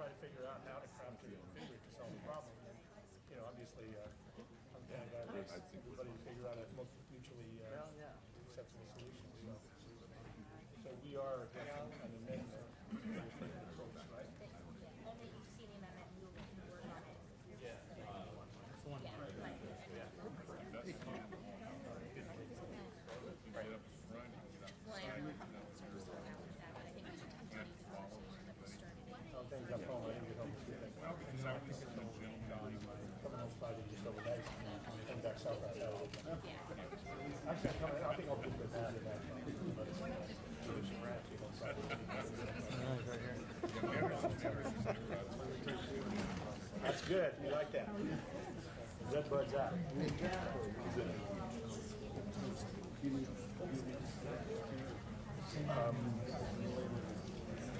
try to figure out how to craft a configure to solve the problem. And, you know, obviously, I'm kind of guy that wants everybody to figure out a mutually acceptable solution. So we are getting an amendment to the approach, right? Only you've seen the amendment and we'll work on it. Yeah. That's the one. Yeah. Well, I don't know how much we're still out with that, but I think we should continue the conversation that we started. I think that's all I need to help you with. I think it's coming on Friday just overnight and back south right now. Actually, I think I'll put the bad in that. That's good. You like that? Red bud's out.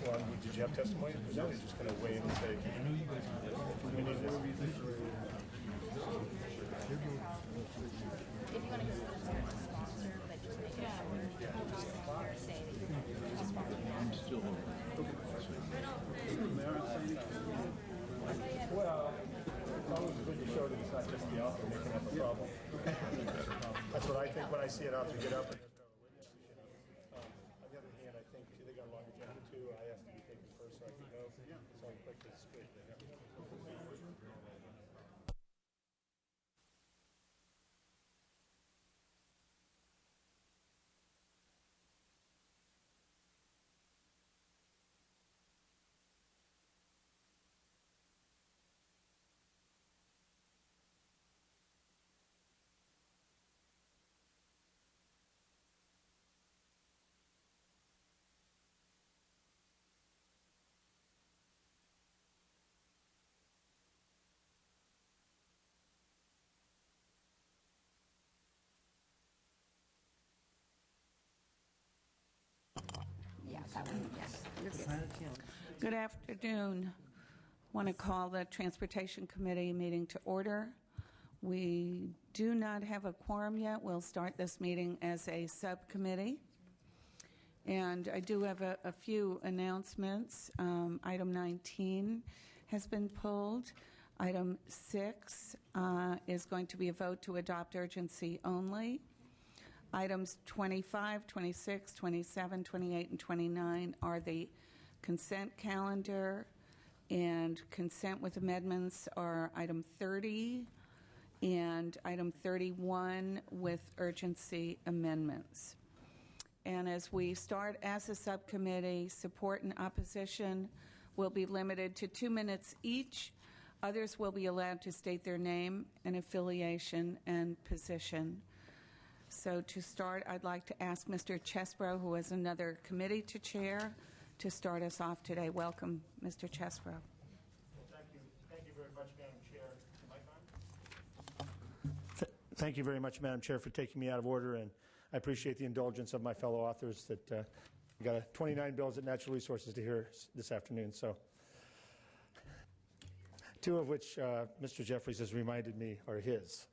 Well, did you have testimony to present? Or just going to wait and say, I know you guys we need this. If you want to go to the sponsor, but just make sure you're saying that you're I'm still Well, it's always good to show that it's not just the author making up a problem. That's what I think when I see an author get up and there's no witness. On the other hand, I think they got a long agenda too. I asked to be taken first so I could go. So I'm quick to speak. Yeah, that one, yes. Good afternoon. Want to call the Transportation Committee meeting to order. We do not have a quorum yet. We'll start this meeting as a subcommittee. And I do have a few announcements. Item 19 has been pulled. Item 6 is going to be a vote to adopt urgency only. Items 25, 26, 27, 28, and 29 are the consent calendar, and consent with amendments are item 30 and item 31 with urgency amendments. And as we start as a subcommittee, support and opposition will be limited to 2 minutes each. Others will be allowed to state their name and affiliation and position. So to start, I'd like to ask Mr. Chesbro, who has another committee to chair, to start us off today. Welcome, Mr. Chesbro. Well, thank you. Thank you very much, Madam Chair. Thank you very much, Madam Chair, for taking me out of order, and I appreciate the indulgence of my fellow authors that we got 29 bills at Natural Resources to hear this afternoon. So, 2 of which Mr. Jeffries has reminded me are his.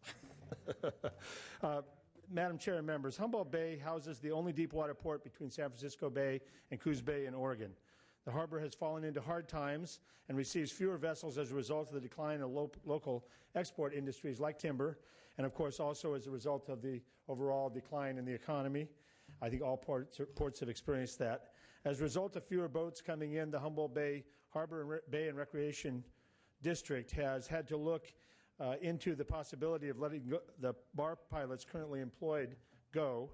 Madam Chair and members, Humboldt Bay houses the only deepwater port between San Francisco Bay and Coos Bay in Oregon. The harbor has fallen into hard times and receives fewer vessels as a result of the decline of local export industries like timber, and of course also as a result of the overall decline in the economy. I think all ports have experienced that. As a result of fewer boats coming in, the Humboldt Bay Harbor Bay and Recreation District has had to look into the possibility of letting the bar pilots currently employed go.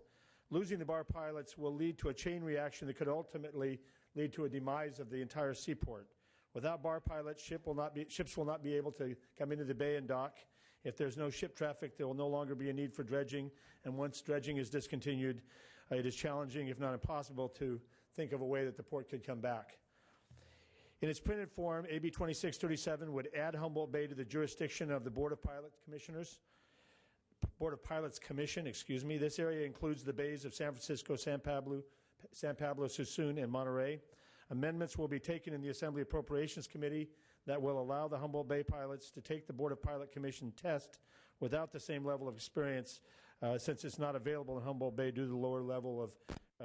Losing the bar pilots will lead to a chain reaction that could ultimately lead to a demise of the entire seaport. Without bar pilots, ships will not be able to come into the bay and dock. If there's no ship traffic, there will no longer be a need for dredging. And once dredging is discontinued, it is challenging, if not impossible, to think of a way that the port could come back. In its printed form, AB 2637 would add Humboldt Bay to the jurisdiction of the Board of Pilots Commission. This area includes the bays of San Francisco, San Pablo, Suisun, and Monterey. Amendments will be taken in the Assembly Appropriations Committee that will allow the Humboldt Bay pilots to take the Board of Pilot Commission test without the same level of experience since it's not available in Humboldt Bay due to the lower level of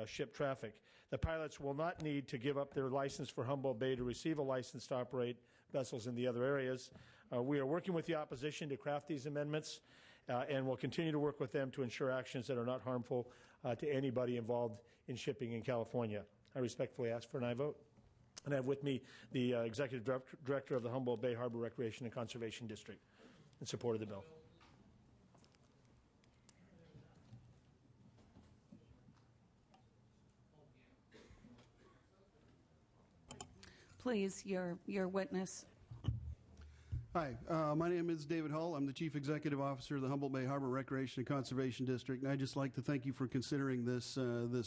ship traffic. The pilots will not need to give up their license for Humboldt Bay to receive a license to operate vessels in the other areas. We are working with the opposition to craft these amendments, and we'll continue to work with them to ensure actions that are not harmful to anybody involved in shipping in California. I respectfully ask for an aye vote. And I have with me the Executive Director of the Humboldt Bay Harbor Recreation and Conservation District in support of the bill. Please, your witness. Hi, my name is David Hull. I'm the Chief Executive Officer of the Humboldt Bay Harbor Recreation and Conservation District, and I'd just like to thank you for considering this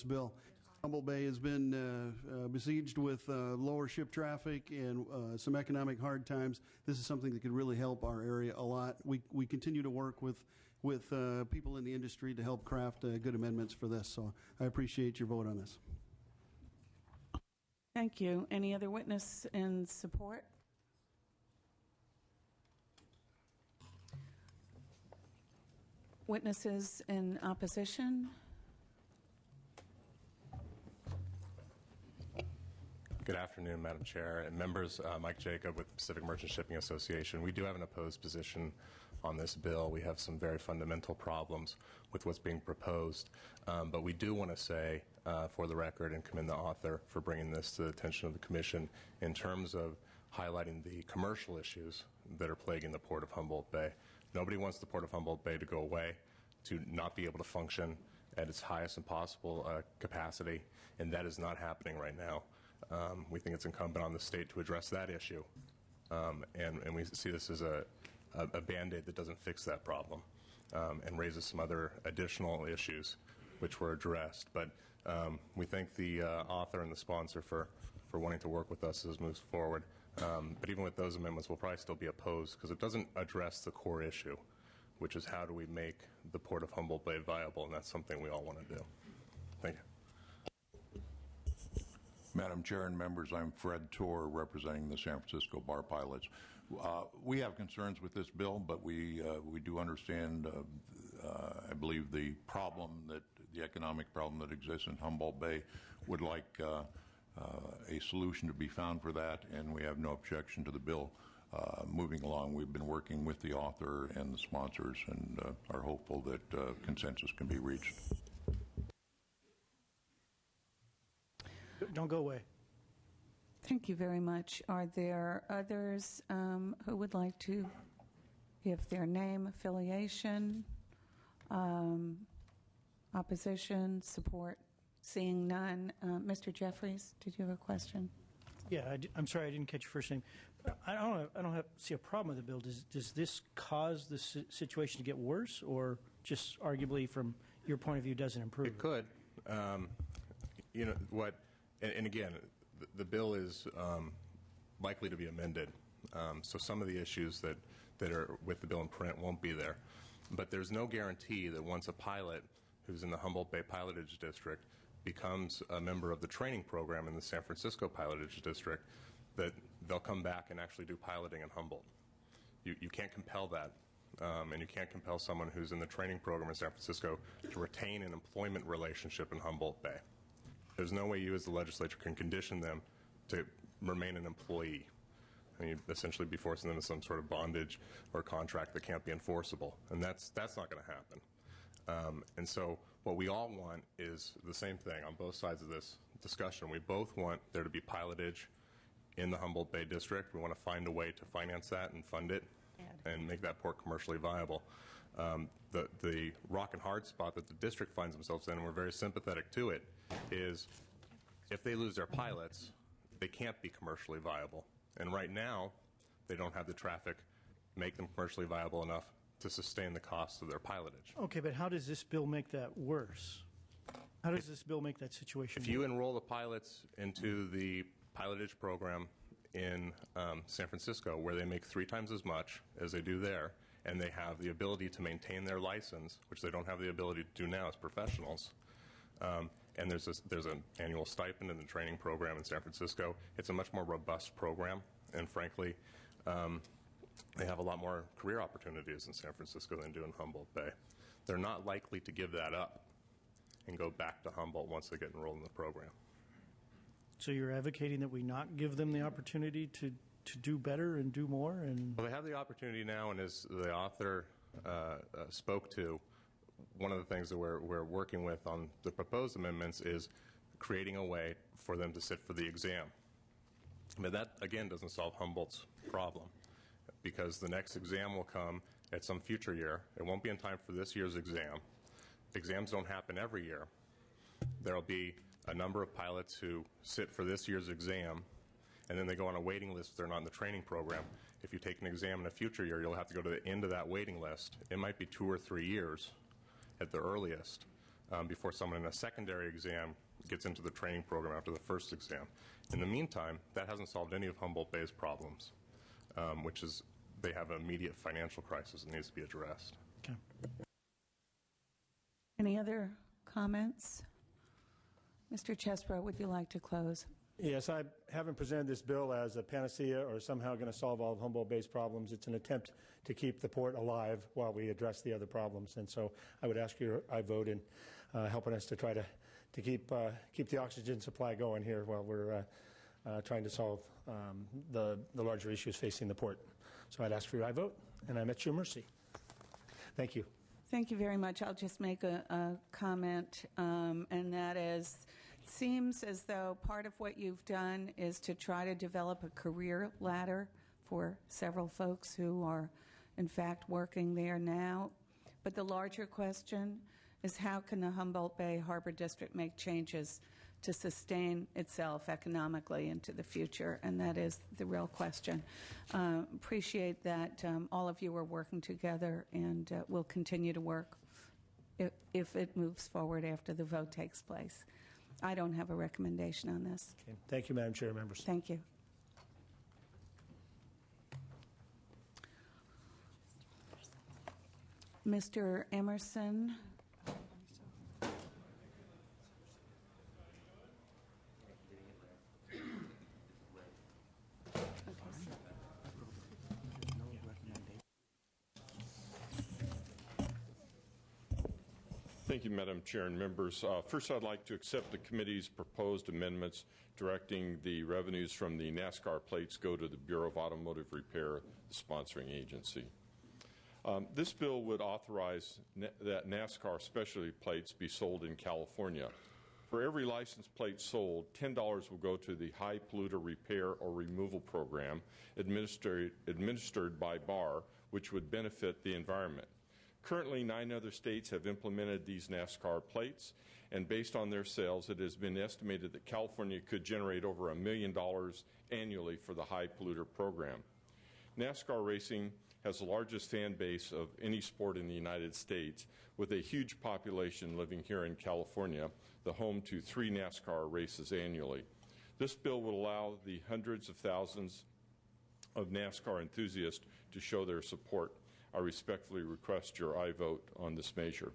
bill. Humboldt Bay has been besieged with lower ship traffic and some economic hard times. This is something that could really help our area a lot. We continue to work with people in the industry to help craft good amendments for this, so I appreciate your vote on this. Thank you. Any other witness in support? Witnesses in opposition? Good afternoon, Madam Chair and members. Mike Jacob with the Pacific Merchant Shipping Association. We do have an opposed position on this bill. We have some very fundamental problems with what's being proposed, but we do want to say for the record and commend the author for bringing this to the attention of the Commission in terms of highlighting the commercial issues that are plaguing the Port of Humboldt Bay. Nobody wants the Port of Humboldt Bay to go away, to not be able to function at its highest and possible capacity, and that is not happening right now. We think it's incumbent on the state to address that issue, and we see this as a Band-Aid that doesn't fix that problem and raises some other additional issues which were addressed. But we thank the author and the sponsor for wanting to work with us as it moves forward. But even with those amendments, we'll probably still be opposed because it doesn't address the core issue, which is how do we make the Port of Humboldt Bay viable, and that's something we all want to do. Thank you. Madam Chair and members, I'm Fred Torr, representing the San Francisco Bar Pilots. We have concerns with this bill, but we do understand, I believe, the economic problem that exists in Humboldt Bay. Would like a solution to be found for that, and we have no objection to the bill moving along. We've been working with the author and the sponsors and are hopeful that consensus can be reached. Don't go away. Thank you very much. Are there others who would like to give their name, affiliation, opposition, support? Seeing none. Mr. Jeffries, did you have a question? Yeah, I'm sorry, I didn't catch your first name. I don't see a problem with the bill. Does this cause the situation to get worse, or just arguably from your point of view doesn't improve? It could. You know what? And again, the bill is likely to be amended, so some of the issues that are with the bill in print won't be there. But there's no guarantee that once a pilot who's in the Humboldt Bay Pilotage District becomes a member of the training program in the San Francisco Pilotage District, that they'll come back and actually do piloting in Humboldt. You can't compel that, and you can't compel someone who's in the training program in San Francisco to retain an employment relationship in Humboldt Bay. There's no way you as the legislature can condition them to remain an employee. I mean, you'd essentially be forcing them to some sort of bondage or contract that can't be enforceable, and that's not going to happen. And so what we all want is the same thing on both sides of this discussion. We both want there to be pilotage in the Humboldt Bay District. We want to find a way to finance that and fund it and make that port commercially viable. The rock and hard spot that the district finds themselves in, and we're very sympathetic to it, is if they lose their pilots, they can't be commercially viable. And right now, they don't have the traffic make them commercially viable enough to sustain the cost of their pilotage. Okay, but how does this bill make that worse? How does this bill make that situation worse? If you enroll the pilots into the pilotage program in San Francisco, where they make 3 times as much as they do there, and they have the ability to maintain their license, which they don't have the ability to do now as professionals, and there's an annual stipend in the training program in San Francisco. It's a much more robust program, and frankly, they have a lot more career opportunities in San Francisco than do in Humboldt Bay. They're not likely to give that up and go back to Humboldt once they get enrolled in the program. So you're advocating that we not give them the opportunity to do better and do more? And Well, they have the opportunity now, and as the author spoke to, one of the things that we're working with on the proposed amendments is creating a way for them to sit for the exam. But that, again, doesn't solve Humboldt's problem, because the next exam will come at some future year. It won't be in time for this year's exam. Exams don't happen every year. There will be a number of pilots who sit for this year's exam, and then they go on a waiting list if they're not in the training program. If you take an exam in a future year, you'll have to go to the end of that waiting list. It might be 2 or 3 years at the earliest before someone in a secondary exam gets into the training program after the first exam. In the meantime, that hasn't solved any of Humboldt Bay's problems, which is they have an immediate financial crisis that needs to be addressed. okay. Any other comments? Mr. Chesbro, would you like to close? Yes, I haven't presented this bill as a panacea or somehow going to solve all of Humboldt Bay's problems. It's an attempt to keep the port alive while we address the other problems. And so I would ask you I vote in helping us to try to keep the oxygen supply going here while we're trying to solve the larger issues facing the port. So I'd ask for your I vote, and I'm at your mercy. Thank you. Thank you very much. I'll just make a comment, and that is, it seems as though part of what you've done is to try to develop a career ladder for several folks who are, in fact, working there now. But the larger question is, how can the Humboldt Bay Harbor District make changes to sustain itself economically into the future? And that is the real question. Appreciate that all of you are working together, and will continue to work if it moves forward after the vote takes place. I don't have a recommendation on this. Okay. Thank you, Madam Chair, members. Thank you. Mr. Emerson. Thank you, Madam Chair and members. First, I'd like to accept the committee's proposed amendments directing the revenues from the NASCAR plates go to the Bureau of Automotive Repair, the sponsoring agency. This bill would authorize that NASCAR specialty plates be sold in California. For every license plate sold, $10 will go to the High Polluter Repair or Removal Program administered by BAR, which would benefit the environment. Currently, 9 other states have implemented these NASCAR plates, and based on their sales, it has been estimated that California could generate over $1 million annually for the High Polluter Program. NASCAR racing has the largest fan base of any sport in the United States, with a huge population living here in California, the home to 3 NASCAR races annually. This bill would allow the hundreds of thousands of NASCAR enthusiasts to show their support. I respectfully request your aye vote on this measure.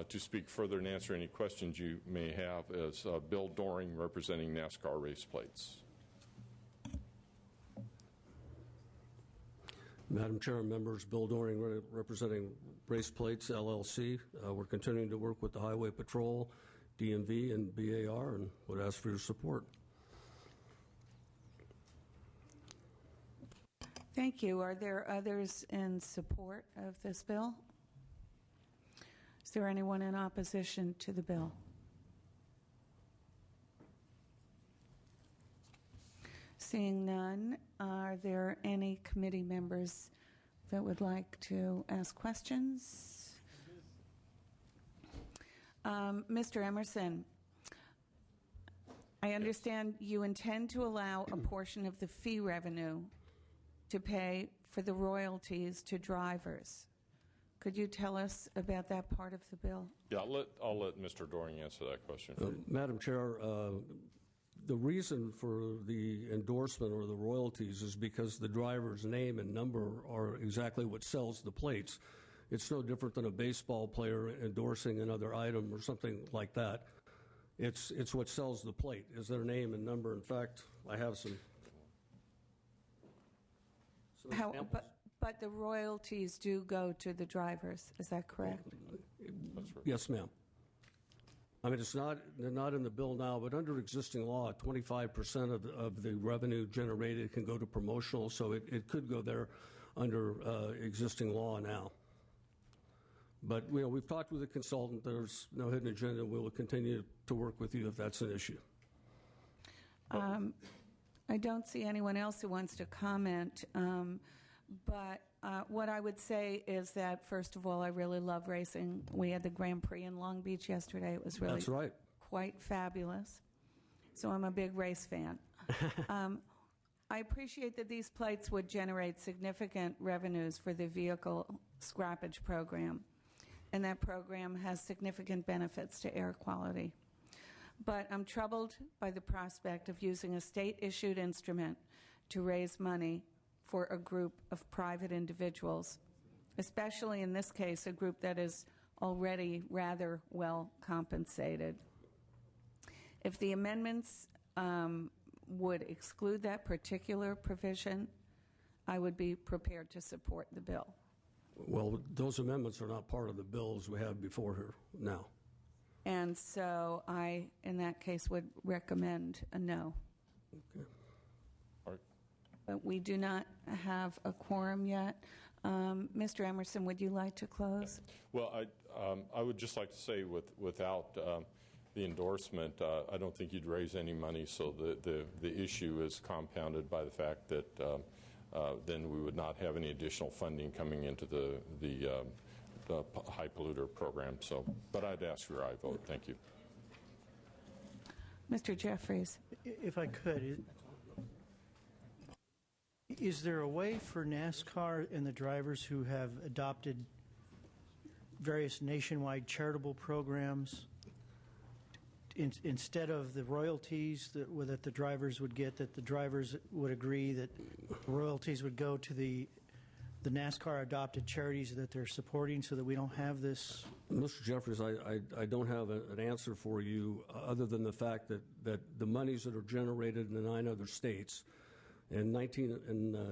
To speak further and answer any questions you may have is Bill Doring, representing NASCAR race plates. Madam Chair and members, Bill Doring, representing Race Plates LLC. We're continuing to work with the Highway Patrol, DMV, and BAR, and would ask for your support. Thank you. Are there others in support of this bill? Is there anyone in opposition to the bill? Seeing none, are there any committee members that would like to ask questions? Mr. Emerson, I understand you intend to allow a portion of the fee revenue to pay for the royalties to drivers. Could you tell us about that part of the bill? Yeah, I'll let Mr. Doring answer that question. Madam Chair, the reason for the endorsement or the royalties is because the driver's name and number are exactly what sells the plates. It's no different than a baseball player endorsing another item or something like that. It's what sells the plate, is their name and number. In fact, I have some But the royalties do go to the drivers, is that correct? Yes, ma'am. I mean, they're not in the bill now, but under existing law, 25% of the revenue generated can go to promotional, so it could go there under existing law now. But, you know, we've talked with the consultant. There's no hidden agenda. We will continue to work with you if that's an issue. I don't see anyone else who wants to comment, but what I would say is that, first of all, I really love racing. We had the Grand Prix in Long Beach yesterday. It was really That's right. quite fabulous. So I'm a big race fan. I appreciate that these plates would generate significant revenues for the vehicle scrappage program, and that program has significant benefits to air quality. But I'm troubled by the prospect of using a state-issued instrument to raise money for a group of private individuals, especially in this case, a group that is already rather well compensated. If the amendments would exclude that particular provision, I would be prepared to support the bill. Well, those amendments are not part of the bills we have before here now. And so I, in that case, would recommend a no. Okay. All right. But we do not have a quorum yet. Mr. Emerson, would you like to close? Well, I would just like to say without the endorsement, I don't think you'd raise any money, so the issue is compounded by the fact that then we would not have any additional funding coming into the high polluter program. So, but I'd ask for your aye vote. Thank you. Mr. Jeffries. If I could, is there a way for NASCAR and the drivers who have adopted various nationwide charitable programs, instead of the royalties that the drivers would get, that the drivers would agree that royalties would go to the NASCAR adopted charities that they're supporting, so that we don't have this? Mr. Jeffries, I don't have an answer for you other than the fact that the monies that are generated in the 9 other states, in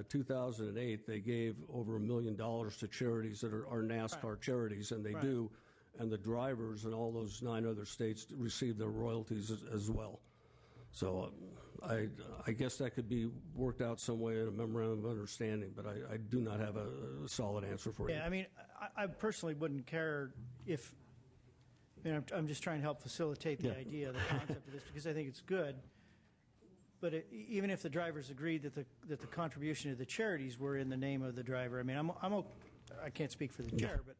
2008, they gave over $1 million to charities that are NASCAR charities, and they do, and the drivers in all those 9 other states receive their royalties as well. So I guess that could be worked out some way in a memorandum of understanding, but I do not have a solid answer for you. Yeah, I mean, I personally wouldn't care if, I'm just trying to help facilitate the idea, the concept of this, because I think it's good. But even if the drivers agreed that the contribution to the charities were in the name of the driver, I mean, I can't speak for the chair, but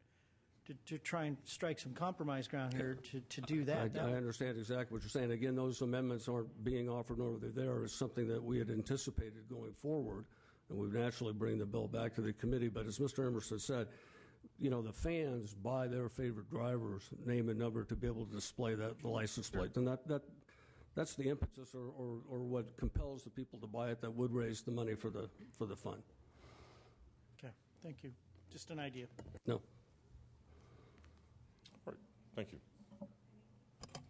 to try and strike some compromise ground here to do that. I understand exactly what you're saying. Again, those amendments aren't being offered nor they're there. It's something that we had anticipated going forward, and we would naturally bring the bill back to the committee. But as Mr. Emerson said, you know, the fans buy their favorite drivers' name and number to be able to display the license plate. And that's the impetus or what compels the people to buy it that would raise the money for the fund. Okay, thank you. Just an idea. No. All right, thank you.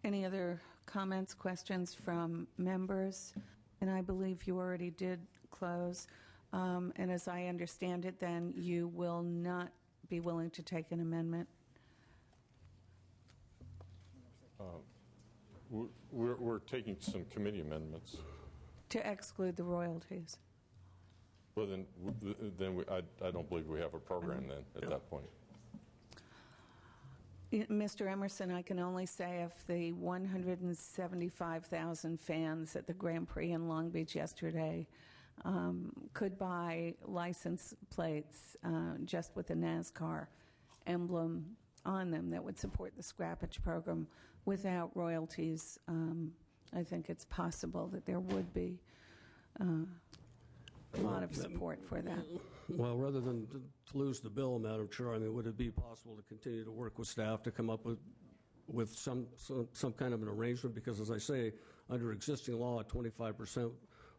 Any other comments, questions from members? And I believe you already did close. And as I understand it, then you will not be willing to take an amendment? We're taking some committee amendments. To exclude the royalties. Well, then I don't believe we have a program then at that point. Mr. Emerson, I can only say if the 175,000 fans at the Grand Prix in Long Beach yesterday could buy license plates just with a NASCAR emblem on them that would support the scrappage program without royalties, I think it's possible that there would be a lot of support for that. Well, rather than to lose the bill, Madam Chair, I mean, would it be possible to continue to work with staff to come up with some kind of an arrangement? Because, as I say, under existing law, at 25%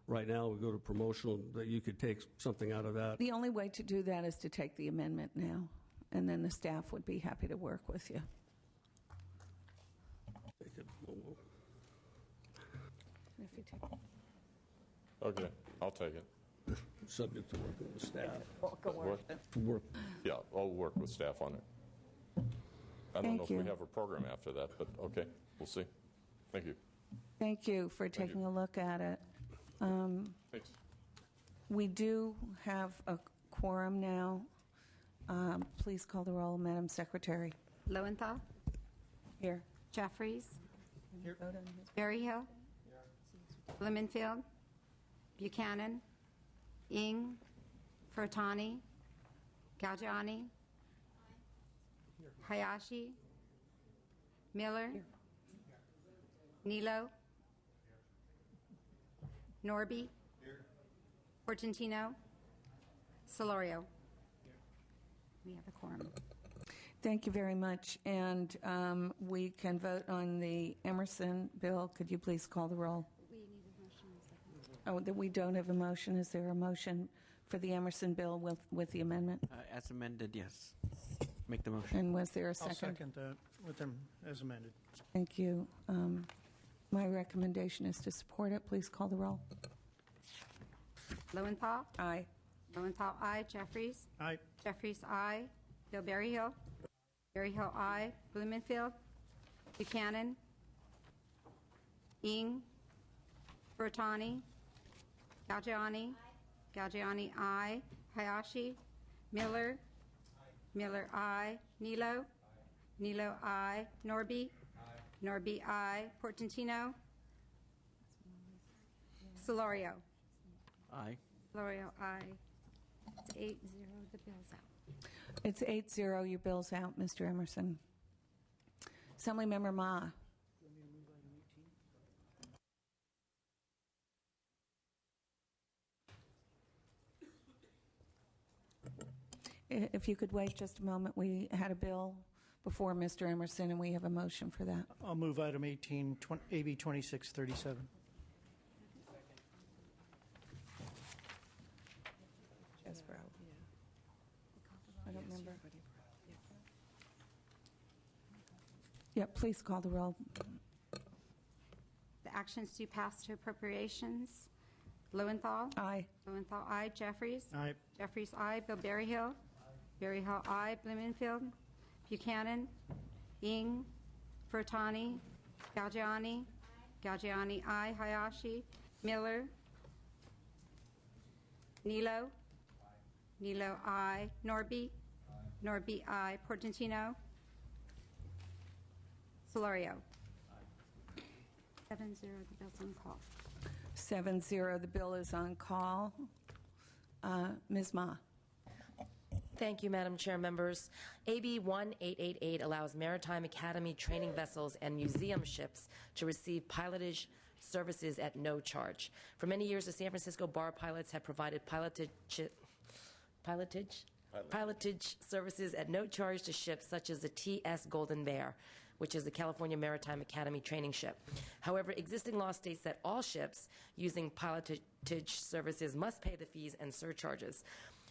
right now, we go to promotional, that you could take something out of that. The only way to do that is to take the amendment now, and then the staff would be happy to work with you. If you take it. Okay, I'll take it. Subject to working with staff. What? Yeah, I'll work with staff on it. I don't know Thank if we you. have a program after that, but okay, we'll see. Thank you. Thank you for taking a look at it. Thanks. We do have a quorum now. Please call the roll, Madam Secretary. Lowenthal, Here. Jeffries, Berryhill, Blumenfield, Buchanan, Ing, Furtani, Galgiani, Hayashi, Miller, Nilo, Norby, Portantino, Solorio. We have a quorum. Thank you very much. And we can vote on the Emerson bill. Could you please call the roll? We need a motion and a second. Oh, that we don't have a motion. Is there a motion for the Emerson bill with the amendment? As amended, yes. Make the motion. And was there a I'll second? second that with them as amended. Thank you. My recommendation is to support it. Please call the roll. Lowenthal, Aye. Lowenthal, aye. Jeffries, Aye. Jeffries, aye. Bill Berryhill, Berryhill, aye. Blumenfield, Buchanan, Ing, Furtani, Galgiani, Galgiani, aye. Hayashi, Miller, Miller, aye. Nilo, Nilo, aye. Norby, Norby, aye. Portantino, Solorio, Aye. Solorio, aye. It's 8-0, the bill's out. It's 8-0. Your bill's out, Mr. Emerson. Assemblymember Ma. If you could wait just a moment. We had a bill before Mr. Emerson, and we have a motion for that. I'll move item 18, AB 2637. I don't remember. Yeah, please call the roll. The actions do pass to appropriations. Lowenthal, Aye. Lowenthal, aye. Jeffries, Aye. Jeffries, aye. Bill Berryhill, Berryhill, aye. Blumenfield, Buchanan, Ing, Furtani, Galgiani, Galgiani, aye. Hayashi, Miller, Nilo, Nilo, aye. Norby, Norby, aye. Portantino, Solorio. 7-0, the bill's on call. 7-0. The bill is on call. Ms. Ma. Thank you, Madam Chair, members. AB 1888 allows Maritime Academy training vessels and museum ships to receive pilotage services at no charge. For many years, the San Francisco Bar Pilots have provided pilotage services at no charge to ships such as the TS Golden Bear, which is the California Maritime Academy training ship. However, existing law states that all ships using pilotage services must pay the fees and surcharges.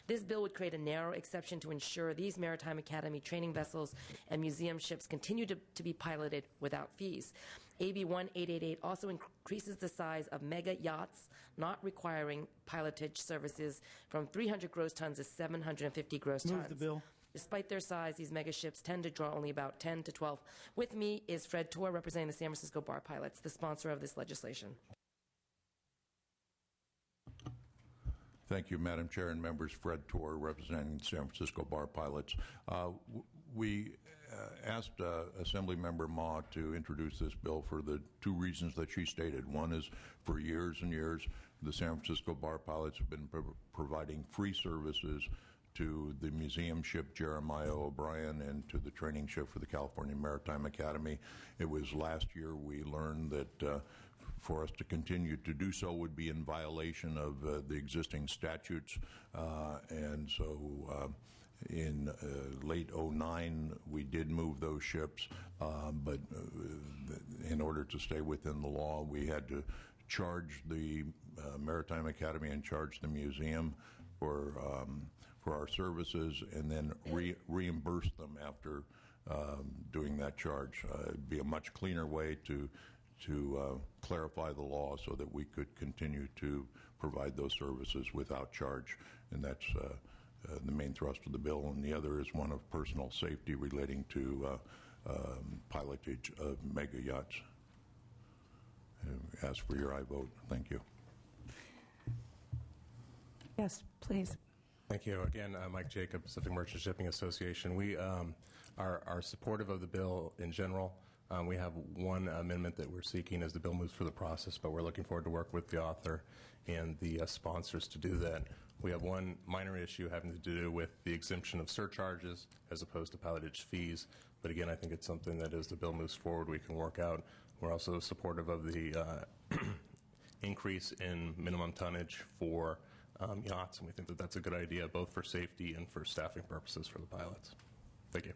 This bill would create a narrow exception to ensure these Maritime Academy training vessels and museum ships continue to be piloted without fees. AB 1888 also increases the size of mega yachts not requiring pilotage services from 300 gross tons to 750 gross tons. Move the bill. Despite their size, these mega ships tend to draw only about 10 to 12. With me is Fred Torr, representing the San Francisco Bar Pilots, the sponsor of this legislation. Thank you, Madam Chair and members. Fred Torr, representing the San Francisco Bar Pilots. We asked Assemblymember Ma to introduce this bill for the two reasons that she stated. One is for years and years, the San Francisco Bar Pilots have been providing free services to the museum ship Jeremiah O'Brien and to the training ship for the California Maritime Academy. It was last year we learned that for us to continue to do so would be in violation of the existing statutes, and so in late 2009 we did move those ships, but in order to stay within the law we had to charge the Maritime Academy and charge the museum for our services, and then reimburse them after doing that charge. It'd be a much cleaner way to clarify the law so that we could continue to provide those services without charge, and that's the main thrust of the bill. And the other is one of personal safety relating to pilotage of mega yachts. Ask for your aye vote. Thank you. Yes, please. Thank you. Again, Mike Jacob, Pacific Merchant Shipping Association. We are supportive of the bill in general. We have one amendment that we're seeking as the bill moves through the process, but we're looking forward to work with the author and the sponsors to do that. We have one minor issue having to do with the exemption of surcharges as opposed to pilotage fees. But again, I think it's something that as the bill moves forward, we can work out. We're also supportive of the increase in minimum tonnage for yachts, and we think that that's a good idea both for safety and for staffing purposes for the pilots. Thank you.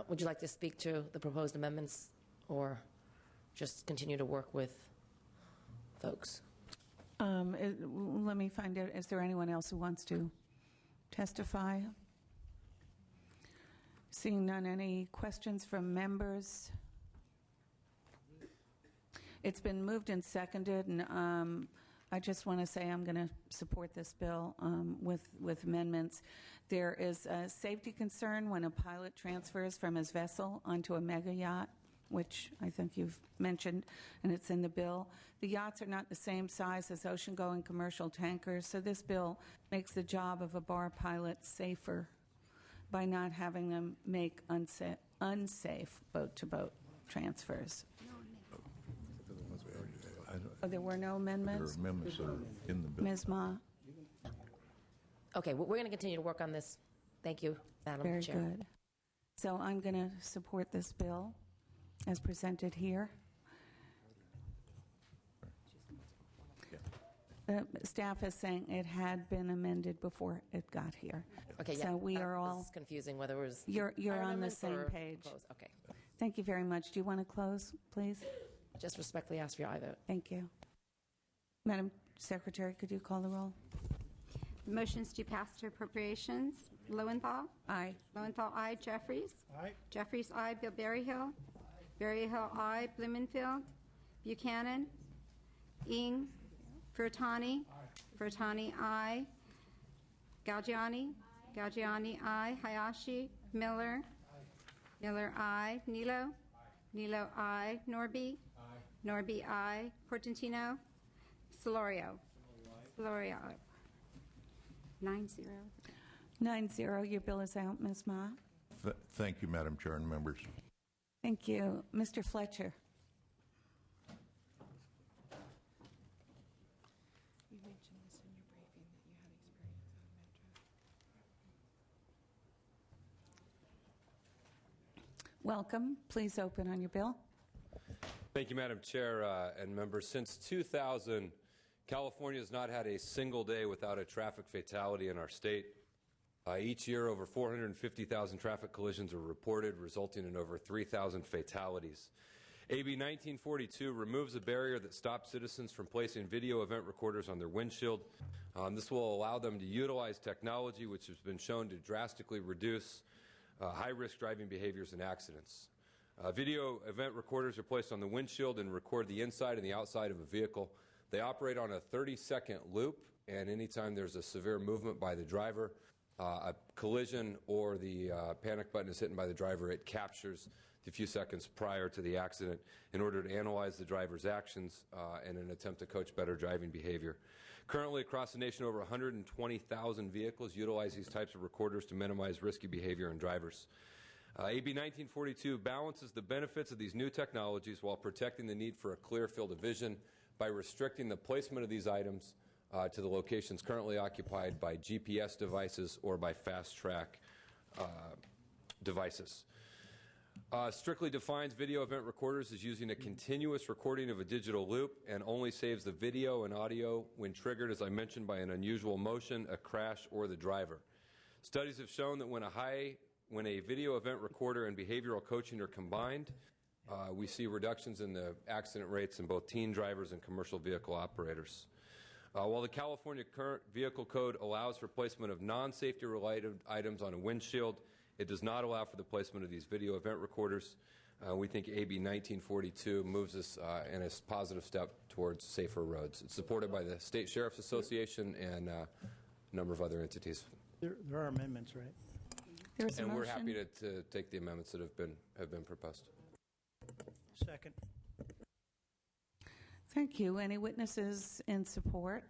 Would you like to speak to the proposed amendments or just continue to work with folks? Let me find out, is there anyone else who wants to testify? Seeing none, any questions from members? It's been moved and seconded, and I just want to say I'm going to support this bill with amendments. There is a safety concern when a pilot transfers from his vessel onto a mega yacht, which I think you've mentioned, and it's in the bill. The yachts are not the same size as ocean-going commercial tankers, so this bill makes the job of a bar pilot safer by not having them make unsafe boat-to-boat transfers. Oh, there were no amendments? There are amendments that are in the bill. Ms. Ma? Okay, we're going to continue to work on this. Thank you, Madam Very Chair. good. So I'm going to support this bill as presented here. Staff is saying it had been amended before it got here. Okay, yeah. So we are all... This is confusing whether it was... You're our on the amendments same or page. proposed. Okay. Thank you very much. Do you want to close, please? Just respectfully ask for your aye vote. Thank you. Madam Secretary, could you call the roll? Motions to pass to appropriations. Lowenthal. Aye. Lowenthal, aye. Jeffries. Aye. Jeffries, aye. Bill Berryhill. Berryhill, aye. Blumenfield. Buchanan. Ing. Furtani. Furtani, aye. Galgiani. Galgiani, aye. Hayashi. Miller. Miller, aye. Nilo. Nilo, aye. Norby. Norby, aye. Portantino. Solorio. Solorio. 9-0. 9-0. Your bill is out, Ms. Ma. Thank you, Madam Chair and members. Thank you. Mr. Fletcher. You mentioned this in your briefing that you had experience on Metro. Welcome. Please open on your bill. Thank you, Madam Chair and members. Since 2000, California has not had a single day without a traffic fatality in our state. Each year, over 450,000 traffic collisions are reported, resulting in over 3,000 fatalities. AB 1942 removes a barrier that stops citizens from placing video event recorders on their windshield. This will allow them to utilize technology which has been shown to drastically reduce high-risk driving behaviors and accidents. Video event recorders are placed on the windshield and record the inside and the outside of a vehicle. They operate on a 30-second loop, and anytime there's a severe movement by the driver, a collision or the panic button is hit by the driver, it captures the few seconds prior to the accident in order to analyze the driver's actions in an attempt to coach better driving behavior. Currently, across the nation, over 120,000 vehicles utilize these types of recorders to minimize risky behavior in drivers. AB 1942 balances the benefits of these new technologies while protecting the need for a clear field of vision by restricting the placement of these items to the locations currently occupied by GPS devices or by fast-track devices. Strictly defines video event recorders as using a continuous recording of a digital loop and only saves the video and audio when triggered, as I mentioned, by an unusual motion, a crash, or the driver. Studies have shown that when a video event recorder and behavioral coaching are combined, we see reductions in the accident rates in both teen drivers and commercial vehicle operators. While the California current vehicle code allows for placement of non-safety related items on a windshield, it does not allow for the placement of these video event recorders. We think AB 1942 moves us in a positive step towards safer roads. It's supported by the State Sheriff's Association and a number of other entities. There are amendments, right? There's a And we're motion. happy to take the amendments that have been proposed. Second. Thank you. Any witnesses in support?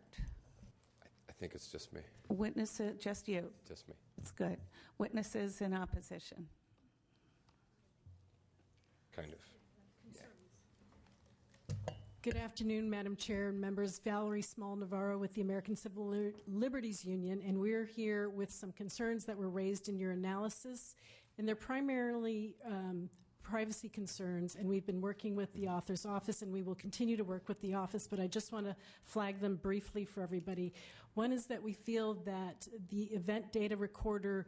I think it's just me. Witnesses, just you. Just me. It's good. Witnesses in opposition. Kind of. Good afternoon, Madam Chair and members. Valerie Small Navarro with the American Civil Liberties Union, and we're here with some concerns that were raised in your analysis, and they're primarily privacy concerns, and we've been working with the author's office, and we will continue to work with the office, but I just want to flag them briefly for everybody. One is that we feel that the event data recorder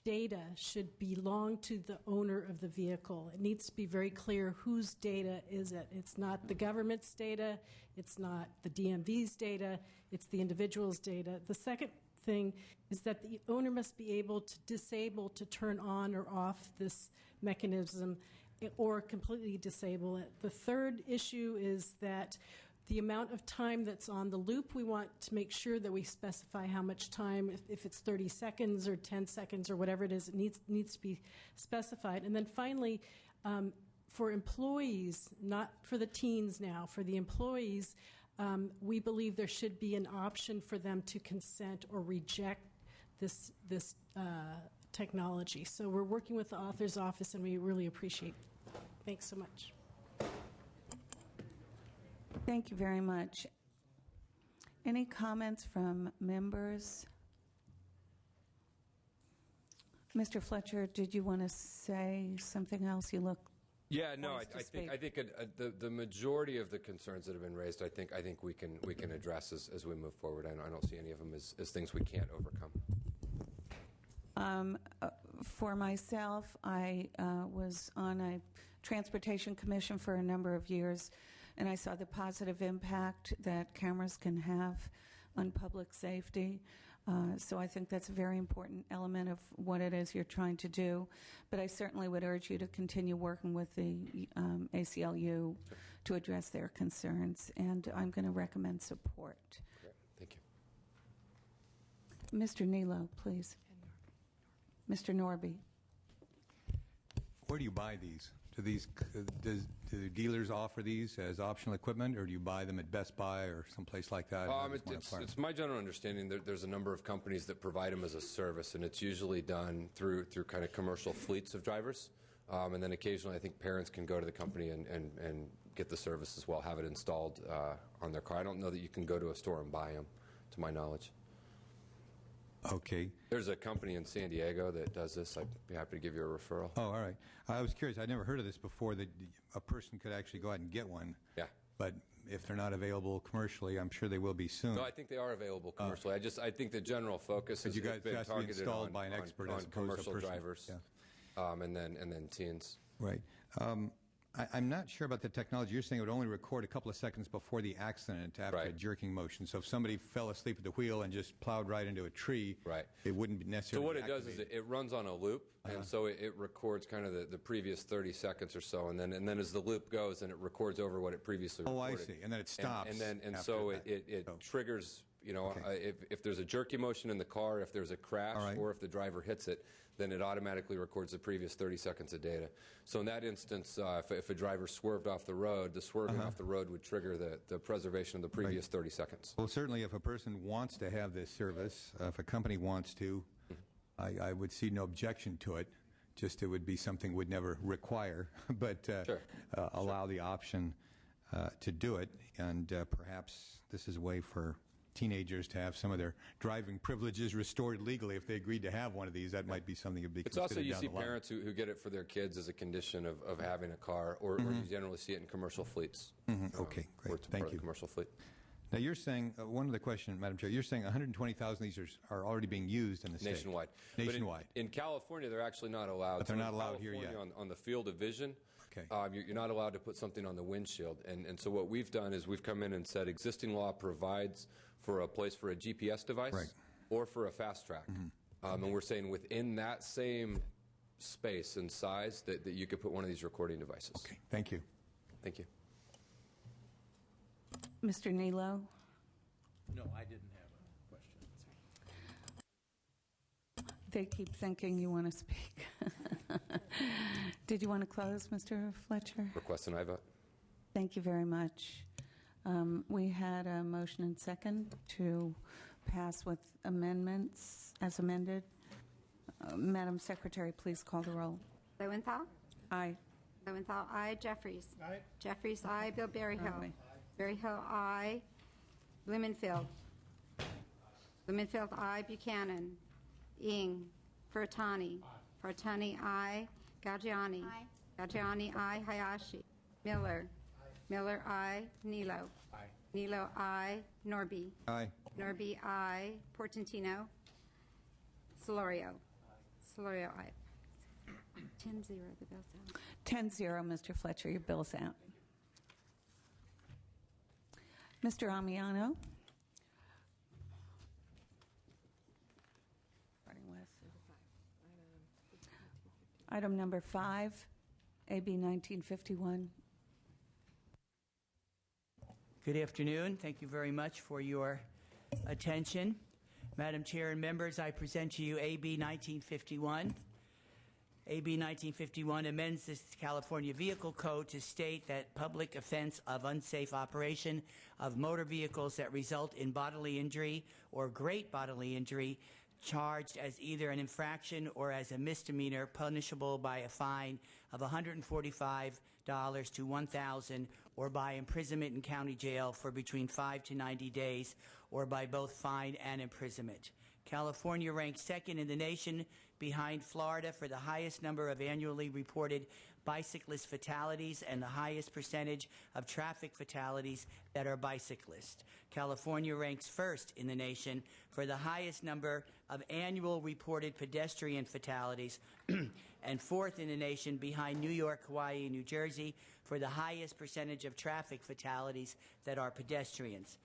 data should belong to the owner of the vehicle. It needs to be very clear whose data is it. It's not the government's data, it's not the DMV's data, it's the individual's data. The second thing is that the owner must be able to disable, to turn on or off this mechanism or completely disable it. The third issue is that the amount of time that's on the loop, we want to make sure that we specify how much time, if it's 30 seconds or 10 seconds or whatever it is, it needs to be specified. And then finally, for employees, not for the teens now, for the employees, we believe there should be an option for them to consent or reject this technology. So we're working with the author's office, and we really appreciate it. Thanks so much. Thank you very much. Any comments from members? Mr. Fletcher, did you want to say something else? You look. Yeah, no, poised to speak. I think the majority of the concerns that have been raised, I think we can address as we move forward. I don't see any of them as things we can't overcome. For myself, I was on a transportation commission for a number of years, and I saw the positive impact that cameras can have on public safety. So I think that's a very important element of what it is you're trying to do. But I certainly would urge you to continue working with the ACLU to address their concerns, and I'm going to recommend support. Great. Thank you. Mr. Nilo, please. Mr. Norby. Where do you buy these? Do dealers offer these as optional equipment, or do you buy them at Best Buy or someplace like that? It's my general understanding that there's a number of companies that provide them as a service, and it's usually done through kind of commercial fleets of drivers. And then occasionally I think parents can go to the company and get the service as well, have it installed on their car. I don't know that you can go to a store and buy them, to my knowledge. Okay. There's a company in San Diego that does this. I'd be happy to give you a referral. Oh, all right. I was curious. I'd never heard of this before, that a person could actually go out and get one. Yeah. But if they're not available commercially, I'm sure they will be soon. No, I think they are available commercially. I think the general focus has been targeted on, by an expert on as opposed to a commercial person. drivers, Yeah. and then teens. Right. I'm not sure about the technology. You're saying it would only record a couple of seconds before the accident after a jerking motion. So if somebody fell asleep at the wheel and just plowed right into a tree, it wouldn't be necessarily So what it does is it runs on a loop, and so it records kind of the previous 30 seconds or so, and then as the loop goes, and it records over what it previously recorded. Oh, I see. And then it stops. And so it triggers, if there's a jerky motion in the car, if there's a crash, or if the driver hits it, then it automatically records the previous 30 seconds of data. So in that instance, if a driver swerved off the road, the swerving off the road would trigger the preservation of the previous 30 seconds. Well, certainly if a person wants to have this service, if a company wants to, I would see no objection to it. Just it would be something we'd never require, but allow the option to do it. And perhaps this is a way for teenagers to have some of their driving privileges restored legally. If they agreed to have one of these, that might be something that would be considered. It's also, you down see the line. parents who get it for their kids as a condition of having a car, or you generally see it in commercial fleets. Okay, great. Thank you. Commercial fleet. Now, you're saying, one other question, Madam Chair, you're saying 120,000 of these are already being used in the state? Nationwide. Nationwide. But in California, they're actually not allowed. But they're not allowed here yet. On the field of vision, you're not allowed to put something on the windshield. And so what we've done is we've come in and said existing law provides for a place for a GPS device or for a fast track. And we're saying within that same space and size that you could put one of these recording devices. Okay, thank you. Thank you. Mr. Nilo? No, I didn't have a question. They keep thinking you want to speak. Did you want to close, Mr. Fletcher? Request an aye vote. Thank you very much. We had a motion and second to pass with amendments as amended. Madam Secretary, please call the roll. Lowenthal? Aye. Lowenthal, aye. Jeffries? Aye. Jeffries, aye. Bill Berryhill? Aye. Berryhill, aye. Blumenfield? Blumenfield, aye. Buchanan? Ing? Furtani? Furtani, aye. Gaggiani? Gaggiani, aye. Hayashi? Miller? Miller, aye. Nilo? Nilo, aye. Norby? Aye. Norby, aye. Portantino? Solorio? Solorio, aye. 10-0, the bill's out. 10-0, Mr. Fletcher, your bill's out. Mr. Amiano? Starting with item number 5, AB 1951. Good afternoon. Thank you very much for your attention. Madam Chair and members, I present to you AB 1951. AB 1951 amends the California Vehicle Code to state that public offense of unsafe operation of motor vehicles that result in bodily injury or great bodily injury charged as either an infraction or as a misdemeanor punishable by a fine of $145 to $1,000 or by imprisonment in county jail for between 5 to 90 days or by both fine and imprisonment. California ranks second in the nation behind Florida for the highest number of annually reported bicyclist fatalities and the highest percentage of traffic fatalities that are bicyclists. California ranks first in the nation for the highest number of annual reported pedestrian fatalities and fourth in the nation behind New York, Hawaii, and New Jersey for the highest percentage of traffic fatalities that are pedestrians.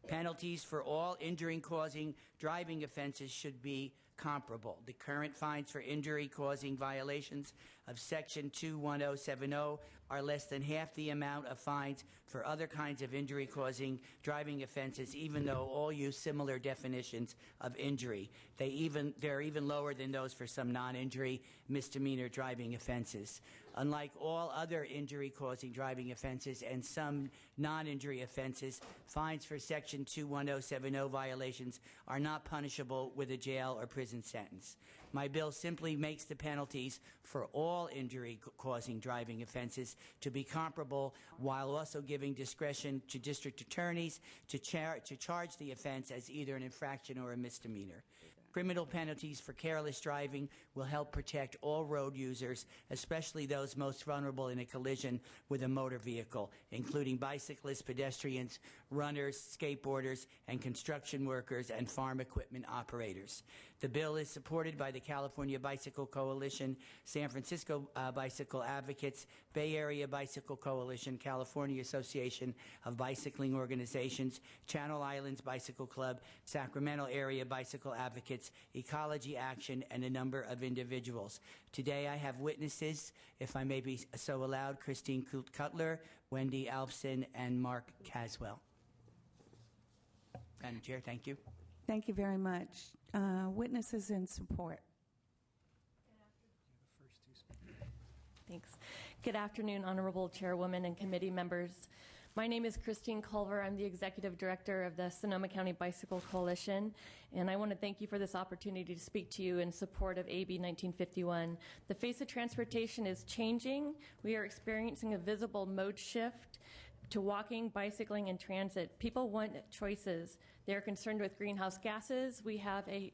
Penalties for all injury-causing driving offenses should be comparable. The current fines for injury-causing violations of Section 21070 are less than half the amount of fines for other kinds of injury-causing driving offenses, even though all use similar definitions of injury. They're even lower than those for some non-injury misdemeanor driving offenses. Unlike all other injury-causing driving offenses and some non-injury offenses, fines for Section 21070 violations are not punishable with a jail or prison sentence. My bill simply makes the penalties for all injury-causing driving offenses to be comparable while also giving discretion to district attorneys to charge the offense as either an infraction or a misdemeanor. Criminal penalties for careless driving will help protect all road users, especially those most vulnerable in a collision with a motor vehicle, including bicyclists, pedestrians, runners, skateboarders, and construction workers and farm equipment operators. The bill is supported by the California Bicycle Coalition, San Francisco Bicycle Advocates, Bay Area Bicycle Coalition, California Association of Bicycling Organizations, Channel Islands Bicycle Club, Sacramento Area Bicycle Advocates, Ecology Action, and a number of individuals. Today I have witnesses, if I may be so allowed, Christine Cutler, Wendy Alfson, and Mark Caswell. Madam Chair, thank you. Thank you very much. Witnesses in support. Thanks. Good afternoon, Honorable Chairwoman and committee members. My name is Christine Culver. I'm the Executive Director of the Sonoma County Bicycle Coalition, and I want to thank you for this opportunity to speak to you in support of AB 1951. The face of transportation is changing. We are experiencing a visible mode shift to walking, bicycling, and transit. People want choices. They're concerned with greenhouse gases. We have a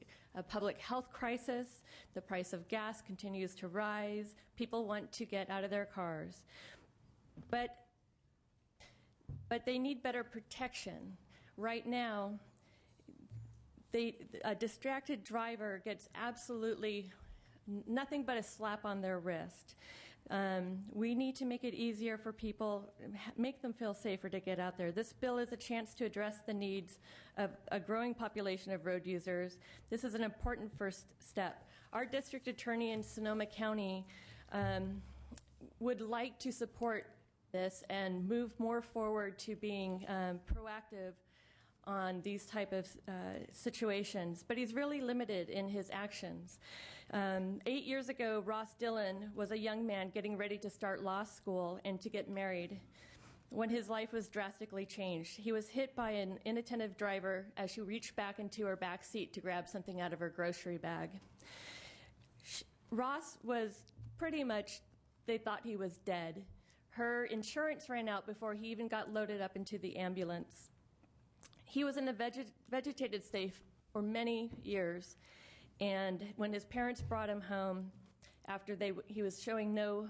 public health crisis. The price of gas continues to rise. People want to get out of their cars. But they need better protection. Right now, a distracted driver gets absolutely nothing but a slap on their wrist. We need to make it easier for people, make them feel safer to get out there. This bill is a chance to address the needs of a growing population of road users. This is an important first step. Our district attorney in Sonoma County would like to support this and move more forward to being proactive on these type of situations, but he's really limited in his actions. 8 years ago, Ross Dillon was a young man getting ready to start law school and to get married when his life was drastically changed. He was hit by an inattentive driver as she reached back into her back seat to grab something out of her grocery bag. Ross was pretty much, they thought he was dead. Her insurance ran out before he even got loaded up into the ambulance. He was in a vegetated state for many years, and when his parents brought him home after he was showing no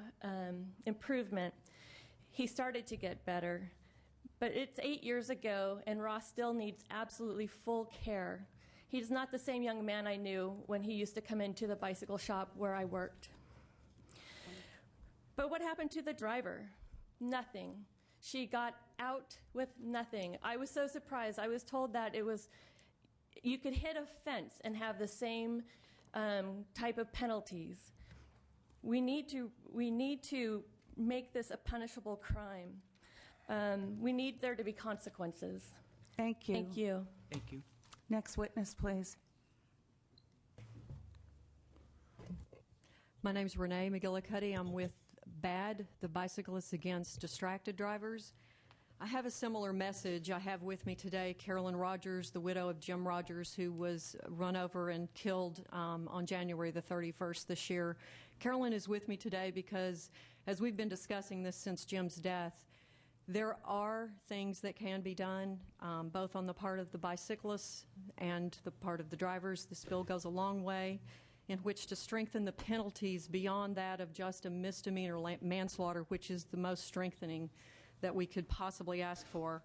improvement, he started to get better. But it's 8 years ago, and Ross still needs absolutely full care. He's not the same young man I knew when he used to come into the bicycle shop where I worked. But what happened to the driver? Nothing. She got out with nothing. I was so surprised. I was told that you could hit a fence and have the same type of penalties. We need to make this a punishable crime. We need there to be consequences. Thank you. Thank you. Thank you. Next witness, please. My name is Renee McGillicuddy. I'm with BAD, the Bicyclists Against Distracted Drivers. I have a similar message. I have with me today Carolyn Rogers, the widow of Jim Rogers, who was run over and killed on January the 31st this year. Carolyn is with me today because, as we've been discussing this since Jim's death, there are things that can be done, both on the part of the bicyclists and the part of the drivers. This bill goes a long way in which to strengthen the penalties beyond that of just a misdemeanor manslaughter, which is the most strengthening that we could possibly ask for.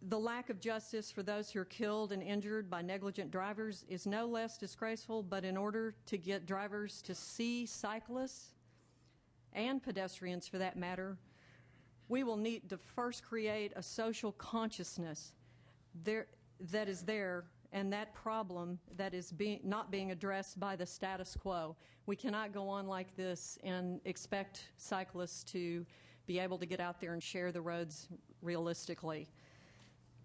The lack of justice for those who are killed and injured by negligent drivers is no less disgraceful, but in order to get drivers to see cyclists and pedestrians, for that matter, we will need to first create a social consciousness that is there, and that problem that is not being addressed by the status quo. We cannot go on like this and expect cyclists to be able to get out there and share the roads realistically.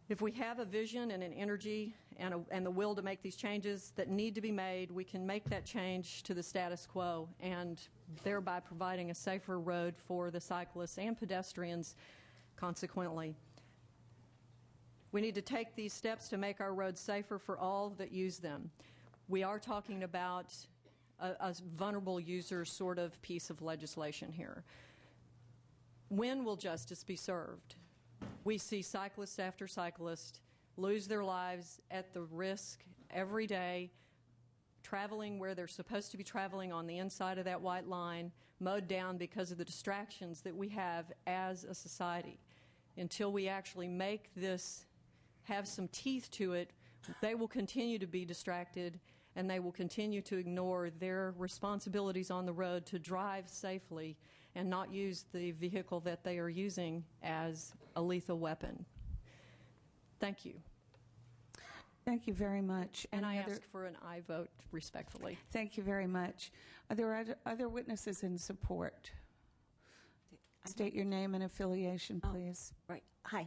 If we have a vision and an energy and the will to make these changes that need to be made, we can make that change to the status quo and thereby providing a safer road for the cyclists and pedestrians consequently. We need to take these steps to make our roads safer for all that use them. We are talking about a vulnerable user sort of piece of legislation here. When will justice be served? We see cyclist after cyclist lose their lives at the risk every day, traveling where they're supposed to be traveling on the inside of that white line, mowed down because of the distractions that we have as a society. Until we actually make this have some teeth to it, they will continue to be distracted, and they will continue to ignore their responsibilities on the road to drive safely and not use the vehicle that they are using as a lethal weapon. Thank you. Thank you very much. And I ask for an aye vote respectfully. Thank you very much. Are there other witnesses in support? State your name and affiliation, please. Right. Hi,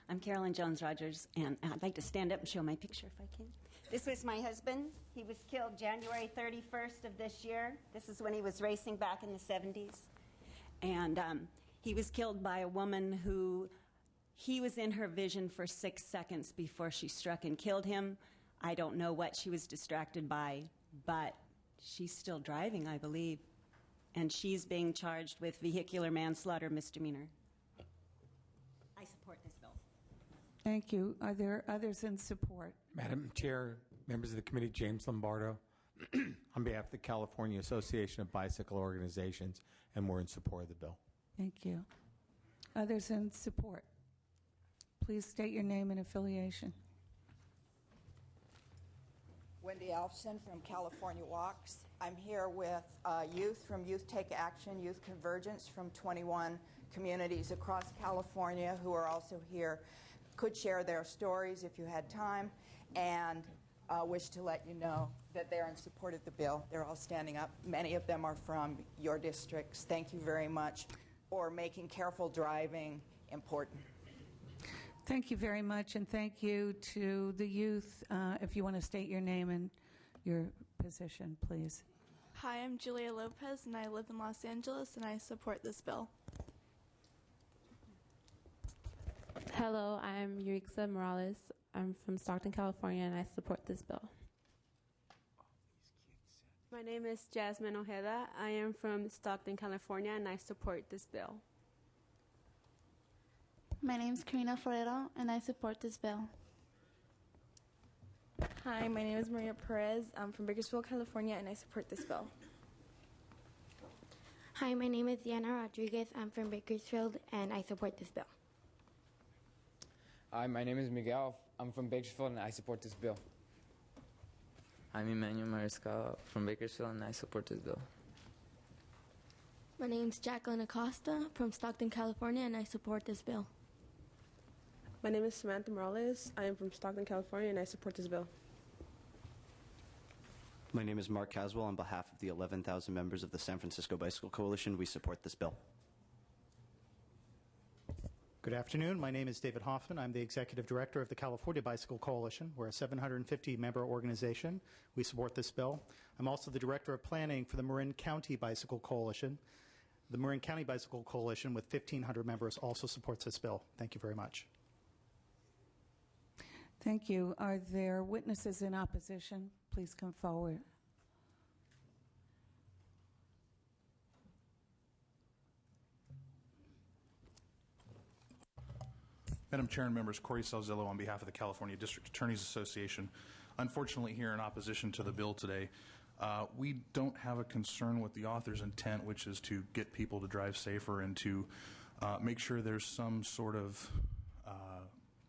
I'm Carolyn Jones Rogers, and I'd like to stand up and show my picture if I can. This was my husband. He was killed January 31st of this year. This is when he was racing back in the 70s. And he was killed by a woman who he was in her vision for 6 seconds before she struck and killed him. I don't know what she was distracted by, but she's still driving, I believe. And she's being charged with vehicular manslaughter misdemeanor. I support this bill. Thank you. Are there others in support? Madam Chair, members of the committee, James Lombardo, on behalf of the California Association of Bicycle Organizations, and we're in support of the bill. Thank you. Others in support? Please state your name and affiliation. Wendy Alfson from California Walks. I'm here with youth from Youth Take Action, Youth Convergence from 21 communities across California who are also here, could share their stories if you had time, and wish to let you know that they're in support of the bill. They're all standing up. Many of them are from your districts. Thank you very much for making careful driving important. Thank you very much, and thank you to the youth. If you want to state your name and your position, please. Hi, I'm Julia Lopez, and I live in Los Angeles, and I support this bill. Hello, I'm Yurixa Morales. I'm from Stockton, California, and I support this bill. My name is Jasmine Ojeda. I am from Stockton, California, and I support this bill. My name is Karina Ferrero, and I support this bill. Hi, my name is Maria Perez. I'm from Bakersfield, California, and I support this bill. Hi, my name is Diana Rodriguez. I'm from Bakersfield, and I support this bill. Hi, my name is Miguel. I'm from Bakersfield, and I support this bill. I'm Emmanuel Mariscal from Bakersfield, and I support this bill. My name is Jacqueline Acosta from Stockton, California, and I support this bill. My name is Samantha Morales. I am from Stockton, California, and I support this bill. My name is Mark Caswell. On behalf of the 11,000 members of the San Francisco Bicycle Coalition, we support this bill. Good afternoon. My name is David Hoffman. I'm the Executive Director of the California Bicycle Coalition. We're a 750-member organization. We support this bill. I'm also the Director of Planning for the Marin County Bicycle Coalition. The Marin County Bicycle Coalition, with 1,500 members, also supports this bill. Thank you very much. Thank you. Are there witnesses in opposition? Please come forward. Madam Chair and members, Corey Salzillo on behalf of the California District Attorneys Association. Unfortunately, here in opposition to the bill today, we don't have a concern with the author's intent, which is to get people to drive safer and to make sure there's some sort of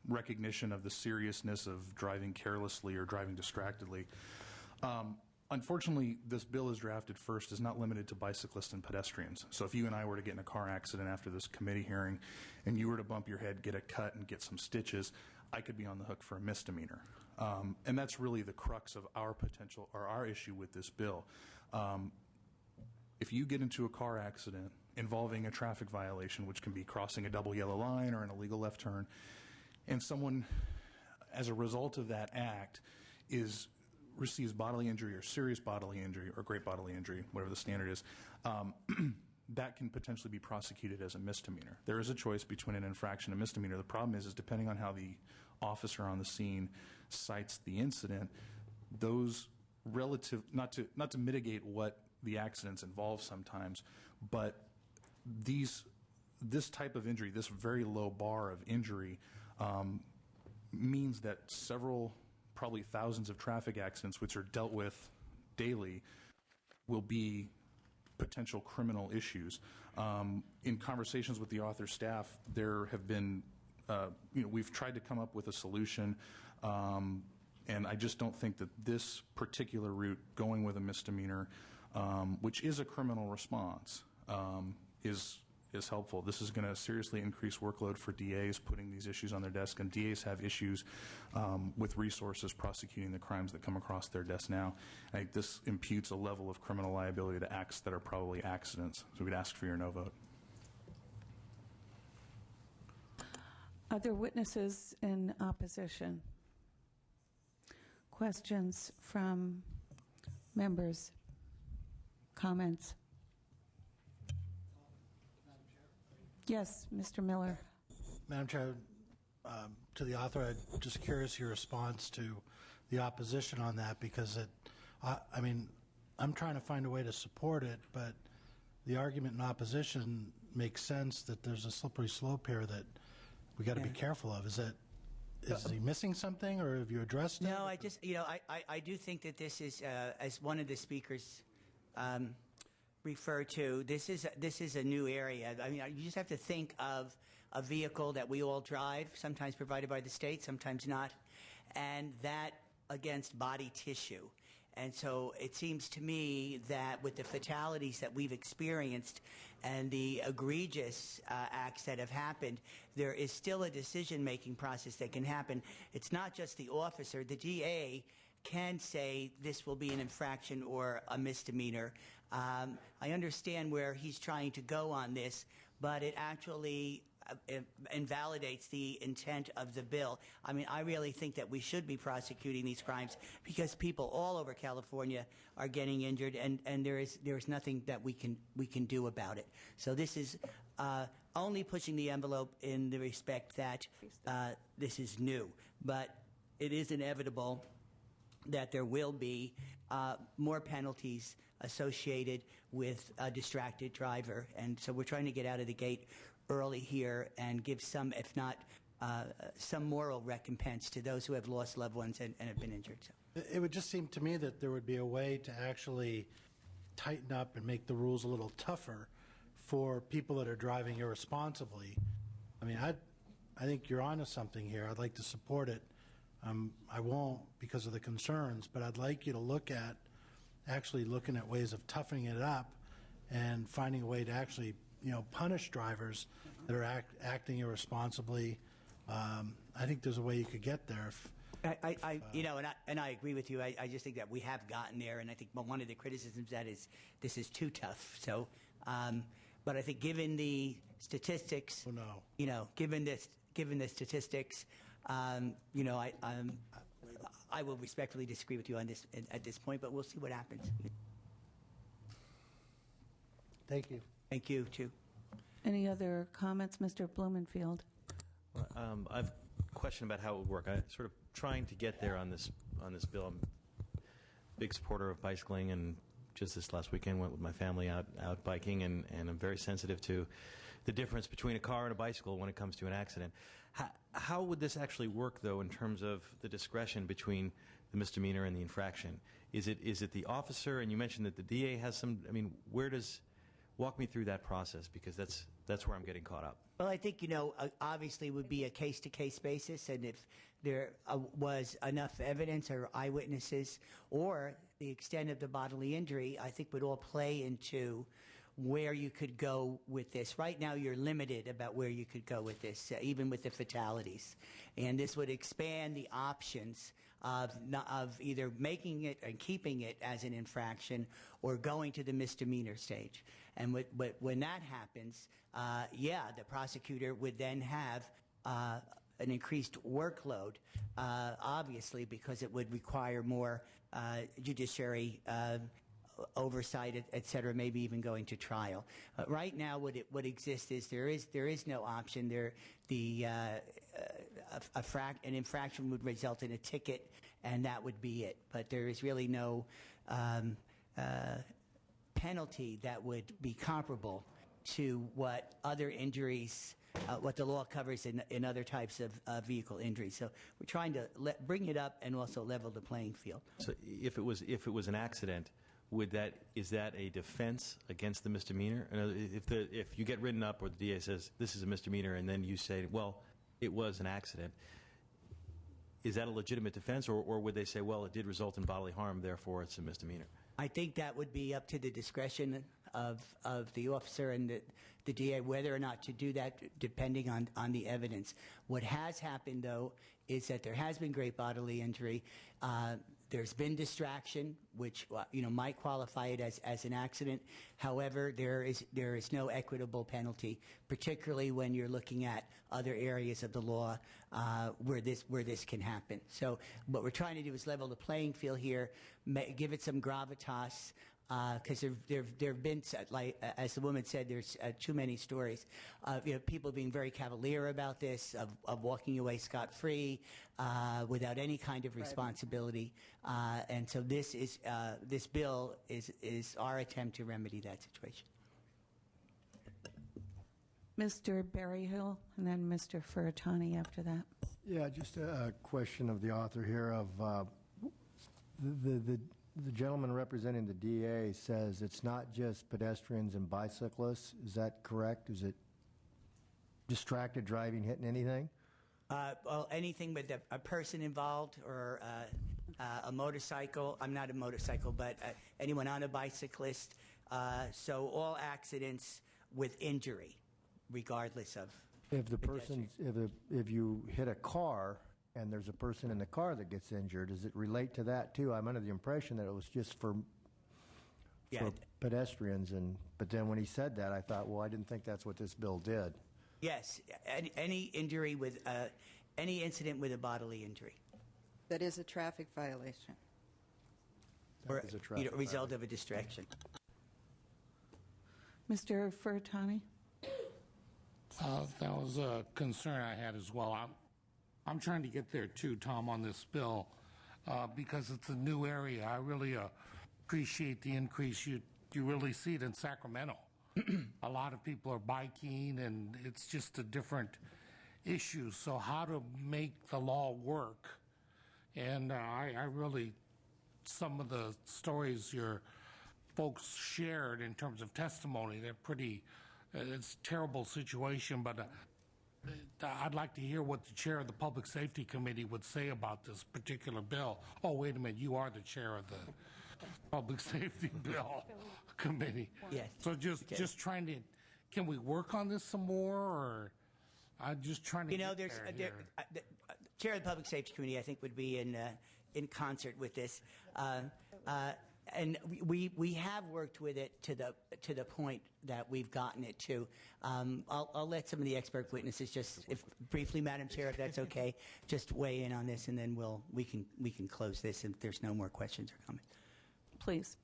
recognition of the seriousness of driving carelessly or driving distractedly. Unfortunately, this bill as drafted first is not limited to bicyclists and pedestrians. So if you and I were to get in a car accident after this committee hearing and you were to bump your head, get a cut, and get some stitches, I could be on the hook for a misdemeanor. And that's really the crux of our potential or our issue with this bill. If you get into a car accident involving a traffic violation, which can be crossing a double yellow line or an illegal left turn, and someone, as a result of that act, receives bodily injury or serious bodily injury or great bodily injury, whatever the standard is, that can potentially be prosecuted as a misdemeanor. There is a choice between an infraction and a misdemeanor. The problem is depending on how the officer on the scene cites the incident, those relative, not to mitigate what the accidents involve sometimes, but this type of injury, this very low bar of injury, means that several, probably thousands of traffic accidents, which are dealt with daily, will be potential criminal issues. In conversations with the author's staff, there have been, we've tried to come up with a solution, and I just don't think that this particular route, going with a misdemeanor, which is a criminal response, is helpful. This is going to seriously increase workload for DAs putting these issues on their desk, and DAs have issues with resources prosecuting the crimes that come across their desk now. I think this imputes a level of criminal liability to acts that are probably accidents. So we'd ask for your no vote. Other witnesses in opposition? Questions from members? Comments? Yes, Mr. Miller. Madam Chair, to the author, I'm just curious your response to the opposition on that, because I mean, I'm trying to find a way to support it, but the argument in opposition makes sense that there's a slippery slope here that we got to be careful of. Is he missing something, or have you addressed it? No, I do think that this is, as one of the speakers refer to, this is a new area. I mean, you just have to think of a vehicle that we all drive, sometimes provided by the state, sometimes not, and that against body tissue. And so it seems to me that with the fatalities that we've experienced and the egregious acts that have happened, there is still a decision-making process that can happen. It's not just the officer. The DA can say this will be an infraction or a misdemeanor. I understand where he's trying to go on this, but it actually invalidates the intent of the bill. I mean, I really think that we should be prosecuting these crimes because people all over California are getting injured, and there is nothing that we can do about it. So this is only pushing the envelope in the respect that this is new, but it is inevitable that there will be more penalties associated with a distracted driver, and so we're trying to get out of the gate early here and give some, if not some moral recompense to those who have lost loved ones and have been injured. So. It would just seem to me that there would be a way to actually tighten up and make the rules a little tougher for people that are driving irresponsibly. I mean, I think you're onto something here. I'd like to support it. I won't because of the concerns, but I'd like you to look at actually looking at ways of toughening it up and finding a way to actually, punish drivers that are acting irresponsibly. I think there's a way you could get there. And I agree with you. I just think that we have gotten there, and I think one of the criticisms that is this is too tough. So, but I think given the statistics, given the statistics, I will respectfully disagree with you on this at this point, but we'll see what happens. Thank you. Thank you, too. Any other comments, Mr. Blumenfield? Well, I've a question about how it would work. I'm sort of trying to get there on this bill. I'm a big supporter of bicycling, and just this last weekend went with my family out biking, and I'm very sensitive to the difference between a car and a bicycle when it comes to an accident. How would this actually work, though, in terms of the discretion between the misdemeanor and the infraction? Is it the officer? And you mentioned that the DA has some. I mean, walk me through that process, because that's where I'm getting caught up. Well, I think obviously it would be a case-to-case basis, and if there was enough evidence or eyewitnesses or the extent of the bodily injury, I think would all play into where you could go with this. Right now, you're limited about where you could go with this, even with the fatalities. And this would expand the options of either making it and keeping it as an infraction or going to the misdemeanor stage. And when that happens, the prosecutor would then have an increased workload, obviously, because it would require more judiciary oversight, et cetera, maybe even going to trial. Right now, what exists is there is no option. An infraction would result in a ticket, and that would be it. But there is really no penalty that would be comparable to what other injuries, what the law covers in other types of vehicle injuries. So we're trying to bring it up and also level the playing field. So if it was an accident, is that a defense against the misdemeanor? If you get written up or the DA says this is a misdemeanor, and then you say, well, it was an accident, is that a legitimate defense, or would they say, well, it did result in bodily harm, therefore it's a misdemeanor? I think that would be up to the discretion of the officer and the DA whether or not to do that, depending on the evidence. What has happened, though, is that there has been great bodily injury. There's been distraction, which might qualify it as an accident. However, there is no equitable penalty, particularly when you're looking at other areas of the law where this can happen. So what we're trying to do is level the playing field here, give it some gravitas, because there have been, like as the woman said, there's too many stories of people being very cavalier about this, of walking away scot-free without any kind of responsibility, and so this bill is our attempt to remedy that situation. Mr. Berryhill, and then Mr. Furutani after that. Yeah, just a question of the author here of the gentleman representing the DA says it's not just pedestrians and bicyclists. Is that correct? Is it distracted driving, hitting anything? Well, anything with a person involved or a motorcycle. I'm not a motorcycle, but anyone on a bicyclist. So all accidents with injury, regardless of. If the person, if you hit a car and there's a person in the car that gets injured, does it relate to that too? I'm under the impression that it was just for pedestrians, but then when he said that, I thought, well, I didn't think that's what this bill did. Yes, any injury with any incident with a bodily injury. That is a traffic violation. Or a result of a distraction. Mr. Furtani? That was a concern I had as well. I'm trying to get there too, Tom, on this bill because it's a new area. I really appreciate the increase. You really see it in Sacramento. A lot of people are biking, and it's just a different issue. So how to make the law work? And I really, some of the stories your folks shared in terms of testimony, they're pretty, it's a terrible situation, but I'd like to hear what the chair of the Public Safety Committee would say about this particular bill. Oh, wait a minute, you are the chair of the Public Safety Bill Committee. Yes. So just trying to, can we work on this some more, or I'm just trying to get there's there. The chair of the Public Safety Committee, I think, would be in concert with this. And we have worked with it to the point that we've gotten it to. I'll let some of the expert witnesses just, if briefly, Madam Chair, if that's okay, just weigh in on this, and then we can close this if there's no more questions or comments. Please.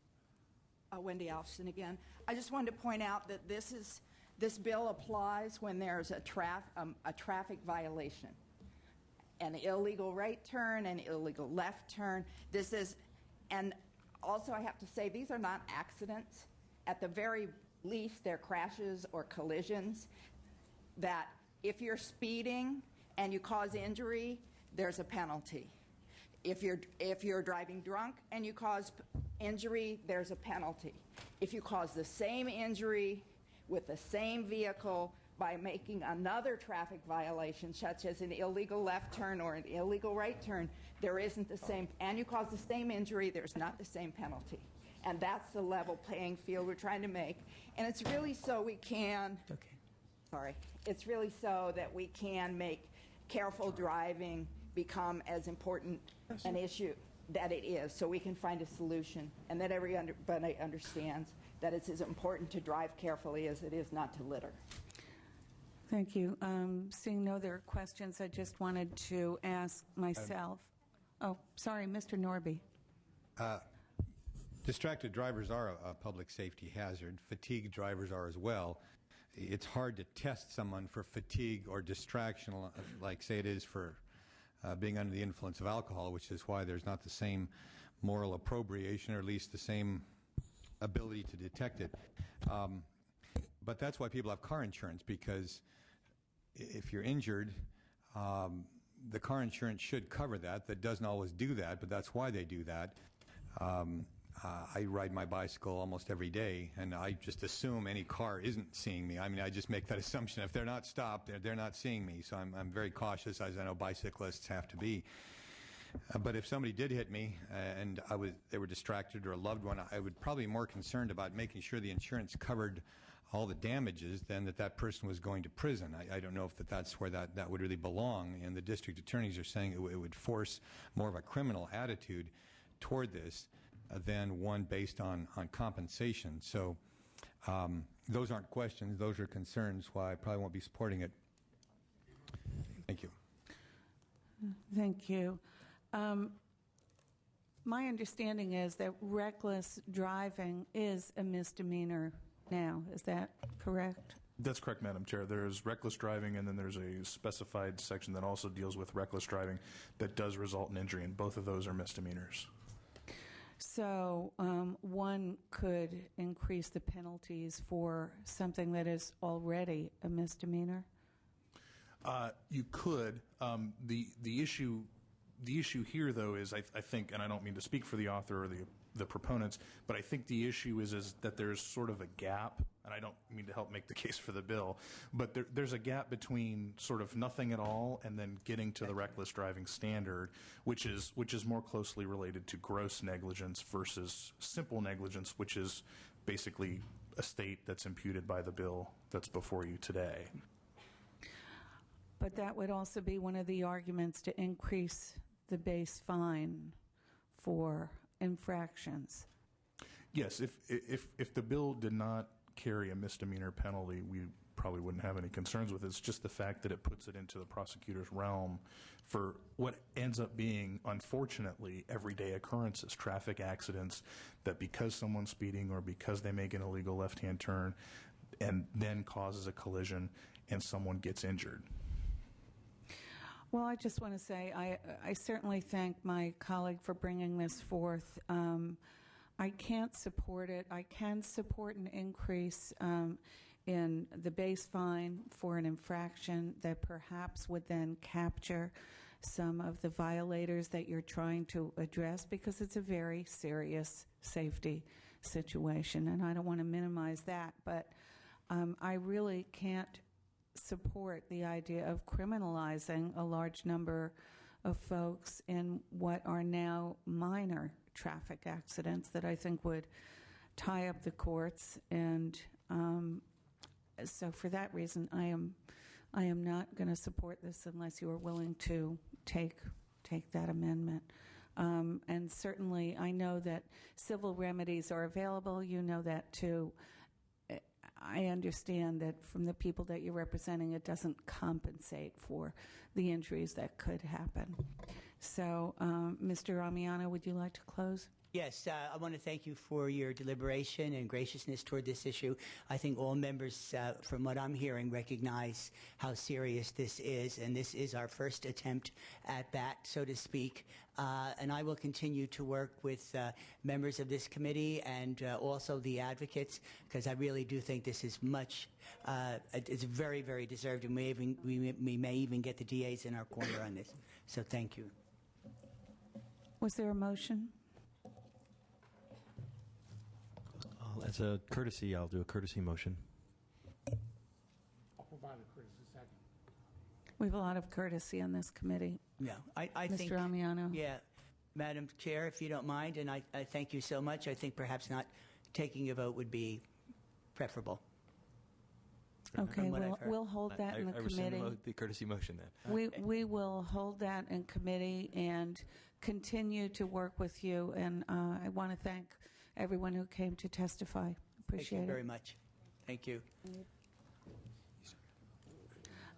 Wendy Alston again. I just wanted to point out that this bill applies when there's a traffic violation, an illegal right turn, an illegal left turn. And also I have to say, these are not accidents. At the very least, they're crashes or collisions that if you're speeding and you cause injury, there's a penalty. If you're driving drunk and you cause injury, there's a penalty. If you cause the same injury with the same vehicle by making another traffic violation, such as an illegal left turn or an illegal right turn, there isn't the same, and you cause the same injury, there's not the same penalty. And that's the level playing field we're trying to make. And it's really so we can, it's really so that we can make careful driving become as important an issue that it is, so we can find a solution, and that everybody understands that it's as important to drive carefully as it is not to litter. Thank you. Seeing no other questions, I just wanted to ask myself. Oh, sorry, Mr. Norby. Distracted drivers are a public safety hazard. Fatigued drivers are as well. It's hard to test someone for fatigue or distraction, like, say, it is for being under the influence of alcohol, which is why there's not the same moral appropriation, or at least the same ability to detect it. But that's why people have car insurance, because if you're injured, the car insurance should cover that. That doesn't always do that, but that's why they do that. I ride my bicycle almost every day, and I just assume any car isn't seeing me. I mean, I just make that assumption. If they're not stopped, they're not seeing me. So I'm very cautious, as I know bicyclists have to be. But if somebody did hit me and they were distracted, or a loved one, I would probably be more concerned about making sure the insurance covered all the damages than that person was going to prison. I don't know if that's where that would really belong. And the district attorneys are saying it would force more of a criminal attitude toward this than one based on compensation. So those aren't questions. Those are concerns, why I probably won't be supporting it. Thank you. Thank you. My understanding is that reckless driving is a misdemeanor now. Is that correct? That's correct, Madam Chair. There's reckless driving, and then there's a specified section that also deals with reckless driving that does result in injury, and both of those are misdemeanors. So one could increase the penalties for something that is already a misdemeanor? You could. The issue here, though, is I think, and I don't mean to speak for the author or the proponents, but I think the issue is that there's sort of a gap, and I don't mean to help make the case for the bill, but there's a gap between sort of nothing at all and then getting to the reckless driving standard, which is more closely related to gross negligence versus simple negligence, which is basically a state that's imputed by the bill that's before you today. But that would also be one of the arguments to increase the base fine for infractions. Yes, if the bill did not carry a misdemeanor penalty, we probably wouldn't have any concerns with it. It's just the fact that it puts it into the prosecutor's realm for what ends up being, unfortunately, everyday occurrences, traffic accidents, that because someone's speeding or because they make an illegal left-hand turn and then causes a collision and someone gets injured. Well, I just want to say I certainly thank my colleague for bringing this forth. I can't support it. I can support an increase in the base fine for an infraction that perhaps would then capture some of the violators that you're trying to address, because it's a very serious safety situation, and I don't want to minimize that, but I really can't support the idea of criminalizing a large number of folks in what are now minor traffic accidents that I think would tie up the courts. And so for that reason, I am not going to support this unless you are willing to take that amendment. And certainly I know that civil remedies are available. You know that too. I understand that from the people that you're representing, it doesn't compensate for the injuries that could happen. So, Mr. Amiano, would you like to close? Yes, I want to thank you for your deliberation and graciousness toward this issue. I think all members, from what I'm hearing, recognize how serious this is, and this is our first attempt at that, so to speak. And I will continue to work with members of this committee and also the advocates, because I really do think this is it's very, very deserved, and we may even get the DAs in our corner on this. So thank you. Was there a motion? As a courtesy, I'll do a courtesy motion. I'll provide a courtesy second. We have a lot of courtesy on this committee. Yeah, I think, Mr. Amiano. Yeah, Madam Chair, if you don't mind, and I thank you so much. I think perhaps not taking a vote would be preferable. Okay, we'll hold that in the committee. I rescind the courtesy motion then. We will hold that in committee and continue to work with you. And I want to thank everyone who came to testify. Appreciate it. Thank you very much. Thank you.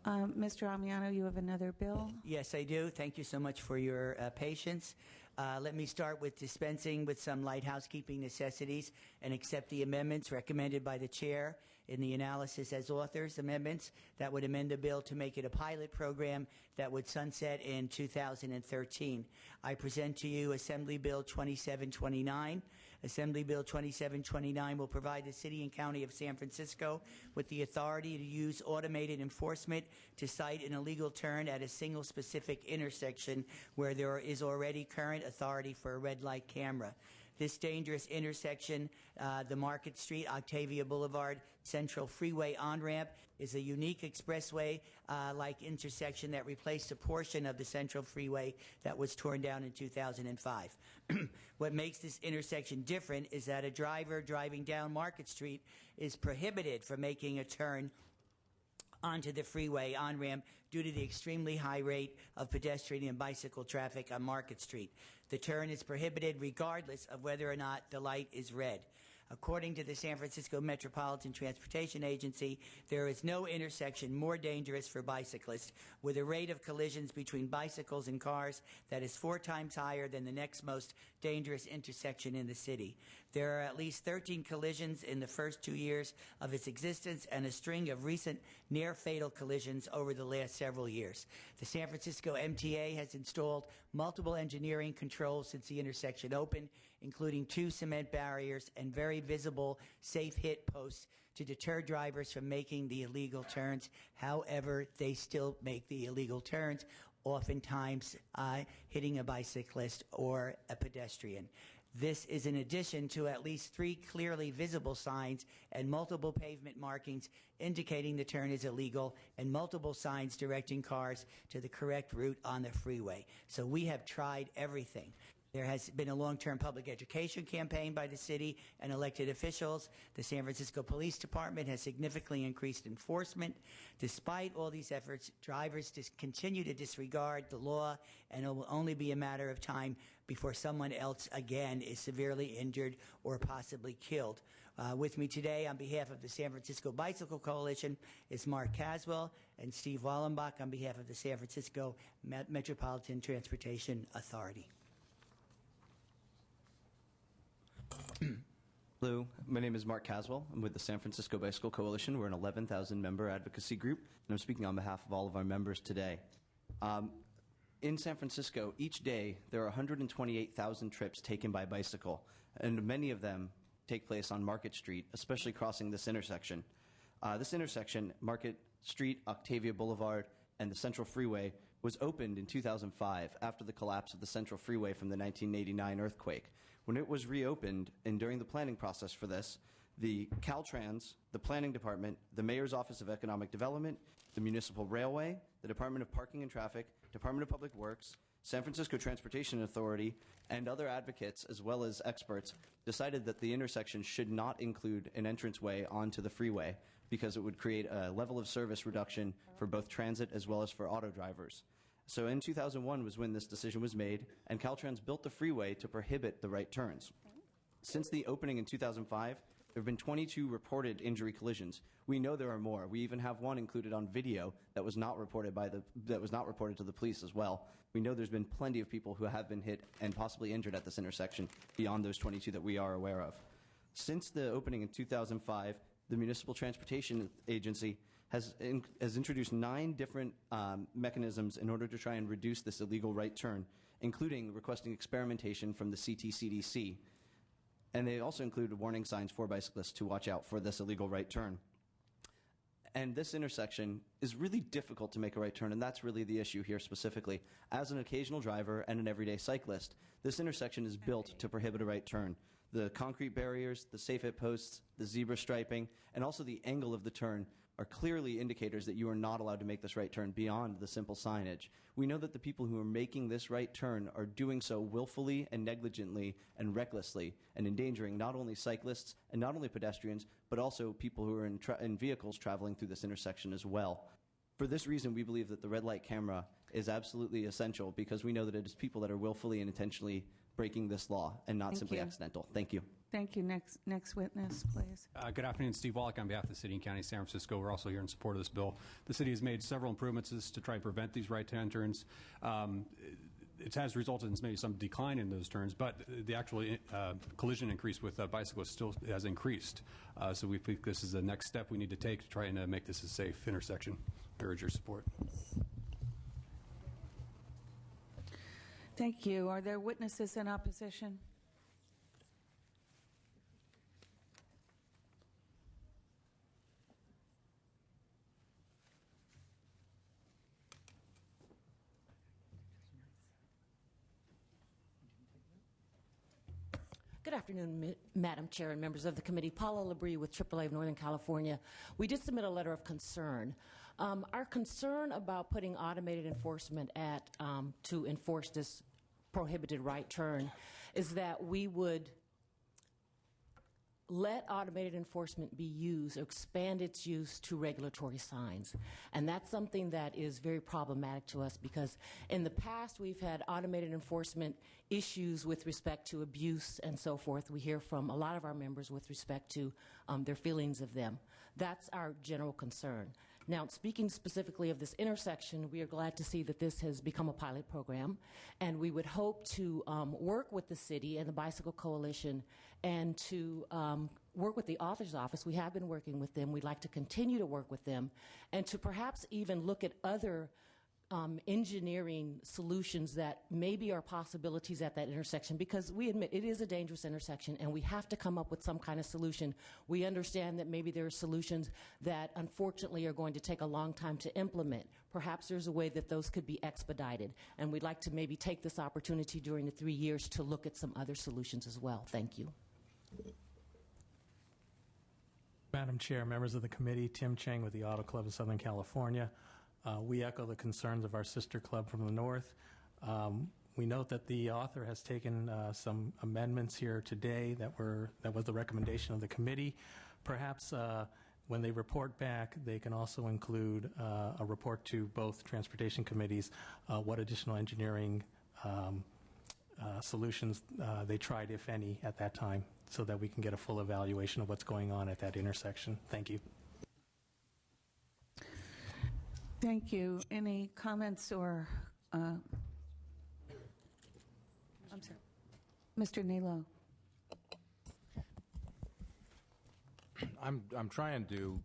Mr. Amiano, you have another bill? Yes, I do. Thank you so much for your patience. Let me start with dispensing with some light housekeeping necessities and accept the amendments recommended by the chair in the analysis as authors amendments that would amend the bill to make it a pilot program that would sunset in 2013. I present to you Assembly Bill 2729. Assembly Bill 2729 will provide the City and County of San Francisco with the authority to use automated enforcement to cite an illegal turn at a single specific intersection where there is already current authority for a red light camera. This dangerous intersection, the Market Street, Octavia Boulevard, Central Freeway on-ramp, is a unique expressway-like intersection that replaced a portion of the Central Freeway that was torn down in 2005. What makes this intersection different is that a driver driving down Market Street is prohibited from making a turn onto the freeway on-ramp due to the extremely high rate of pedestrian and bicycle traffic on Market Street. The turn is prohibited regardless of whether or not the light is red. According to the San Francisco Metropolitan Transportation Agency, there is no intersection more dangerous for bicyclists, with a rate of collisions between bicycles and cars that is 4 times higher than the next most dangerous intersection in the city. There are at least 13 collisions in the first 2 years of its existence and a string of recent near-fatal collisions over the last several years. The San Francisco MTA has installed multiple engineering controls since the intersection opened, including 2 cement barriers and very visible safe hit posts to deter drivers from making the illegal turns. However, they still make the illegal turns, oftentimes hitting a bicyclist or a pedestrian. This is in addition to at least 3 clearly visible signs and multiple pavement markings indicating the turn is illegal and multiple signs directing cars to the correct route on the freeway. So we have tried everything. There has been a long-term public education campaign by the city and elected officials. The San Francisco Police Department has significantly increased enforcement. Despite all these efforts, drivers continue to disregard the law, and it will only be a matter of time before someone else again is severely injured or possibly killed. With me today on behalf of the San Francisco Bicycle Coalition is Mark Caswell and Steve Wallenbach on behalf of the San Francisco Metropolitan Transportation Authority. Hello, my name is Mark Caswell. I'm with the San Francisco Bicycle Coalition. We're an 11,000 member advocacy group, and I'm speaking on behalf of all of our members today. In San Francisco, each day there are 128,000 trips taken by bicycle, and many of them take place on Market Street, especially crossing this intersection. This intersection, Market Street, Octavia Boulevard, and the Central Freeway, was opened in 2005 after the collapse of the Central Freeway from the 1989 earthquake. When it was reopened, and during the planning process for this, the Caltrans, the Planning Department, the Mayor's Office of Economic Development, the Municipal Railway, the Department of Parking and Traffic, Department of Public Works, San Francisco Transportation Authority, and other advocates, as well as experts, decided that the intersection should not include an entranceway onto the freeway because it would create a level of service reduction for both transit as well as for auto drivers. So in 2001 was when this decision was made, and Caltrans built the freeway to prohibit the right turns. Since the opening in 2005, there have been 22 reported injury collisions. We know there are more. We even have one included on video that was not reported to the police as well. We know there's been plenty of people who have been hit and possibly injured at this intersection beyond those 22 that we are aware of. Since the opening in 2005, the Municipal Transportation Agency has introduced 9 different mechanisms in order to try and reduce this illegal right turn, including requesting experimentation from the CTCDC. And they also include warning signs for bicyclists to watch out for this illegal right turn. And this intersection is really difficult to make a right turn, and that's really the issue here specifically. As an occasional driver and an everyday cyclist, this intersection is built to prohibit a right turn. The concrete barriers, the safe-hit posts, the zebra striping, and also the angle of the turn are clearly indicators that you are not allowed to make this right turn beyond the simple signage. We know that the people who are making this right turn are doing so willfully and negligently and recklessly and endangering not only cyclists and not only pedestrians, but also people who are in vehicles traveling through this intersection as well. For this reason, we believe that the red light camera is absolutely essential because we know that it is people that are willfully and intentionally breaking this law and not simply accidental. Thank you. Thank you. Next witness, please. Good afternoon. Steve Wallach on behalf of the City and County of San Francisco. We're also here in support of this bill. The city has made several improvements to try and prevent these right-hand turns. It has resulted in maybe some decline in those turns, but the actual collision increase with bicyclists still has increased. So we think this is the next step we need to take to try and make this a safe intersection. I urge your support. Thank you. Are there witnesses in opposition? Good afternoon, Madam Chair and members of the committee. Paula Labrie with AAA of Northern California. We did submit a letter of concern. Our concern about putting automated enforcement to enforce this prohibited right turn is that we would let automated enforcement be used or expand its use to regulatory signs. And that's something that is very problematic to us because in the past we've had automated enforcement issues with respect to abuse and so forth. We hear from a lot of our members with respect to their feelings of them. That's our general concern. Now, speaking specifically of this intersection, we are glad to see that this has become a pilot program, and we would hope to work with the city and the Bicycle Coalition and to work with the author's office. We have been working with them. We'd like to continue to work with them and to perhaps even look at other engineering solutions that maybe are possibilities at that intersection, because we admit it is a dangerous intersection and we have to come up with some kind of solution. We understand that maybe there are solutions that unfortunately are going to take a long time to implement. Perhaps there's a way that those could be expedited, and we'd like to maybe take this opportunity during the 3 years to look at some other solutions as well. Thank you. Madam Chair, members of the committee, Tim Chang with the Auto Club of Southern California. We echo the concerns of our sister club from the north. We note that the author has taken some amendments here today that was the recommendation of the committee. Perhaps when they report back, they can also include a report to both transportation committees what additional engineering solutions they tried, if any, at that time. so that we can get a full evaluation of what's going on at that intersection. Thank you. Thank you. Any comments or, I'm sorry, Mr. Nilo? I'm trying to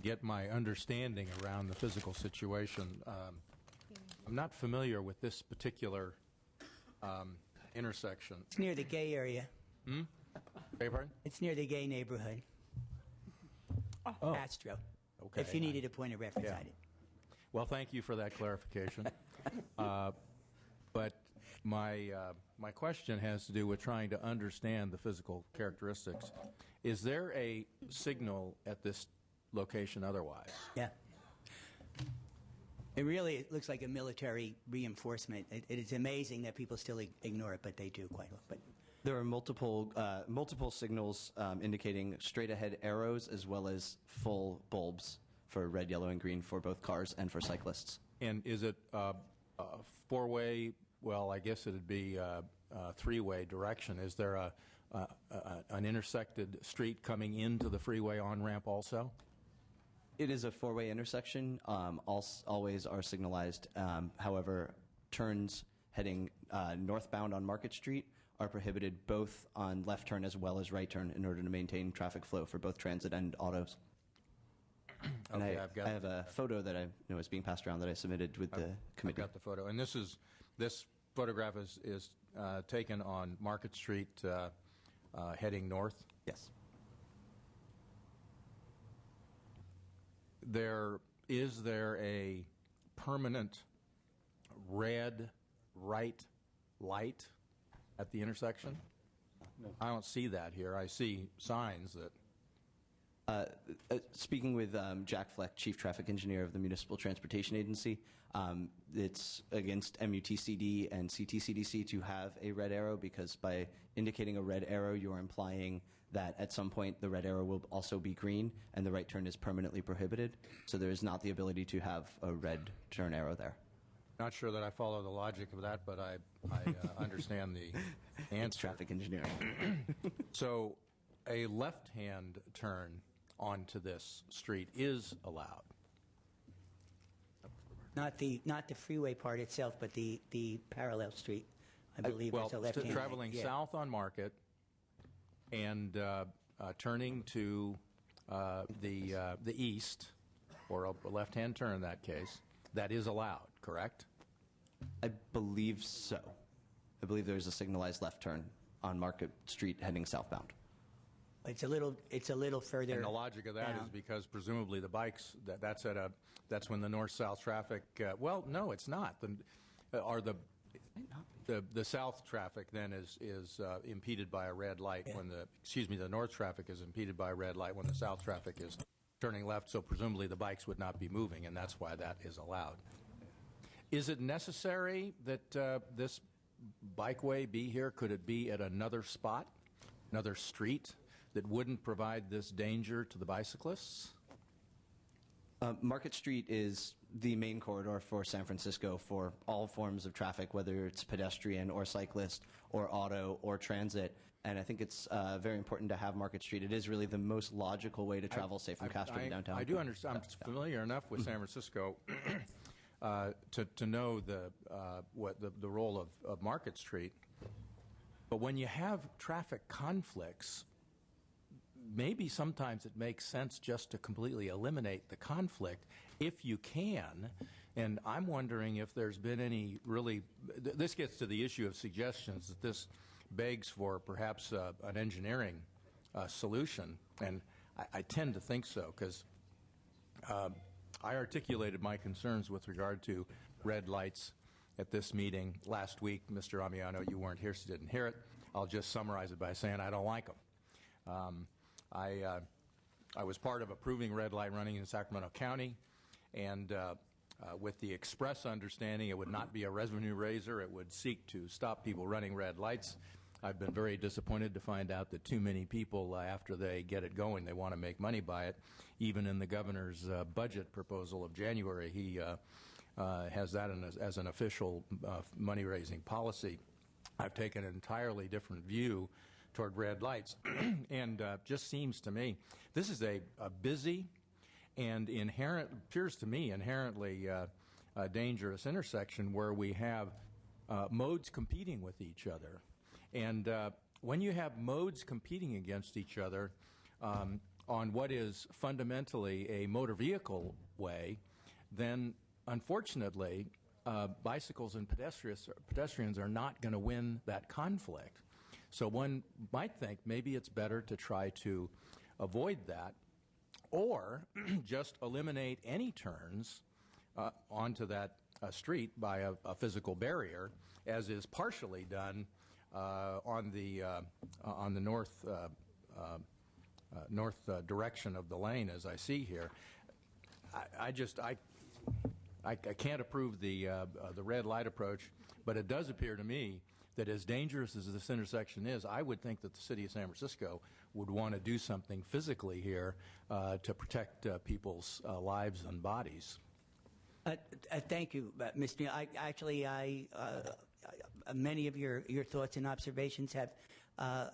get my understanding around the physical situation. I'm not familiar with this particular intersection. It's near the gay area. Beg your pardon? It's near the gay neighborhood. Astro. Okay. If you needed a point of reference, Yeah. I did. Well, thank you for that clarification. But my question has to do with trying to understand the physical characteristics. Is there a signal at this location otherwise? Yeah. It looks like a military reinforcement. It is amazing that people still ignore it, but they do quite a lot. But There are multiple signals indicating straight ahead arrows as well as full bulbs for red, yellow, and green for both cars and for cyclists. And is it a four-way? Well, I guess it'd be a three-way direction. Is there an intersected street coming into the freeway on-ramp also? It is a four-way intersection. Always are signalized. However, turns heading northbound on Market Street are prohibited both on left turn as well as right turn in order to maintain traffic flow for both transit and autos. And Okay, I have a photo that I know is being passed around that I submitted with the committee. I've got the photo. And this photograph is taken on Market Street heading north? Yes. Is there a permanent red right light at the intersection? No. I don't see that here. I see signs that... Speaking with Jack Fleck, Chief Traffic Engineer of the Municipal Transportation Agency, it's against MUTCD and CTCDC to have a red arrow because by indicating a red arrow, you're implying that at some point the red arrow will also be green and the right turn is permanently prohibited. So there is not the ability to have a red turn arrow there. Not sure that I follow the logic of that, but I understand the answer. It's traffic engineering. So a left-hand turn onto this street is allowed? not the freeway part itself, but the parallel street. I believe well, there's a left-hand traveling lane. Yeah. south on Market and turning to the east, or a left-hand turn in that case, that is allowed, correct? I believe so. I believe there's a signalized left turn on Market Street heading southbound. It's a little further. And the logic of that down. is because presumably the bikes that's when the north-south traffic. Well, no, it's not. The south traffic then is impeded by a red light when the north traffic is impeded by a red light when the south traffic is turning left. So presumably the bikes would not be moving, and that's why that is allowed. Is it necessary that this bikeway be here? Could it be at another spot, another street that wouldn't provide this danger to the bicyclists? Market Street is the main corridor for San Francisco for all forms of traffic, whether it's pedestrian or cyclist or auto or transit. And I think it's very important to have Market Street. It is really the most logical way to travel, say, from Castro to downtown. I do understand. I'm familiar enough with San Francisco to know the role of Market Street. But when you have traffic conflicts, maybe sometimes it makes sense just to completely eliminate the conflict if you can. And I'm wondering if there's been any really... This gets to the issue of suggestions that this begs for perhaps an engineering solution. And I tend to think so because I articulated my concerns with regard to red lights at this meeting last week. Mr. Amiano, you weren't here, so you didn't hear it. I'll just summarize it by saying I don't like them. I was part of approving red light running in Sacramento County, and with the express understanding it would not be a revenue raiser, it would seek to stop people running red lights. I've been very disappointed to find out that too many people, after they get it going, they want to make money by it. Even in the governor's budget proposal of January, he has that as an official money-raising policy. I've taken an entirely different view toward red lights. And just seems to me, this is a busy and appears to me inherently dangerous intersection where we have modes competing with each other. And when you have modes competing against each other on what is fundamentally a motor vehicle way, then unfortunately bicycles and pedestrians are not going to win that conflict. So one might think maybe it's better to try to avoid that, or just eliminate any turns onto that street by a physical barrier, as is partially done on the north direction of the lane, as I see here. I can't approve the red light approach, but it does appear to me that as dangerous as this intersection is, I would think that the city of San Francisco would want to do something physically here to protect people's lives and bodies. Thank you, Mr. Neal. Many of your thoughts and observations have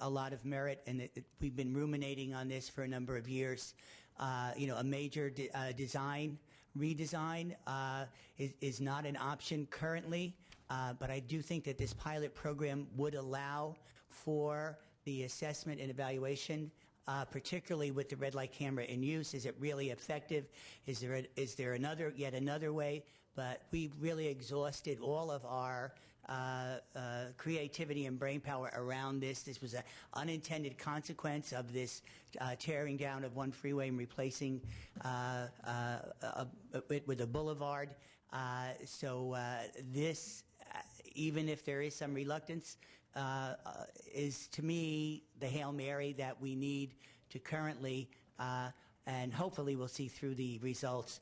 a lot of merit, and we've been ruminating on this for a number of years. A major redesign is not an option currently, but I do think that this pilot program would allow for the assessment and evaluation, particularly with the red light camera in use. Is it really effective? Is there yet another way? But we've really exhausted all of our creativity and brain power around this. This was an unintended consequence of this tearing down of one freeway and replacing it with a boulevard. So this, even if there is some reluctance, is to me the Hail Mary that we need to currently and hopefully we'll see through the results,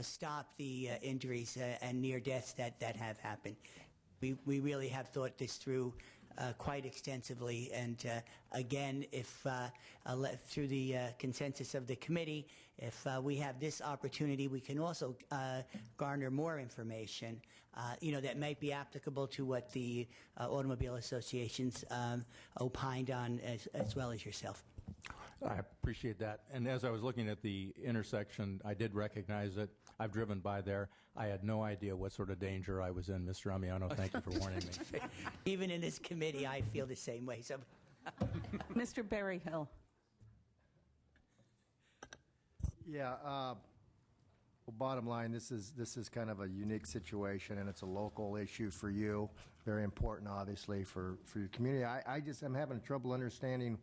stop the injuries and near deaths that have happened. We really have thought this through quite extensively, and again, if through the consensus of the committee, if we have this opportunity, we can also garner more information, that might be applicable to what the automobile associations opined on, as well as yourself. I appreciate that. And as I was looking at the intersection, I did recognize it. I've driven by there. I had no idea what sort of danger I was in, Mr. Amiano. Thank you for warning me. Even in this committee, I feel the same way. So, Mr. Berryhill. Yeah. Well, bottom line, this is kind of a unique situation, and it's a local issue for you. Very important, obviously, for your community. I'm having trouble understanding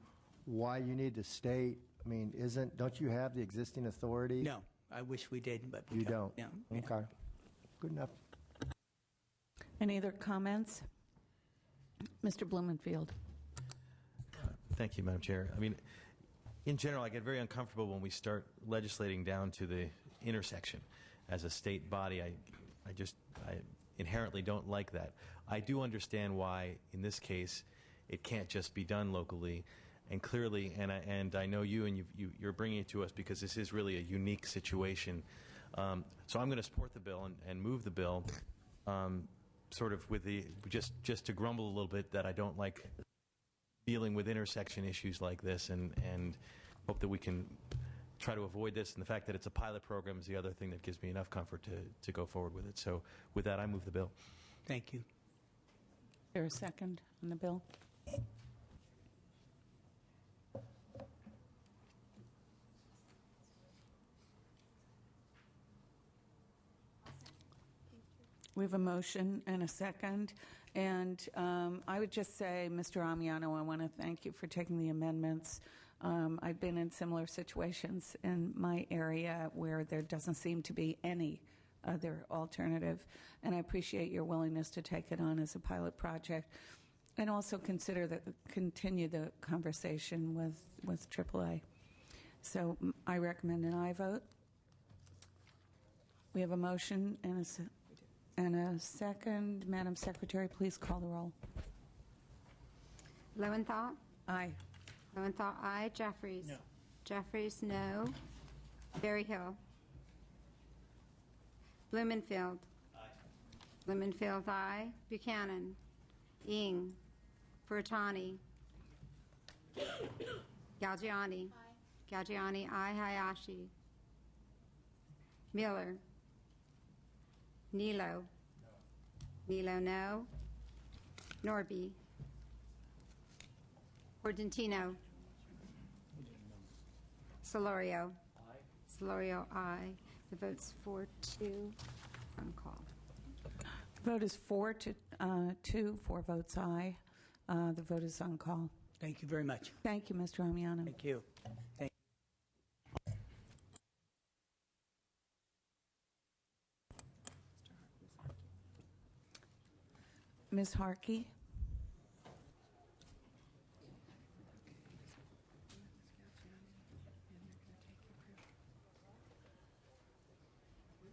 why you need to state. I mean, don't you have the existing authority? No, I wish we did, but we you don't. No. Okay, good enough. Any other comments? Mr. Blumenfield. Thank you, Madam Chair. I mean, in general, I get very uncomfortable when we start legislating down to the intersection. As a state body, I inherently don't like that. I do understand why, in this case, it can't just be done locally. And clearly, and I know you're bringing it to us because this is really a unique situation. So I'm going to support the bill and move the bill, sort of with just to grumble a little bit that I don't like dealing with intersection issues like this, and hope that we can try to avoid this. And the fact that it's a pilot program is the other thing that gives me enough comfort to go forward with it. So with that, I move the bill. Thank you. Is there a second on the bill? We have a motion and a second. And I would just say, Mr. Amiano, I want to thank you for taking the amendments. I've been in similar situations in my area where there doesn't seem to be any other alternative. And I appreciate your willingness to take it on as a pilot project and also continue the conversation with AAA. So I recommend an aye vote. We have a motion and a second. Madam Secretary, please call the roll. Lowenthal? Aye. Lowenthal, aye. Jeffries? No. Jeffries, no. Berryhill? Blumenfield? Aye. Blumenfield, aye. Buchanan? Ing? Furtani? Galgiani. Galgiani, aye. Hayashi. Miller. Nilo. Nilo, no. Norby. Ordentino. Solorio. Solorio, aye. The vote's 4-2 on call. The vote is 4-2, 4 votes aye. The vote is on call. Thank you very much. Thank you, Mr. Amiano. Thank you. Thank Ms. Harkey.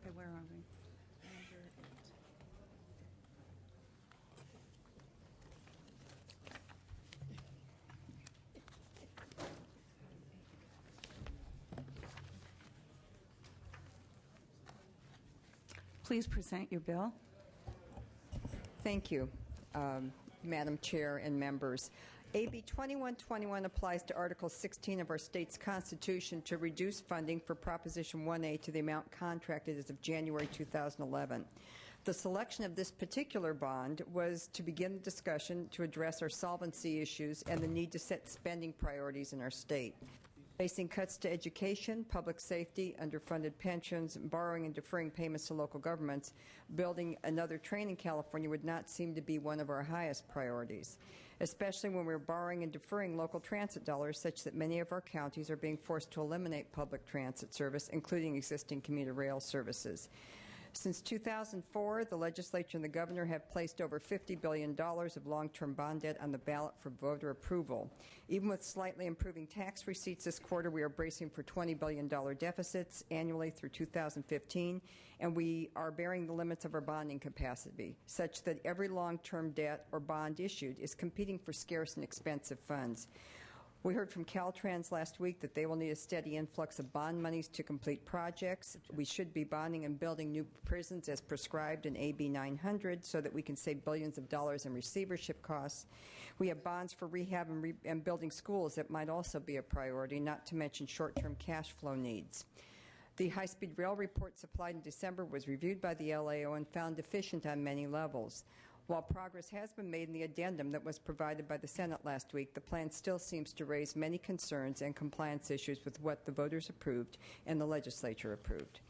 Okay, where are we? Please present your bill. Thank you, Madam Chair and members. AB 2121 applies to Article 16 of our state's Constitution to reduce funding for Proposition 1A to the amount contracted as of January 2011. The selection of this particular bond was to begin the discussion to address our solvency issues and the need to set spending priorities in our state. Facing cuts to education, public safety, underfunded pensions, borrowing and deferring payments to local governments, building another train in California would not seem to be one of our highest priorities, especially when we're borrowing and deferring local transit dollars such that many of our counties are being forced to eliminate public transit service, including existing commuter rail services. Since 2004, the legislature and the governor have placed over $50 billion of long-term bond debt on the ballot for voter approval. Even with slightly improving tax receipts this quarter, we are bracing for $20 billion deficits annually through 2015, and we are bearing the limits of our bonding capacity, such that every long-term debt or bond issued is competing for scarce and expensive funds. We heard from Caltrans last week that they will need a steady influx of bond monies to complete projects. We should be bonding and building new prisons as prescribed in AB 900 so that we can save billions of dollars in receivership costs. We have bonds for rehab and building schools that might also be a priority, not to mention short-term cash flow needs. The high-speed rail report supplied in December was reviewed by the LAO and found deficient on many levels. While progress has been made in the addendum that was provided by the Senate last week, the plan still seems to raise many concerns and compliance issues with what the voters approved and the legislature approved.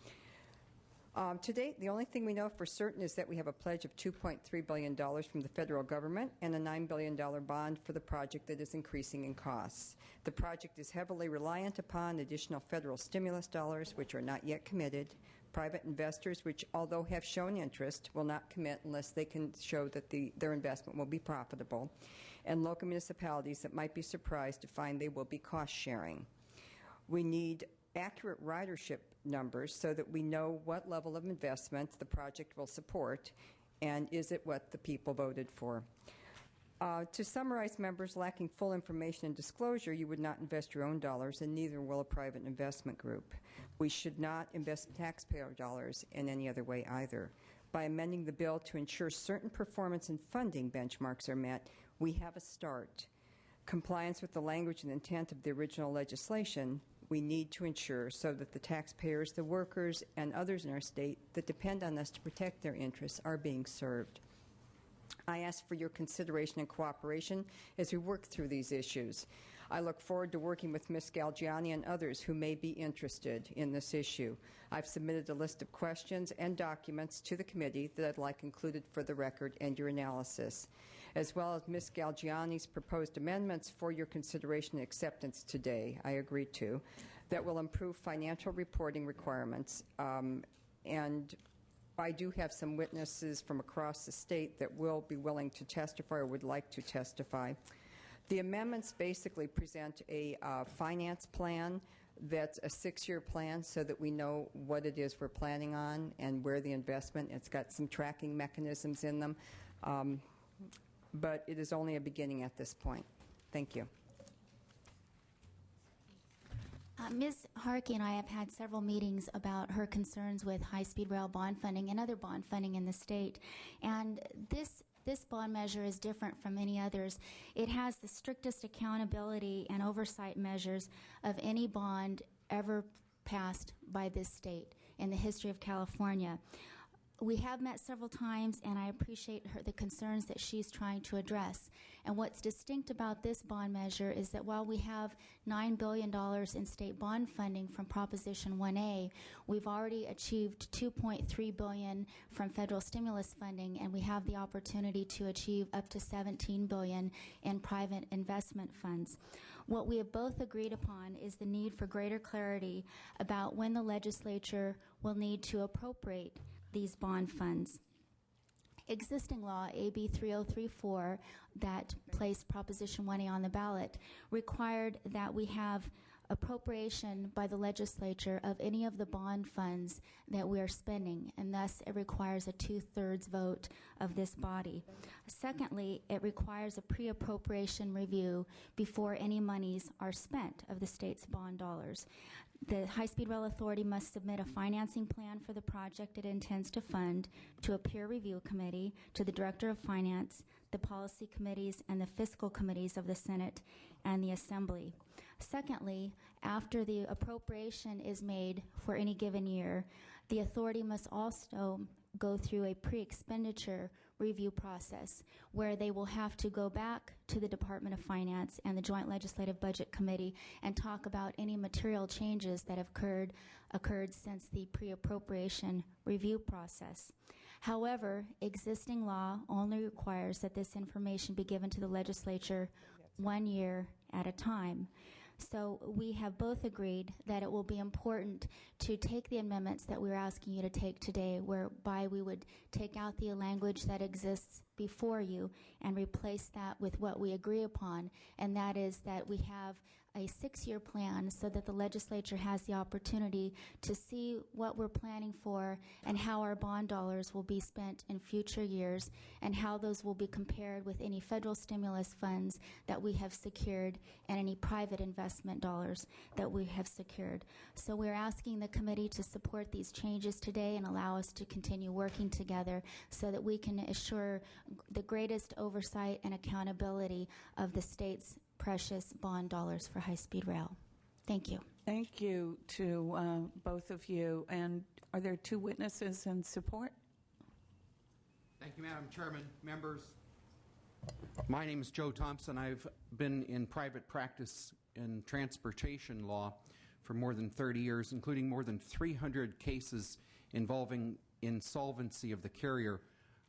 To date, the only thing we know for certain is that we have a pledge of $2.3 billion from the federal government and a $9 billion bond for the project that is increasing in costs. The project is heavily reliant upon additional federal stimulus dollars, which are not yet committed, private investors, which, although have shown interest, will not commit unless they can show that their investment will be profitable, and local municipalities that might be surprised to find they will be cost-sharing. We need accurate ridership numbers so that we know what level of investment the project will support, and is it what the people voted for. To summarize, members, lacking full information and disclosure, you would not invest your own dollars, and neither will a private investment group. We should not invest taxpayer dollars in any other way either. By amending the bill to ensure certain performance and funding benchmarks are met, we have a start. Compliance with the language and intent of the original legislation we need to ensure so that the taxpayers, the workers, and others in our state that depend on us to protect their interests are being served. I ask for your consideration and cooperation as we work through these issues. I look forward to working with Ms. Galgiani and others who may be interested in this issue. I've submitted a list of questions and documents to the committee that I'd like included for the record and your analysis, as well as Ms. Galgiani's proposed amendments for your consideration and acceptance today, I agree to, that will improve financial reporting requirements. And I do have some witnesses from across the state that will be willing to testify or would like to testify. The amendments basically present a finance plan that's a 6-year plan so that we know what it is we're planning on and where the investment. It's got some tracking mechanisms in them, but it is only a beginning at this point. Thank you. Ms. Harkey and I have had several meetings about her concerns with high-speed rail bond funding and other bond funding in the state. And this bond measure is different from any others. It has the strictest accountability and oversight measures of any bond ever passed by this state in the history of California. We have met several times, and I appreciate the concerns that she's trying to address. And what's distinct about this bond measure is that while we have $9 billion in state bond funding from Proposition 1A, we've already achieved $2.3 billion from federal stimulus funding, and we have the opportunity to achieve up to $17 billion in private investment funds. What we have both agreed upon is the need for greater clarity about when the legislature will need to appropriate these bond funds. Existing law, AB 3034, that placed Proposition 1A on the ballot, required that we have appropriation by the legislature of any of the bond funds that we are spending, and thus it requires a 2/3 vote of this body. Secondly, it requires a pre-appropriation review before any monies are spent of the state's bond dollars. The High-Speed Rail Authority must submit a financing plan for the project it intends to fund to a peer review committee, to the Director of Finance, the policy committees, and the fiscal committees of the Senate and the Assembly. Secondly, after the appropriation is made for any given year, the authority must also go through a pre-expenditure review process where they will have to go back to the Department of Finance and the Joint Legislative Budget Committee and talk about any material changes that have occurred since the pre-appropriation review process. However, existing law only requires that this information be given to the legislature 1 year at a time. So we have both agreed that it will be important to take the amendments that we're asking you to take today, whereby we would take out the language that exists before you and replace that with what we agree upon, and that is that we have a 6-year plan so that the legislature has the opportunity to see what we're planning for and how our bond dollars will be spent in future years and how those will be compared with any federal stimulus funds that we have secured and any private investment dollars that we have secured. So we're asking the committee to support these changes today and allow us to continue working together so that we can assure the greatest oversight and accountability of the state's precious bond dollars for high-speed rail. Thank you. Thank you to both of you. And are there 2 witnesses in support? Thank you, Madam Chairman. Members, my name is Joe Thompson. I've been in private practice in transportation law for more than 30 years, including more than 300 cases involving insolvency of the carrier.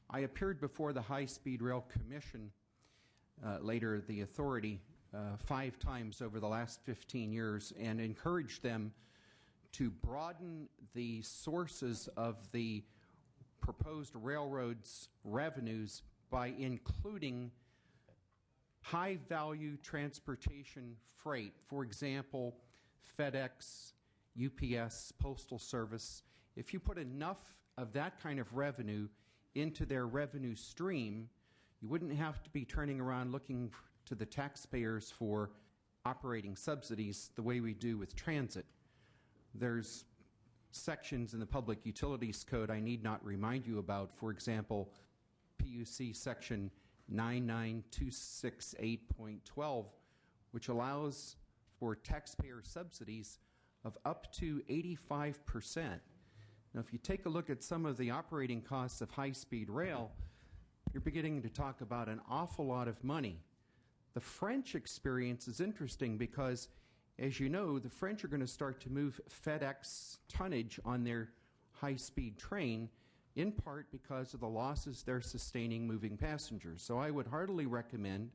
I appeared before the High-Speed Rail Commission, later the authority, 5 times over the last 15 years and encouraged them to broaden the sources of the proposed railroad's revenues by including high-value transportation freight. For example, FedEx, UPS, Postal Service. If you put enough of that kind of revenue into their revenue stream, you wouldn't have to be turning around looking to the taxpayers for operating subsidies the way we do with transit. There's sections in the Public Utilities Code I need not remind you about. For example, PUC section 99268.12, which allows for taxpayer subsidies of up to 85%. Now, if you take a look at some of the operating costs of high-speed rail, you're beginning to talk about an awful lot of money. The French experience is interesting because, as you know, the French are going to start to move FedEx tonnage on their high-speed train, in part because of the losses they're sustaining moving passengers. So I would heartily recommend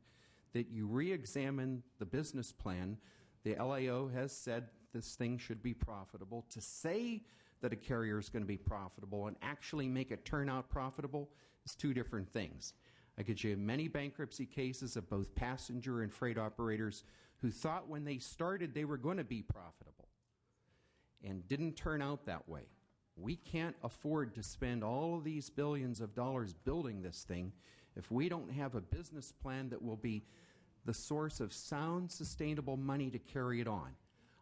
that you re-examine the business plan. The LAO has said this thing should be profitable. To say that a carrier is going to be profitable and actually make it turn out profitable is 2 different things. I could show you many bankruptcy cases of both passenger and freight operators who thought when they started they were going to be profitable and didn't turn out that way. We can't afford to spend all of these billions of dollars building this thing if we don't have a business plan that will be the source of sound, sustainable money to carry it on.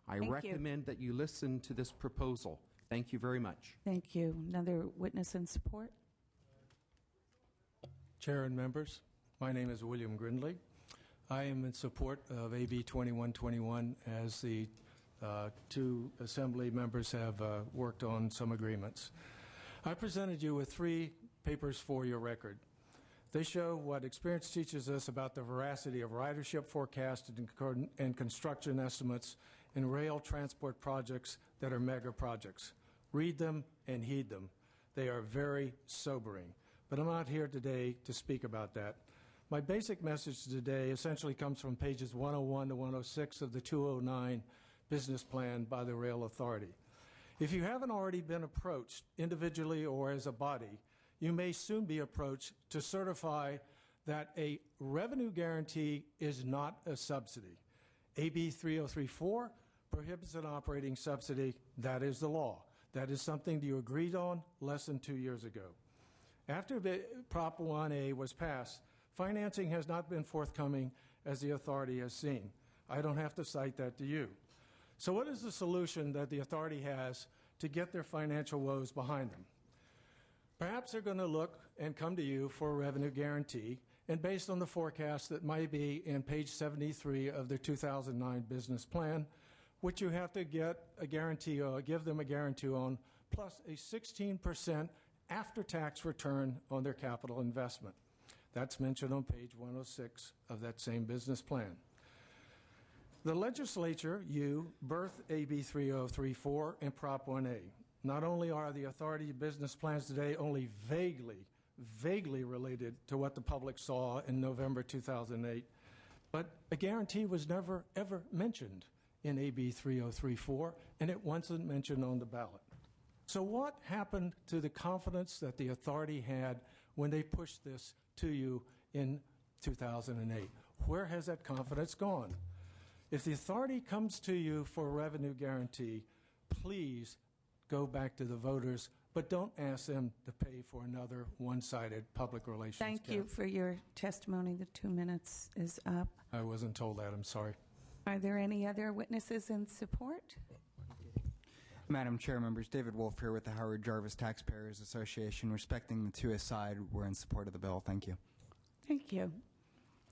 I Thank you. recommend that you listen to this proposal. Thank you very much. Thank you. Another witness in support? Chair and members, my name is William Grindley. I am in support of AB 2121 as the two assembly members have worked on some agreements. I presented you with 3 papers for your record. They show what experience teaches us about the veracity of ridership forecasts and construction estimates in rail transport projects that are mega projects. Read them and heed them. They are very sobering. But I'm not here today to speak about that. My basic message today essentially comes from pages 101 to 106 of the 209 business plan by the Rail Authority. If you haven't already been approached individually or as a body, you may soon be approached to certify that a revenue guarantee is not a subsidy. AB 3034 prohibits an operating subsidy. That is the law. That is something you agreed on less than 2 years ago. After Prop 1A was passed, financing has not been forthcoming as the authority has seen. I don't have to cite that to you. So what is the solution that the authority has to get their financial woes behind them? Perhaps they're going to look and come to you for a revenue guarantee, and based on the forecast that might be in page 73 of their 2009 business plan, which you have to get a guarantee or give them a guarantee on, plus a 16% after-tax return on their capital investment. That's mentioned on page 106 of that same business plan. The legislature, you, birthed AB 3034 and Prop 1A. Not only are the authority business plans today only vaguely related to what the public saw in November 2008, but a guarantee was never, ever mentioned in AB 3034, and it wasn't mentioned on the ballot. So what happened to the confidence that the authority had when they pushed this to you in 2008? Where has that confidence gone? If the authority comes to you for a revenue guarantee, please go back to the voters, but don't ask them to pay for another one-sided public relations Thank you for your testimony. The 2 minutes is up. I wasn't told that. I'm sorry. Are there any other witnesses in support? Madam Chair, members, David Wolf here with the Howard Jarvis Taxpayers Association. Respecting the 2 aside, we're in support of the bill. Thank you. Thank you.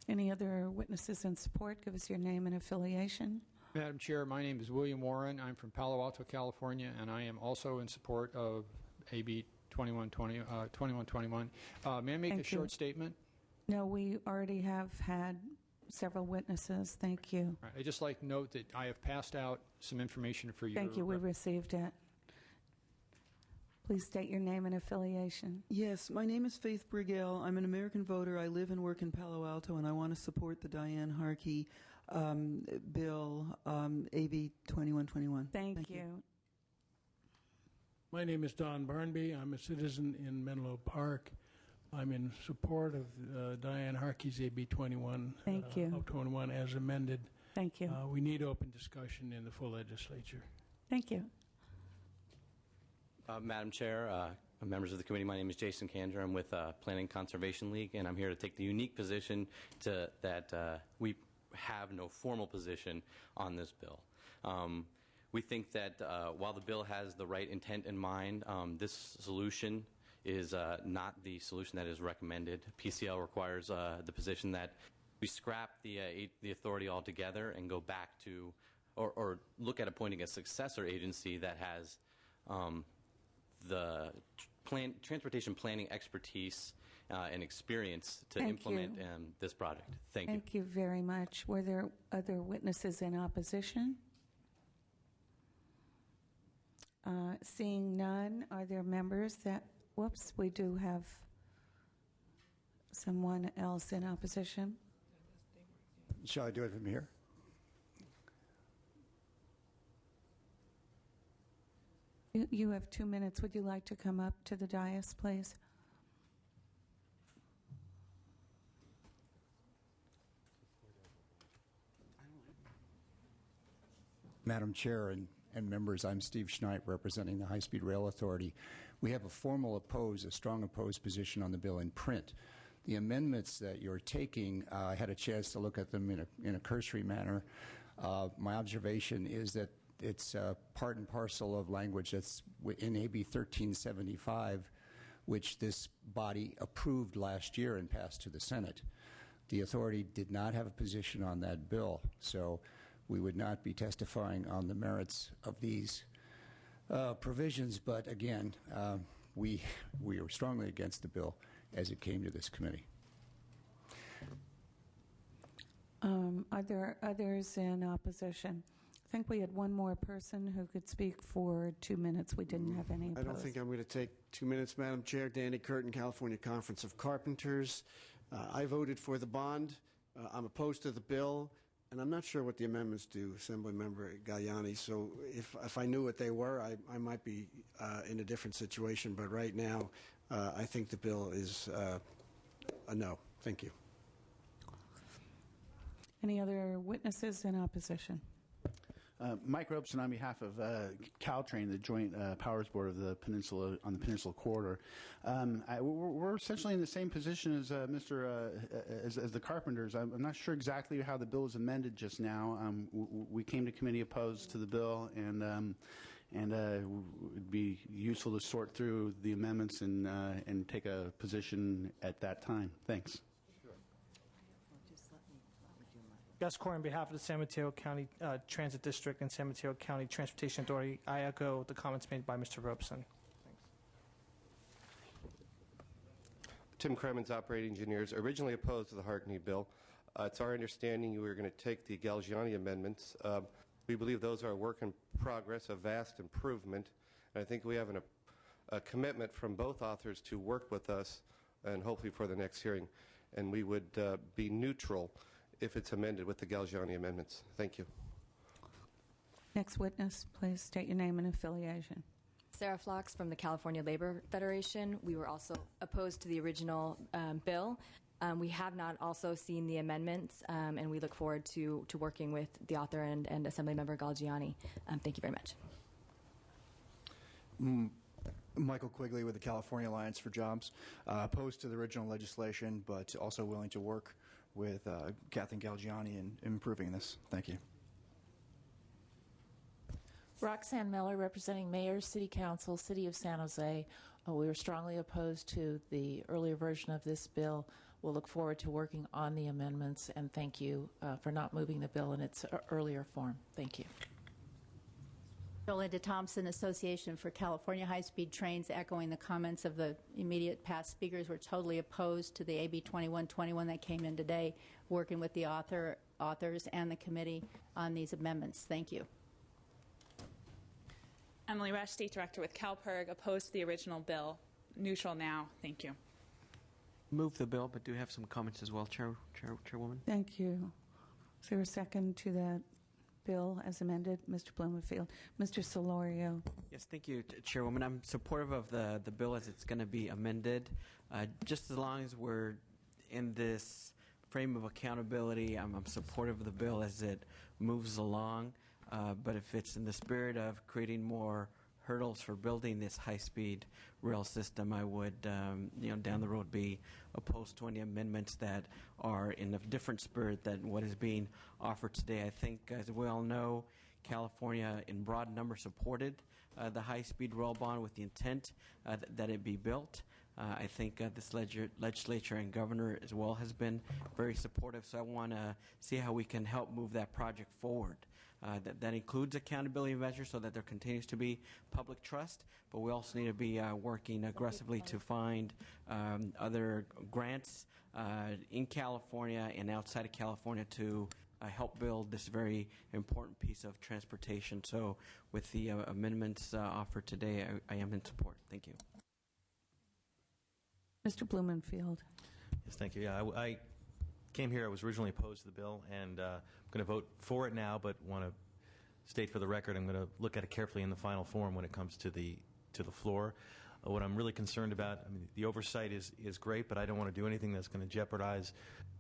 Any other witnesses in support? Give us your name and affiliation. Madam Chair, my name is William Warren. I'm from Palo Alto, California, and I am also in support of AB 2121. May I make a short statement? No, we already have had several witnesses. Thank you. All right, I'd just like to note that I have passed out some information for your... Thank you. We received it. Please state your name and affiliation. Yes, my name is Faith Brigale. I'm an American voter. I live and work in Palo Alto, and I want to support the Diane Harkey bill, AB 2121. Thank you. My name is Don Barnby. I'm a citizen in Menlo Park. I'm in support of Diane Harkey's AB 21 as amended. Thank you. We need open discussion in the full legislature. Thank you. Madam Chair, members of the committee, my name is Jason Kander. I'm with Planning Conservation League, and I'm here to take the unique position that we have no formal position on this bill. We think that while the bill has the right intent in mind, this solution is not the solution that is recommended. PCL requires the position that we scrap the authority altogether and go back to, or look at appointing a successor agency that has the transportation planning expertise and experience to implement this project. Thank you. Thank you very much. Were there other witnesses in opposition? Seeing none, are there members that, whoops, we do have someone else in opposition? Shall I do it from here? You have 2 minutes. Would you like to come up to the dais, please? Madam Chair and members, I'm Steve Schneip, representing the High Speed Rail Authority. We have a strong opposed position on the bill in print. The amendments that you're taking, I had a chance to look at them in a cursory manner. My observation is that it's part and parcel of language that's in AB 1375, which this body approved last year and passed to the Senate. The authority did not have a position on that bill, so we would not be testifying on the merits of these provisions. But again, we are strongly against the bill as it came to this committee. Are there others in opposition? I think we had one more person who could speak for 2 minutes. We didn't have any opposed. I don't think I'm going to take 2 minutes, Madam Chair. Danny Curtin, California Conference of Carpenters. I voted for the bond. I'm opposed to the bill, and I'm not sure what the amendments do, Assemblymember Galliani. So if I knew what they were, I might be in a different situation. But right now, I think the bill is a no. Thank you. Any other witnesses in opposition? Mike Robeson on behalf of Caltrain, the Joint Powers Board of the Peninsula on the Peninsula Corridor. We're essentially in the same position as as the Carpenters. I'm not sure exactly how the bill was amended just now. We came to committee opposed to the bill, and it would be useful to sort through the amendments and take a position at that time. Thanks. Gus Corey on behalf of the San Mateo County Transit District and San Mateo County Transportation Authority. I echo the comments made by Mr. Robeson. Tim Kremens, Operating Engineers, originally opposed to the Harkney bill. It's our understanding you were going to take the Galgiani amendments. We believe those are a work in progress, a vast improvement, and I think we have a commitment from both authors to work with us and hopefully for the next hearing, and we would be neutral if it's amended with the Galgiani amendments. Thank you. Next witness, please state your name and affiliation. Sarah Flox from the California Labor Federation. We were also opposed to the original bill. We have not also seen the amendments, and we look forward to working with the author and Assemblymember Galgiani. Thank you very much. Michael Quigley with the California Alliance for Jobs. Opposed to the original legislation, but also willing to work with Kathleen Galgiani in improving this. Thank you. Roxanne Miller, representing Mayor, City Council, City of San Jose. We were strongly opposed to the earlier version of this bill. We'll look forward to working on the amendments, and thank you for not moving the bill in its earlier form. Thank you. Linda Thompson, Association for California High-Speed Trains, echoing the comments of the immediate past speakers. We're totally opposed to the AB 2121 that came in today, working with the authors and the committee on these amendments. Thank you. Emily Resch, State Director with CalPERG, opposed to the original bill. Neutral now. Thank you. Move the bill, but do have some comments as well, Chairwoman. Thank you. Is there a second to that bill as amended? Mr. Blumenfield. Mr. Solorio. Yes, thank you, Chairwoman. I'm supportive of the bill as it's going to be amended. Just as long as we're in this frame of accountability, I'm supportive of the bill as it moves along. But if it's in the spirit of creating more hurdles for building this high-speed rail system, I would, down the road be opposed to any amendments that are in a different spirit than what is being offered today. I think, as we all know, California in broad numbers supported the high-speed rail bond with the intent that it be built. I think this legislature and governor as well has been very supportive, so I want to see how we can help move that project forward. That includes accountability measures so that there continues to be public trust, but we also need to be working aggressively to find other grants in California and outside of California to help build this very important piece of transportation. So with the amendments offered today, I am in support. Thank you. Mr. Blumenfield. Yes, thank you. Yeah, I came here. I was originally opposed to the bill, and I'm going to vote for it now, but want to state for the record I'm going to look at it carefully in the final form when it comes to the floor. What I'm really concerned about, I mean, the oversight is great, but I don't want to do anything that's going to jeopardize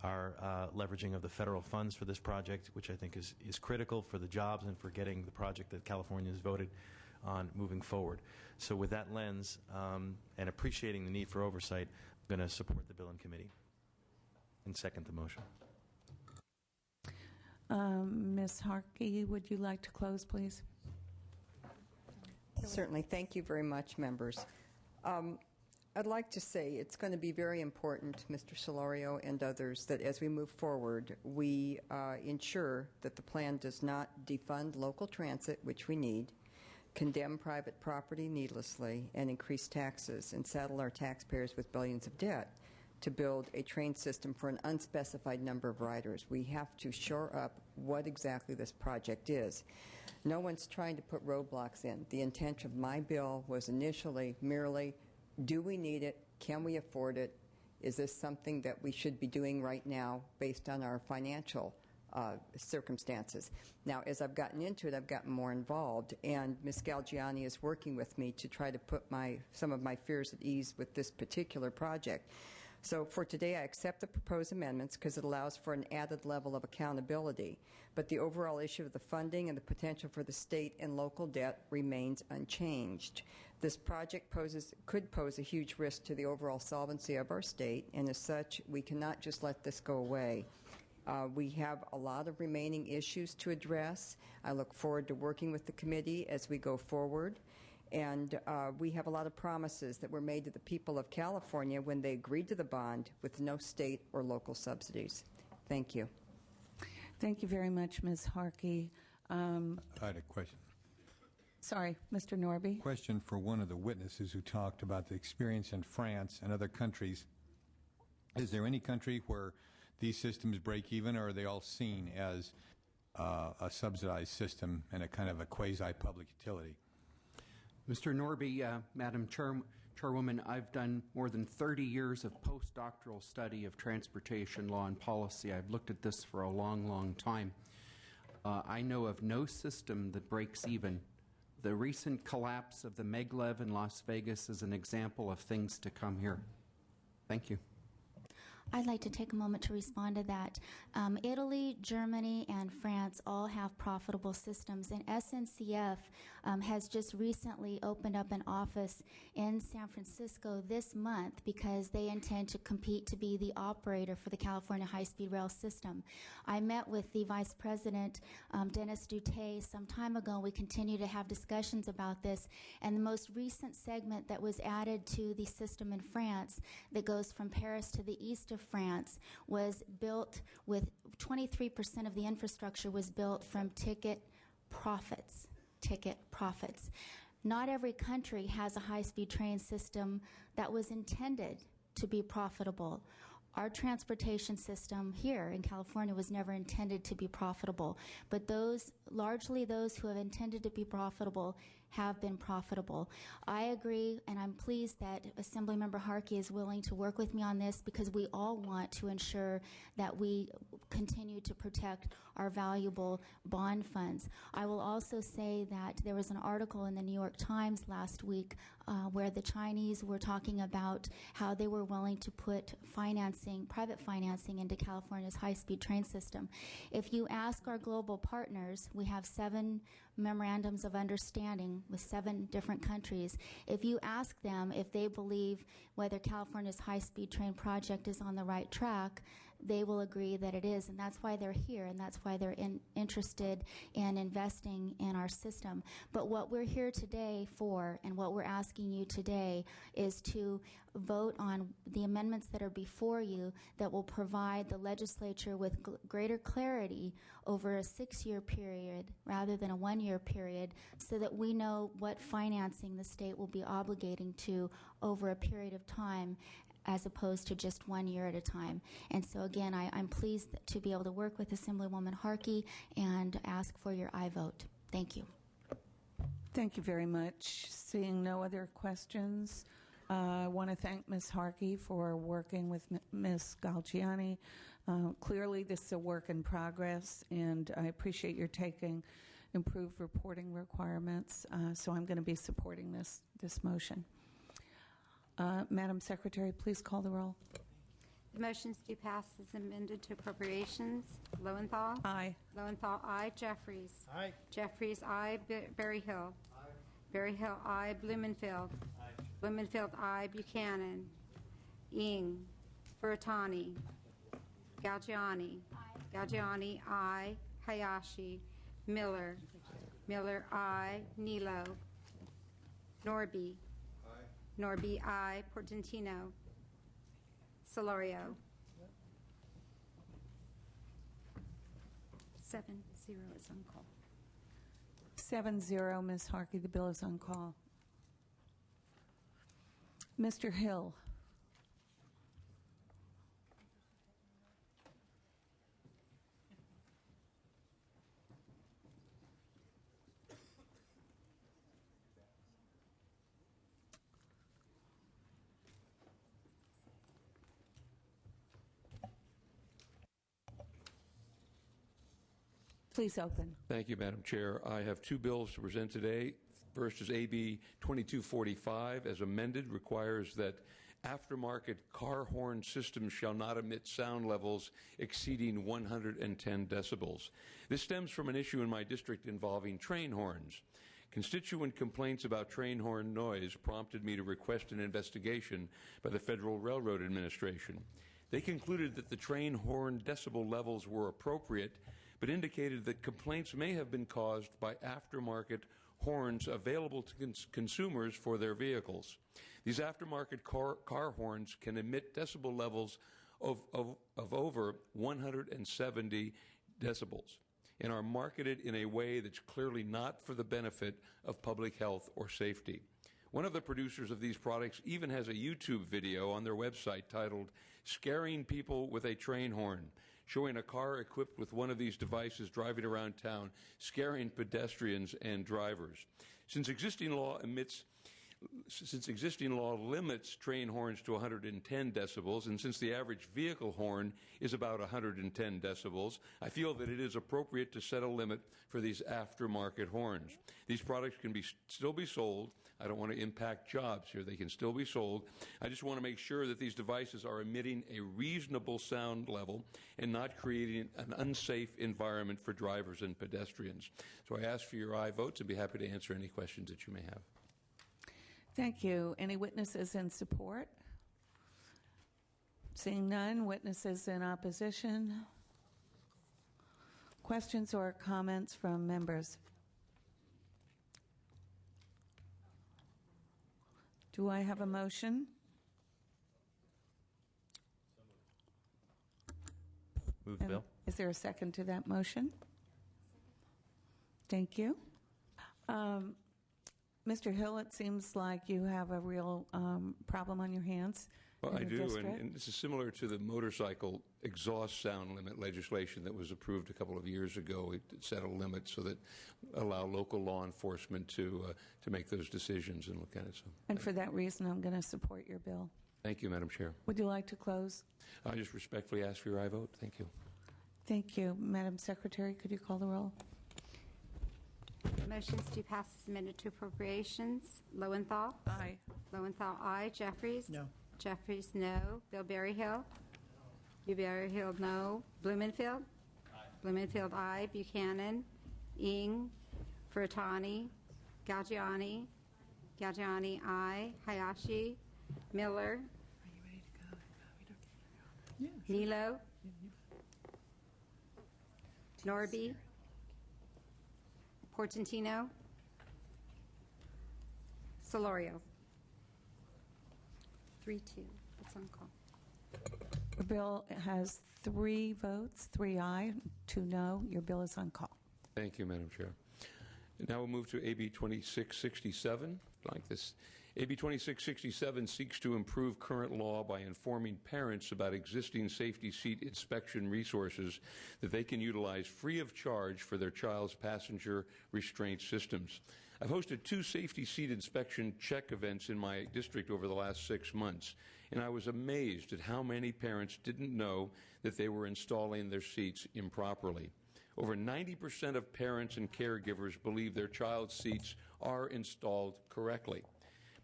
our leveraging of the federal funds for this project, which I think is critical for the jobs and for getting the project that California has voted on moving forward. So with that lens and appreciating the need for oversight, I'm going to support the bill in committee and second the motion. Ms. Harkey, would you like to close, please? Certainly. Thank you very much, members. I'd like to say it's going to be very important, Mr. Solorio and others, that as we move forward, we ensure that the plan does not defund local transit, which we need, condemn private property needlessly, and increase taxes and saddle our taxpayers with billions of debt to build a train system for an unspecified number of riders. We have to shore up what exactly this project is. No one's trying to put roadblocks in. The intent of my bill was initially merely, do we need it? Can we afford it? Is this something that we should be doing right now based on our financial circumstances? Now, as I've gotten into it, I've gotten more involved, and Ms. Galgiani is working with me to try to put some of my fears at ease with this particular project. So for today, I accept the proposed amendments because it allows for an added level of accountability. But the overall issue of the funding and the potential for the state and local debt remains unchanged. This project could pose a huge risk to the overall solvency of our state, and as such, we cannot just let this go away. We have a lot of remaining issues to address. I look forward to working with the committee as we go forward. And we have a lot of promises that were made to the people of California when they agreed to the bond with no state or local subsidies. Thank you. Thank you very much, Ms. Harkey. I had a question. Sorry, Mr. Norby. Question for one of the witnesses who talked about the experience in France and other countries. Is there any country where these systems break even, or are they all seen as a subsidized system and a kind of a quasi-public utility? Mr. Norby, Madam Chairwoman, I've done more than 30 years of postdoctoral study of transportation law and policy. I've looked at this for a long, long time. I know of no system that breaks even. The recent collapse of the Maglev in Las Vegas is an example of things to come here. Thank you. I'd like to take a moment to respond to that. Italy, Germany, and France all have profitable systems, and SNCF has just recently opened up an office in San Francisco this month because they intend to compete to be the operator for the California high-speed rail system. I met with the Vice President, Dennis Dutay, some time ago. We continue to have discussions about this, and the most recent segment that was added to the system in France that goes from Paris to the east of France was built with 23% of the infrastructure was built from ticket profits. Not every country has a high-speed train system that was intended to be profitable. Our transportation system here in California was never intended to be profitable, but largely those who have intended to be profitable have been profitable. I agree, and I'm pleased that Assemblymember Harkey is willing to work with me on this because we all want to ensure that we continue to protect our valuable bond funds. I will also say that there was an article in the New York Times last week where the Chinese were talking about how they were willing to put private financing into California's high-speed train system. If you ask our global partners, we have 7 memorandums of understanding with 7 different countries. If you ask them if they believe whether California's high-speed train project is on the right track, they will agree that it is, and that's why they're here, and that's why they're interested in investing in our system. But what we're here today for, and what we're asking you today, is to vote on the amendments that are before you that will provide the legislature with greater clarity over a 6-year period rather than a 1-year period, so that we know what financing the state will be obligating to over a period of time, as opposed to just 1 year at a time. And so again, I'm pleased to be able to work with Assemblywoman Harkey and ask for your aye vote. Thank you. Thank you very much. Seeing no other questions, I want to thank Ms. Harkey for working with Ms. Galgiani. Clearly, this is a work in progress, and I appreciate your taking improved reporting requirements. So I'm going to be supporting this motion. Madam Secretary, please call the roll. The motions to pass as amended to appropriations. Lowenthal? Aye. Lowenthal, aye. Jeffries? Aye. Jeffries, aye. Berryhill? Aye. Berryhill, aye. Blumenfield? Aye. Blumenfield, aye. Buchanan? Ing? Furutani? Galgiani? Aye. Galgiani, aye. Hayashi? Miller? Miller, aye. Nilo? Norby. Norby, aye. Portantino. Solorio. 7-0 is on call. 7-0, Ms. Harkey. The bill is on call. Mr. Hill. Please open. Thank you, Madam Chair. I have two bills to present today. First is AB 2245, as amended, requires that aftermarket car horn systems shall not emit sound levels exceeding 110 decibels. This stems from an issue in my district involving train horns. Constituent complaints about train horn noise prompted me to request an investigation by the Federal Railroad Administration. They concluded that the train horn decibel levels were appropriate, but indicated that complaints may have been caused by aftermarket horns available to consumers for their vehicles. These aftermarket car horns can emit decibel levels of over 170 decibels and are marketed in a way that's clearly not for the benefit of public health or safety. One of the producers of these products even has a YouTube video on their website titled "Scaring People with a Train Horn," showing a car equipped with one of these devices driving around town, scaring pedestrians and drivers. Since existing law limits train horns to 110 decibels, and since the average vehicle horn is about 110 decibels, I feel that it is appropriate to set a limit for these aftermarket horns. These products can still be sold. I don't want to impact jobs here. They can still be sold. I just want to make sure that these devices are emitting a reasonable sound level and not creating an unsafe environment for drivers and pedestrians. So I ask for your aye votes and be happy to answer any questions that you may have. Thank you. Any witnesses in support? Seeing none, witnesses in opposition? Questions or comments from members? Do I have a motion? Move the bill. Is there a second to that motion? Thank you. Mr. Hill, it seems like you have a real problem on your hands. Well, I do, and this is similar to the motorcycle exhaust sound limit legislation that was approved a couple of years ago. It set a limit so that allow local law enforcement to make those decisions and look at it. So, and for that reason, I'm going to support your bill. Thank you, Madam Chair. Would you like to close? I just respectfully ask for your aye vote. Thank you. Thank you. Madam Secretary, could you call the roll? Motions to pass as amended to appropriations. Lowenthal? Aye. Lowenthal, aye. Jeffries? No. Jeffries, no. Bill Berryhill? Berryhill, no. Blumenfield? Aye. Blumenfield, aye. Buchanan? Ing? Furutani? Galgiani? Galgiani, aye. Hayashi? Miller? Are you ready to go? Yeah, sure. Nilo? Norby? Portantino? Solorio? 3-2. It's on call. The bill has 3 votes, 3 aye, 2 no. Your bill is on call. Thank you, Madam Chair. Now we'll move to AB 2667. Like this, AB 2667 seeks to improve current law by informing parents about existing safety seat inspection resources that they can utilize free of charge for their child's passenger restraint systems. I've hosted 2 safety seat inspection check events in my district over the last 6 months, and I was amazed at how many parents didn't know that they were installing their seats improperly. Over 90% of parents and caregivers believe their child's seats are installed correctly.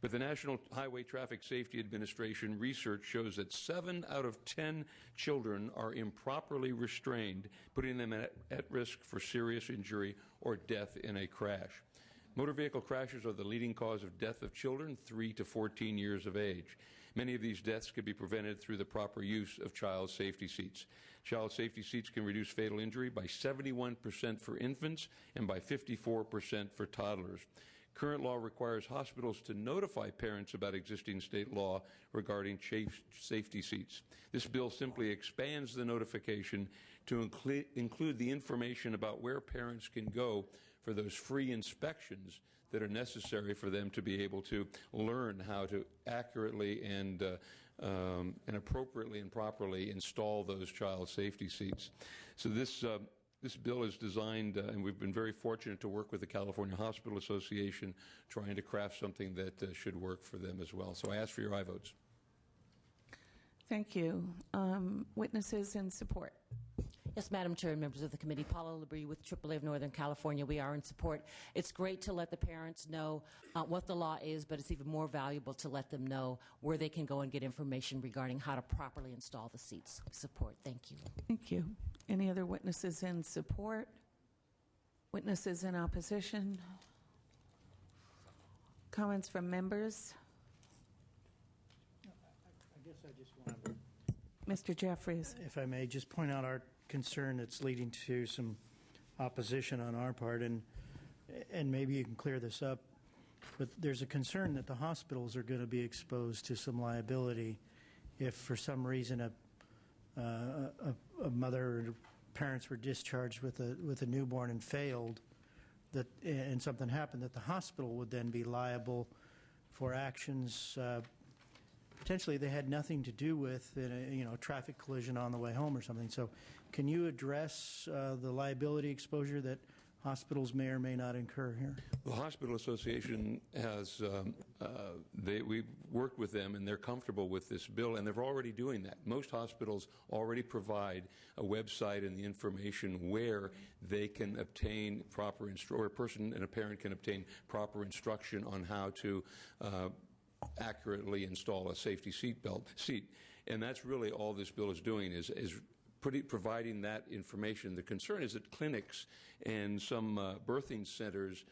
But the National Highway Traffic Safety Administration research shows that 7 out of 10 children are improperly restrained, putting them at risk for serious injury or death in a crash. Motor vehicle crashes are the leading cause of death of children 3 to 14 years of age. Many of these deaths could be prevented through the proper use of child safety seats. Child safety seats can reduce fatal injury by 71% for infants and by 54% for toddlers. Current law requires hospitals to notify parents about existing state law regarding safety seats. This bill simply expands the notification to include the information about where parents can go for those free inspections that are necessary for them to be able to learn how to accurately and appropriately and properly install those child safety seats. So this bill is designed, and we've been very fortunate to work with the California Hospital Association, trying to craft something that should work for them as well. So I ask for your aye votes. Thank you. Witnesses in support. Yes, Madam Chair and members of the committee, Paula Labrie with AAA of Northern California. We are in support. It's great to let the parents know what the law is, but it's even more valuable to let them know where they can go and get information regarding how to properly install the seats. Support. Thank you. Thank you. Any other witnesses in support? Witnesses in opposition? Comments from members? I guess I just want to, Mr. Jeffries. if I may, just point out our concern that's leading to some opposition on our part, and maybe you can clear this up, but there's a concern that the hospitals are going to be exposed to some liability if for some reason a mother or parents were discharged with a newborn and failed, and something happened, that the hospital would then be liable for actions potentially they had nothing to do with in a traffic collision on the way home or something. So can you address the liability exposure that hospitals may or may not incur here? The Hospital Association has, we've worked with them, and they're comfortable with this bill, and they're already doing that. Most hospitals already provide a website and the information where they can obtain proper or a person and a parent can obtain proper instruction on how to accurately install a safety seat. And that's really all this bill is doing, is providing that information. The concern is that clinics and some birthing centers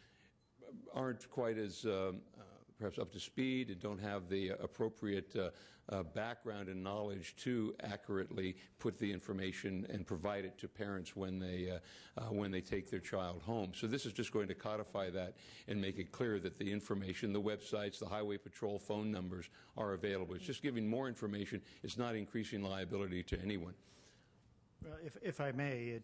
aren't quite as perhaps up to speed and don't have the appropriate background and knowledge to accurately put the information and provide it to parents when they take their child home. So this is just going to codify that and make it clear that the information, the websites, the Highway Patrol phone numbers are available. It's just giving more information. It's not increasing liability to anyone. If I may,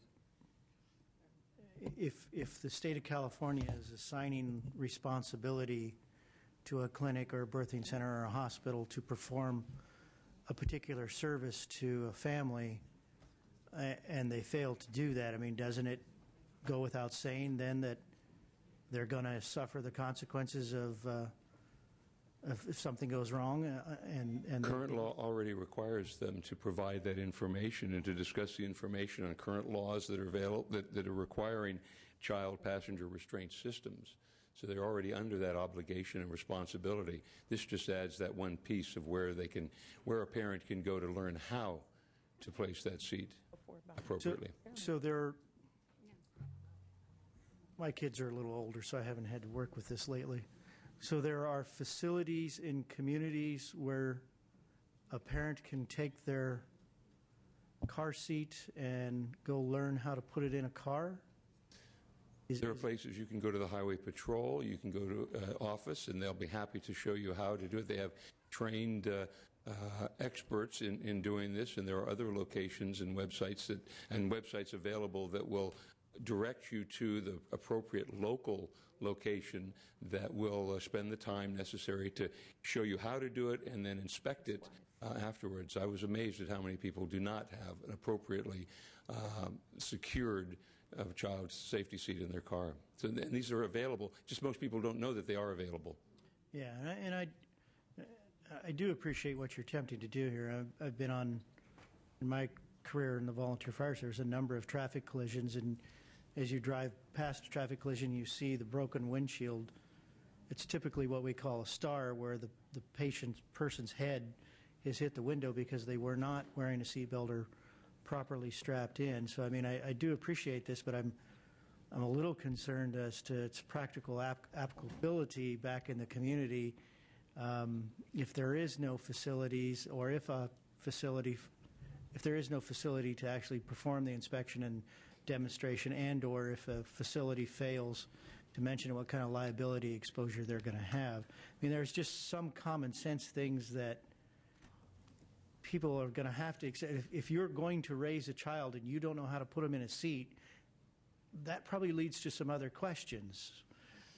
if the state of California is assigning responsibility to a clinic or a birthing center or a hospital to perform a particular service to a family, and they fail to do that, I mean, doesn't it go without saying then that they're going to suffer the consequences of if something goes wrong? And current law already requires them to provide that information and to discuss the information on current laws that are available that are requiring child passenger restraint systems. So they're already under that obligation and responsibility. This just adds that one piece of where a parent can go to learn how to place that seat appropriately. So my kids are a little older, so I haven't had to work with this lately. So there are facilities in communities where a parent can take their car seat and go learn how to put it in a car? There are places you can go to the Highway Patrol, you can go to office, and they'll be happy to show you how to do it. They have trained experts in doing this, and there are other locations and websites available that will direct you to the appropriate local location that will spend the time necessary to show you how to do it and then inspect it afterwards. I was amazed at how many people do not have an appropriately secured child safety seat in their car. So and these are available, just most people don't know that they are available. Yeah, and I do appreciate what you're attempting to do here. I've been on, in my career in the volunteer fire service, a number of traffic collisions, and as you drive past a traffic collision, you see the broken windshield. It's typically what we call a star, where the person's head has hit the window because they were not wearing a seatbelt or properly strapped in. So, I mean, I do appreciate this, but I'm a little concerned as to its practical applicability back in the community. If there is no facilities, or if there is no facility to actually perform the inspection and demonstration, and or if a facility fails to mention what kind of liability exposure they're going to have. I mean, there's just some common sense things that people are going to have to accept. If you're going to raise a child and you don't know how to put them in a seat, that probably leads to some other questions.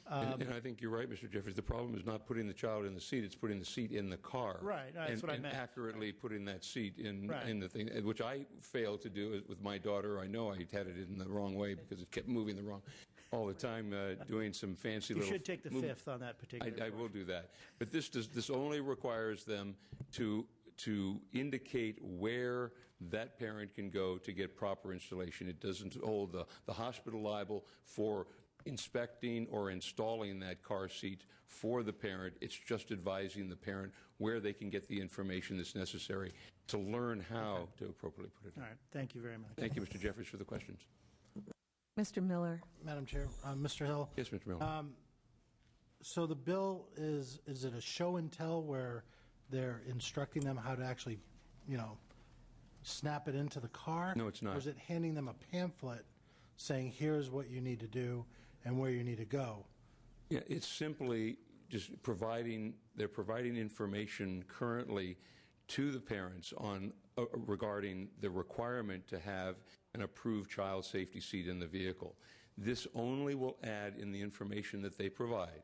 And I think you're right, Mr. Jeffries. The problem is not putting the child in the seat; it's putting the seat in the car. Right, that's what I meant. And accurately putting that seat in Right. in the thing, which I failed to do with my daughter. I know I had it in the wrong way because it kept moving the wrong all the time, doing some fancy You little. should take the fifth on that particular. I will do that. But this only requires them to indicate where that parent can go to get proper installation. It doesn't hold the hospital liable for inspecting or installing that car seat for the parent. It's just advising the parent where they can get the information that's necessary to learn how to appropriately put it in. All right. Thank you very much. Thank you, Mr. Jeffries, for the questions. Mr. Miller. Madam Chair, Mr. Hill. Yes, Mr. Miller. So the bill is it a show and tell where they're instructing them how to actually, snap it into the car? No, it's not. Or is it handing them a pamphlet saying, here's what you need to do and where you need to go? Yeah, it's simply just they're providing information currently to the parents on regarding the requirement to have an approved child safety seat in the vehicle. This only will add in the information that they provide,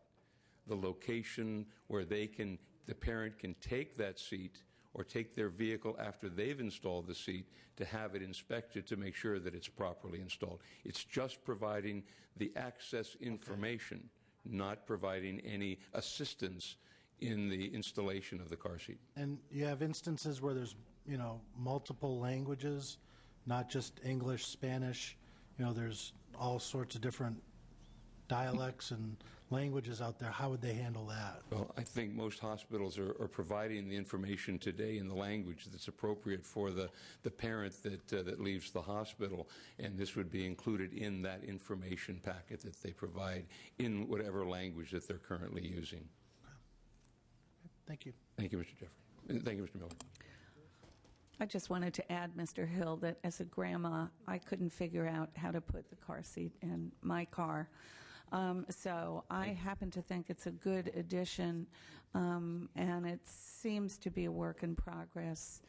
the location where the parent can take that seat or take their vehicle after they've installed the seat to have it inspected to make sure that it's properly installed. It's just providing the access information, not providing any assistance in the installation of the car seat. And you have instances where there's, multiple languages, not just English, Spanish. There's all sorts of different dialects and languages out there. How would they handle that? Well, I think most hospitals are providing the information today in the language that's appropriate for the parent that leaves the hospital, and this would be included in that information packet that they provide in whatever language that they're currently using. Thank you. Thank you, Mr. Jeffrey. Thank you, Mr. Miller. I just wanted to add, Mr. Hill, that as a grandma, I couldn't figure out how to put the car seat in my car. So I happen to think it's a good addition, and it seems to be a work in progress.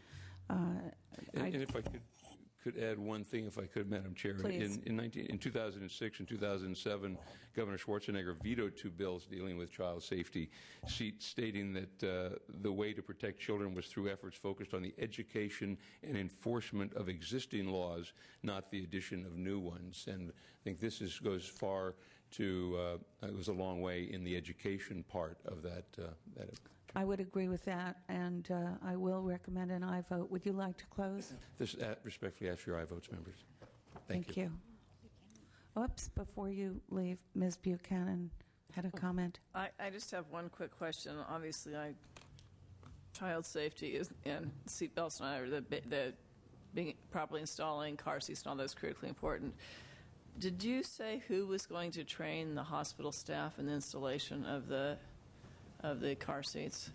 And if I could add one thing, if I could, Madam Chair. Please. In 2006 and 2007, Governor Schwarzenegger vetoed two bills dealing with child safety, stating that the way to protect children was through efforts focused on the education and enforcement of existing laws, not the addition of new ones. And I think this goes far to, it was a long way in the education part of that. I would agree with that, and I will recommend an aye vote. Would you like to close? This respectfully ask for your aye votes, members. Thank you. Oops, before you leave, Ms. Buchanan had a comment. I just have one quick question. Obviously, child safety and seatbelts and the being properly installing car seats and all those critically important. Did you say who was going to train the hospital staff in the installation of the car seats?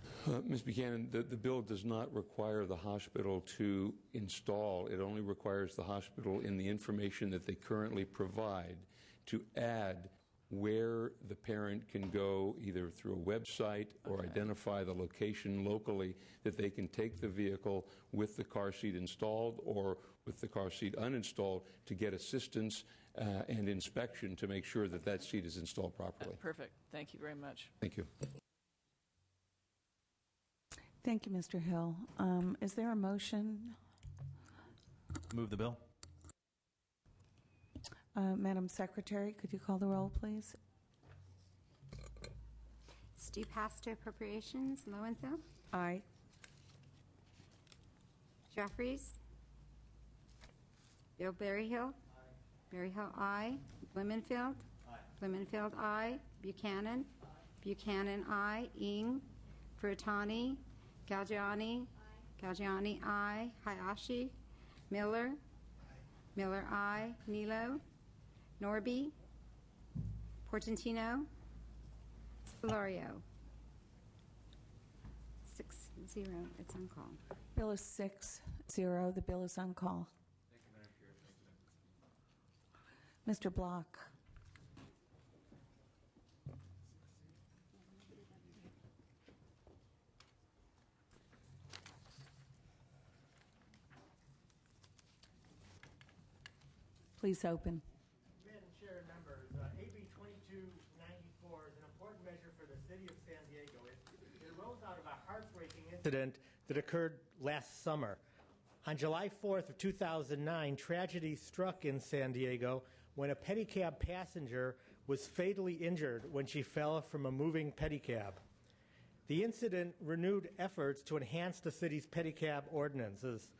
Ms. Buchanan, the bill does not require the hospital to install. It only requires the hospital, in the information that they currently provide, to add where the parent can go, either through a website or identify the location locally that they can take the vehicle with the car seat installed or with the car seat uninstalled to get assistance and inspection to make sure that that seat is installed properly. Perfect. Thank you very much. Thank you. Thank you, Mr. Hill. Is there a motion? Move the bill. Madam Secretary, could you call the roll, please? Stu Pass to Appropriations. Lowenthal. Aye. Jeffries. Bill Berryhill. Berryhill, aye. Blumenfield. Blumenfield, aye. Buchanan. Buchanan, aye. Ing. Furutani. Galgiani. Galgiani, aye. Hayashi. Miller. Miller, aye. Nilo. Norby. Portantino. Solorio. 6-0. It's on call. Bill is 6-0. The bill is on call. Mr. Block. Please open. Madam Chair and members, AB 2294 is an important measure for the city of San Diego. It arose out of a heartbreaking incident that occurred last summer. On July 4th of 2009, tragedy struck in San Diego when a pedicab passenger was fatally injured when she fell from a moving pedicab. The incident renewed efforts to enhance the city's pedicab ordinances.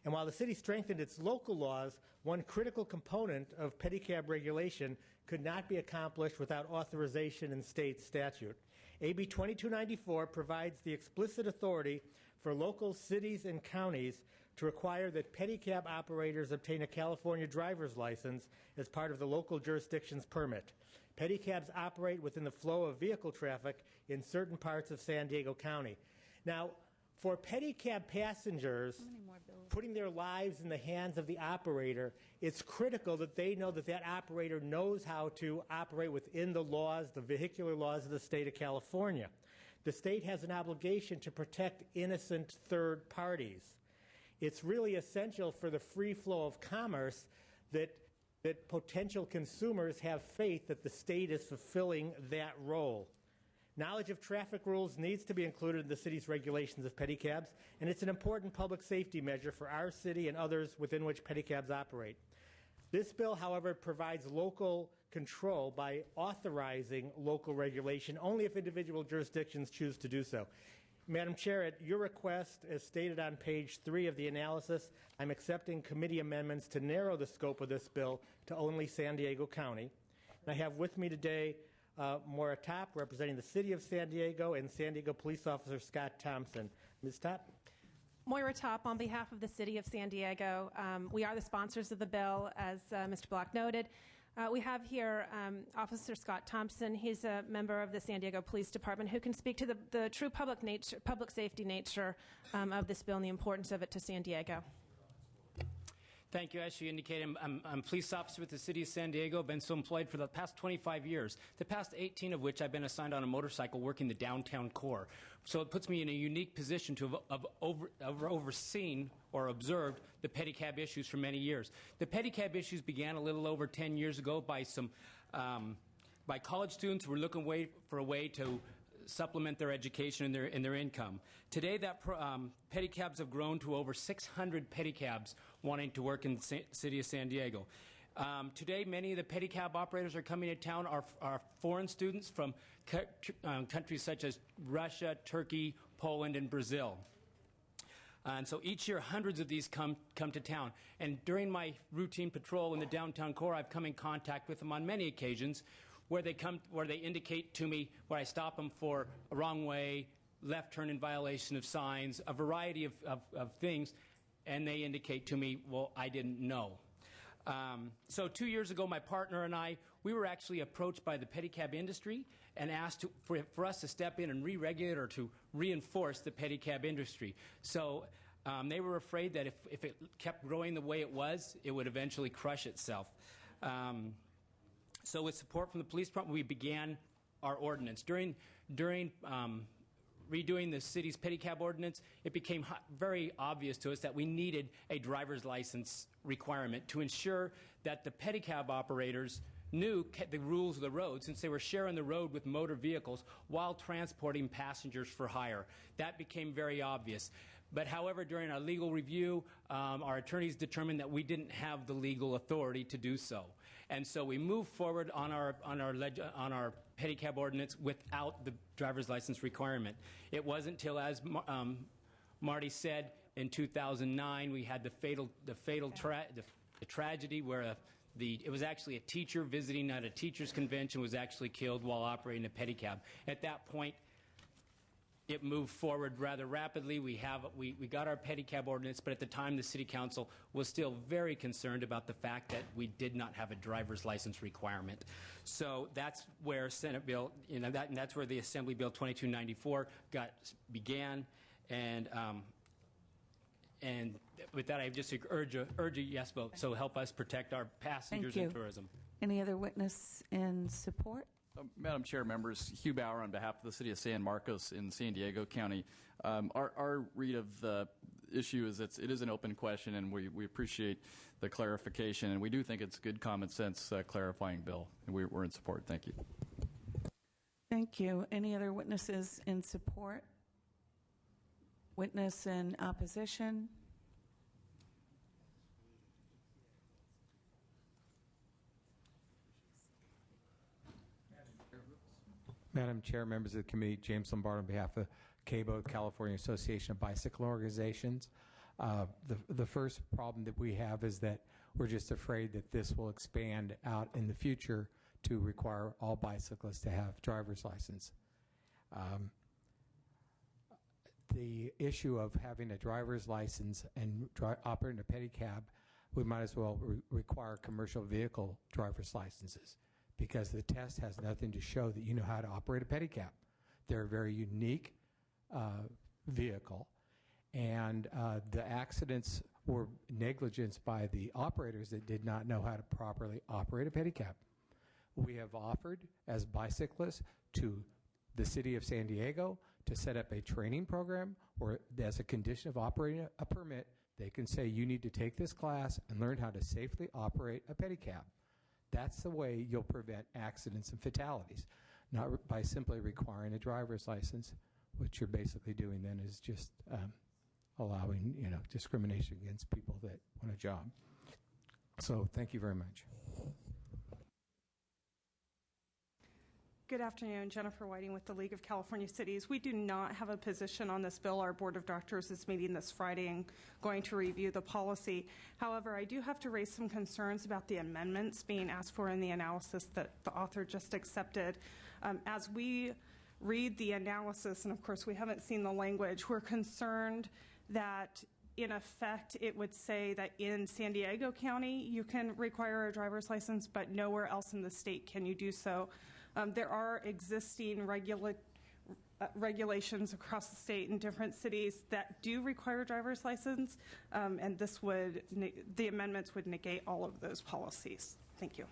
And while the city strengthened its local laws, one critical component of pedicab regulation could not be accomplished without authorization in state statute. AB 2294 provides the explicit authority for local cities and counties to require that pedicab operators obtain a California driver's license as part of the local jurisdiction's permit. Pedicabs operate within the flow of vehicle traffic in certain parts of San Diego County. Now, for pedicab passengers, putting their lives in the hands of the operator, it's critical that they know that that operator knows how to operate within the laws, the vehicular laws of the state of California. The state has an obligation to protect innocent third parties. It's really essential for the free flow of commerce that potential consumers have faith that the state is fulfilling that role. Knowledge of traffic rules needs to be included in the city's regulations of pedicabs, and it's an important public safety measure for our city and others within which pedicabs operate. This bill, however, provides local control by authorizing local regulation only if individual jurisdictions choose to do so. Madam Chair, at your request, as stated on page 3 of the analysis, I'm accepting committee amendments to narrow the scope of this bill to only San Diego County. And I have with me today Maura Topp, representing the City of San Diego, and San Diego Police Officer Scott Thompson. Ms. Topp? Moira Topp on behalf of the City of San Diego. We are the sponsors of the bill, as Mr. Block noted. We have here Officer Scott Thompson. He's a member of the San Diego Police Department who can speak to the true public safety nature of this bill and the importance of it to San Diego. Thank you. As you indicated, I'm a police officer with the City of San Diego. I've been so employed for the past 25 years, the past 18 of which I've been assigned on a motorcycle working the downtown core. So it puts me in a unique position to have overseen or observed the pedicab issues for many years. The pedicab issues began a little over 10 years ago by by college students who were looking for a way to supplement their education and their income. Today, pedicabs have grown to over 600 pedicabs wanting to work in the city of San Diego. Today, many of the pedicab operators are coming to town are foreign students from countries such as Russia, Turkey, Poland, and Brazil. And so each year, hundreds of these come to town. And during my routine patrol in the downtown core, I've come in contact with them on many occasions where they indicate to me, where I stop them for a wrong way, left turn in violation of signs, a variety of things, and they indicate to me, well, I didn't know. So 2 years ago, my partner and I, we were actually approached by the pedicab industry and asked for us to step in and re-regulate or to reinforce the pedicab industry. So they were afraid that if it kept growing the way it was, it would eventually crush itself. So with support from the police department, we began our ordinance. During redoing the city's pedicab ordinance, it became very obvious to us that we needed a driver's license requirement to ensure that the pedicab operators knew the rules of the road, since they were sharing the road with motor vehicles while transporting passengers for hire. That became very obvious. But however, during our legal review, our attorneys determined that we didn't have the legal authority to do so. And so we moved forward on our pedicab ordinance without the driver's license requirement. It wasn't until, as Marty said, in 2009 we had the fatal tragedy where it was actually a teacher visiting at a teachers convention was actually killed while operating a pedicab. At that point, it moved forward rather rapidly. We got our pedicab ordinance, but at the time the City Council was still very concerned about the fact that we did not have a driver's license requirement. So that's where Senate Bill, that's where the Assembly Bill 2294 began, and with that I just urge a yes vote. So help us protect our passengers and tourism. Any other witness in support? Madam Chair, members, Hugh Bauer on behalf of the City of San Marcos in San Diego County. Our read of the issue is it is an open question, and we appreciate the clarification, and we do think it's good common sense clarifying bill, and we're in support. Thank you. Thank you. Any other witnesses in support? Witness in opposition? Madam Chair, members of the committee, James Lombard on behalf of CABO, California Association of Bicycle Organizations. The first problem that we have is that we're just afraid that this will expand out in the future to require all bicyclists to have driver's license. The issue of having a driver's license and operating a pedicab, we might as well require commercial vehicle driver's licenses, because the test has nothing to show that you know how to operate a pedicab. They're a very unique vehicle, and the accidents were negligence by the operators that did not know how to properly operate a pedicab. We have offered, as bicyclists, to the City of San Diego to set up a training program where, as a condition of operating a permit, they can say you need to take this class and learn how to safely operate a pedicab. That's the way you'll prevent accidents and fatalities, not by simply requiring a driver's license. What you're basically doing then is just allowing, discrimination against people that want a job. So thank you very much. Good afternoon. Jennifer Whiting with the League of California Cities. We do not have a position on this bill. Our Board of Directors is meeting this Friday and going to review the policy. However, I do have to raise some concerns about the amendments being asked for in the analysis that the author just accepted. As we read the analysis, and of course we haven't seen the language, we're concerned that in effect it would say that in San Diego County you can require a driver's license, but nowhere else in the state can you do so. There are existing regulations across the state in different cities that do require a driver's license, and the amendments would negate all of those policies. Thank you.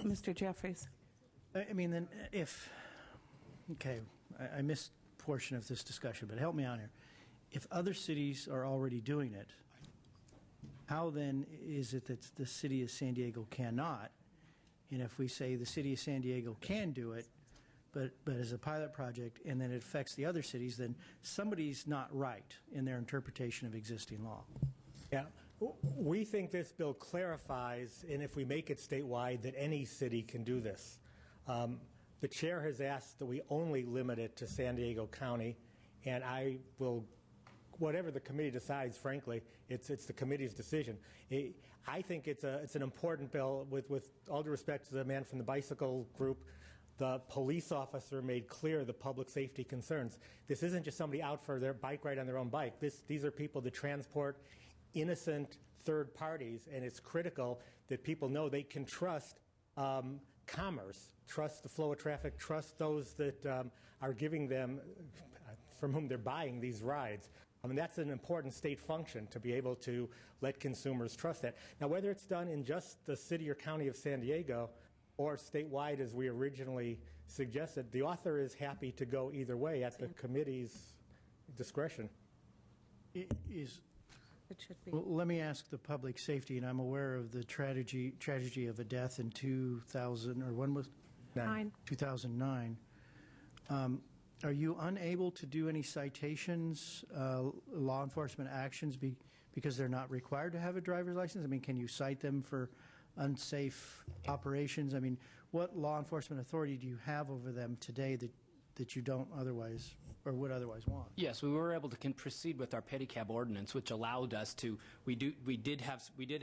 Mr. Jeffries. I mean, then I missed a portion of this discussion, but help me out here. If other cities are already doing it, how then is it that the City of San Diego cannot? And if we say the City of San Diego can do it, but as a pilot project, and then it affects the other cities, then somebody's not right in their interpretation of existing law. Yeah, we think this bill clarifies, and if we make it statewide, that any city can do this. The chair has asked that we only limit it to San Diego County, and I will, whatever the committee decides, frankly, it's the committee's decision. I think it's an important bill. With all due respect to the man from the bicycle group, the police officer made clear the public safety concerns. This isn't just somebody out for their bike ride on their own bike. These are people that transport innocent third parties, and it's critical that people know they can trust commerce, trust the flow of traffic, trust those that are giving them, from whom they're buying these rides. I mean, that's an important state function, to be able to let consumers trust that. Now, whether it's done in just the city or county of San Diego or statewide as we originally suggested, the author is happy to go either way at the committee's discretion. It should be. Well, let me ask the public safety, and I'm aware of the tragedy of a death in 2000, or when was? 2009. Are you unable to do any citations, law enforcement actions, because they're not required to have a driver's license? I mean, can you cite them for unsafe operations? I mean, what law enforcement authority do you have over them today that you don't otherwise, or would otherwise want? Yes, we were able to proceed with our pedicab ordinance, which allowed us to. We did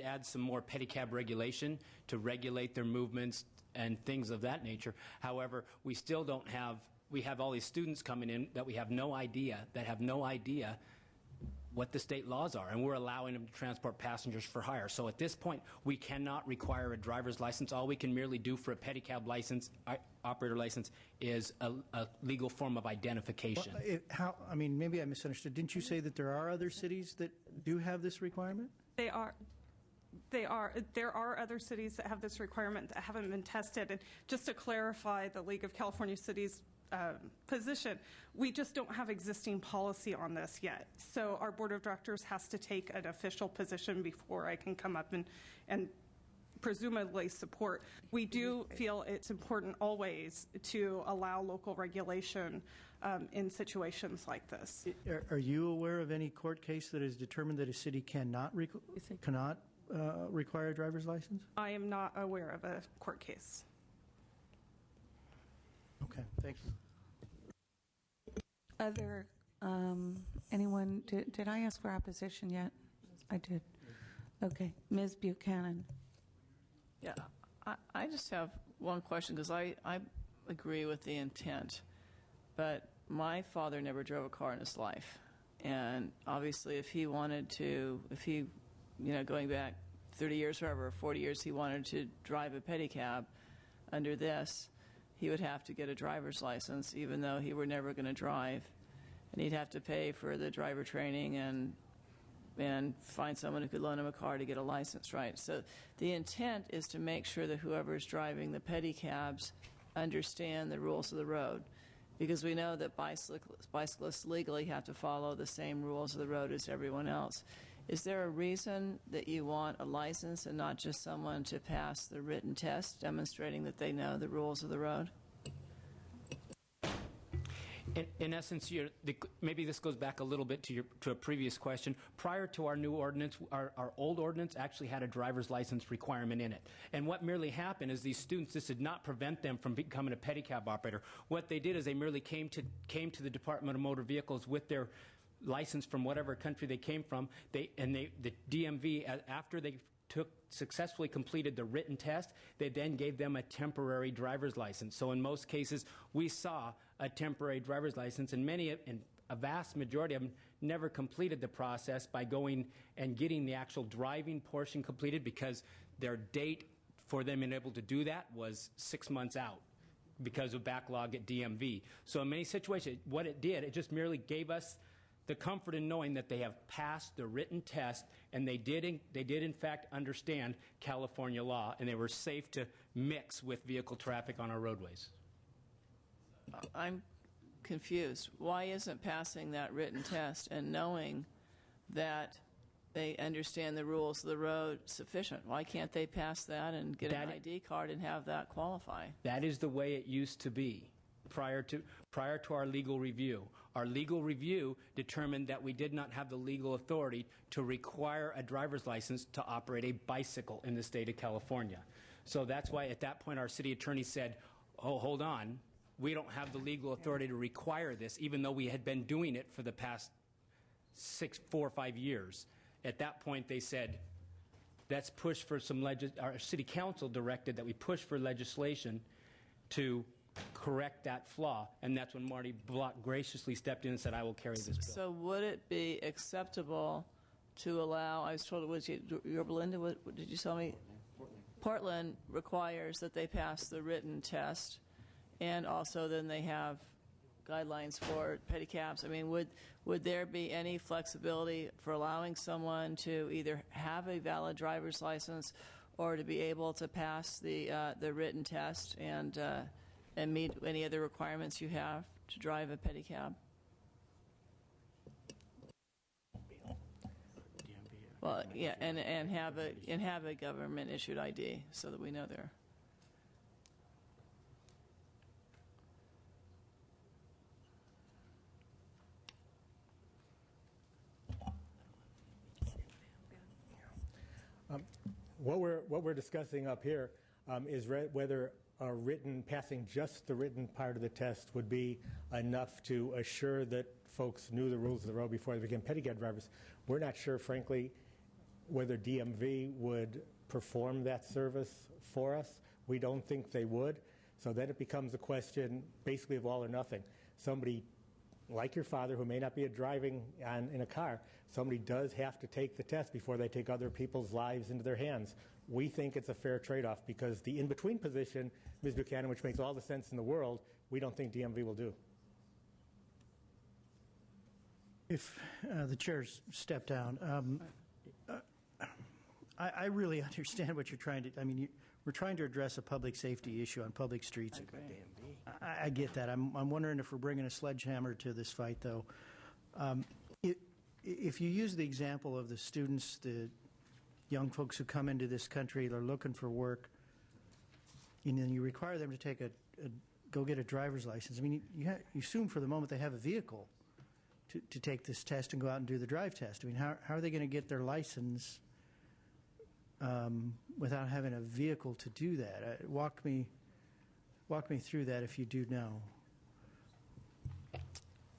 add some more pedicab regulation to regulate their movements and things of that nature. However, we still don't have. We have all these students coming in that we have no idea, what the state laws are, and we're allowing them to transport passengers for hire. So at this point, we cannot require a driver's license. All we can merely do for a pedicab license, operator license, is a legal form of identification. Well, I mean, maybe I misunderstood. Didn't you say that there are other cities that do have this requirement? They are. There are other cities that have this requirement that haven't been tested. And just to clarify the League of California Cities position, we just don't have existing policy on this yet. So our board of directors has to take an official position before I can come up and presumably support. We do feel it's important always to allow local regulation in situations like this. Are you aware of any court case that has determined that a city cannot require a driver's license? I am not aware of a court case. Okay, thank you. Other, anyone, did I ask for opposition yet? I did. Okay, Ms. Buchanan. Yeah, I just have one question, because I agree with the intent, but my father never drove a car in his life. And obviously, if he wanted to, going back 30 years, forever, 40 years, he wanted to drive a pedicab under this, he would have to get a driver's license, even though he were never going to drive. And he'd have to pay for the driver training and find someone who could loan him a car to get a license, right? So the intent is to make sure that whoever's driving the pedicabs understand the rules of the road, because we know that bicyclists legally have to follow the same rules of the road as everyone else. Is there a reason that you want a license and not just someone to pass the written test demonstrating that they know the rules of the road? In essence, maybe this goes back a little bit to a previous question. Prior to our new ordinance, our old ordinance actually had a driver's license requirement in it. And what merely happened is these students, this did not prevent them from becoming a pedicab operator. What they did is they merely came to the Department of Motor Vehicles with their license from whatever country they came from. The DMV, after they successfully completed the written test, they then gave them a temporary driver's license. So in most cases, we saw a temporary driver's license, and a vast majority of them never completed the process by going and getting the actual driving portion completed, because their date for them being able to do that was 6 months out because of backlog at DMV. So in many situations, what it did, it just merely gave us the comfort in knowing that they have passed the written test, and they did in fact understand California law, and they were safe to mix with vehicle traffic on our roadways. I'm confused. Why isn't passing that written test and knowing that they understand the rules of the road sufficient? Why can't they pass that and get an ID card and have that qualify? That is the way it used to be prior to our legal review. Our legal review determined that we did not have the legal authority to require a driver's license to operate a bicycle in the state of California. So that's why at that point our city attorney said, oh, hold on, we don't have the legal authority to require this, even though we had been doing it for the past 4 or 5 years. At that point they said, let's push for our city council directed that we push for legislation to correct that flaw, and that's when Marty Block graciously stepped in and said, I will carry this bill. So would it be acceptable to allow, I was told it was Yorba Linda, what did you tell me? Portland requires that they pass the written test, and also then they have guidelines for pedicabs. I mean, would there be any flexibility for allowing someone to either have a valid driver's license or to be able to pass the written test and meet any other requirements you have to drive a pedicab? Well, yeah, and have a government issued ID so that we know they're. What we're discussing up here is whether passing just the written part of the test would be enough to assure that folks knew the rules of the road before they became pedicab drivers. We're not sure, frankly, whether DMV would perform that service for us. We don't think they would. So then it becomes a question basically of all or nothing. Somebody like your father, who may not be driving in a car, somebody does have to take the test before they take other people's lives into their hands. We think it's a fair trade-off, because the in-between position, Ms. Buchanan, which makes all the sense in the world, we don't think DMV will do. If the chairs step down, I really understand what you're trying to, we're trying to address a public safety issue on public streets. I get that. I'm wondering if we're bringing a sledgehammer to this fight, though. If you use the example of the students, the young folks who come into this country, they're looking for work, and then you require them to go get a driver's license. You assume for the moment they have a vehicle to take this test and go out and do the drive test. How are they going to get their license without having a vehicle to do that? Walk me through that if you do know.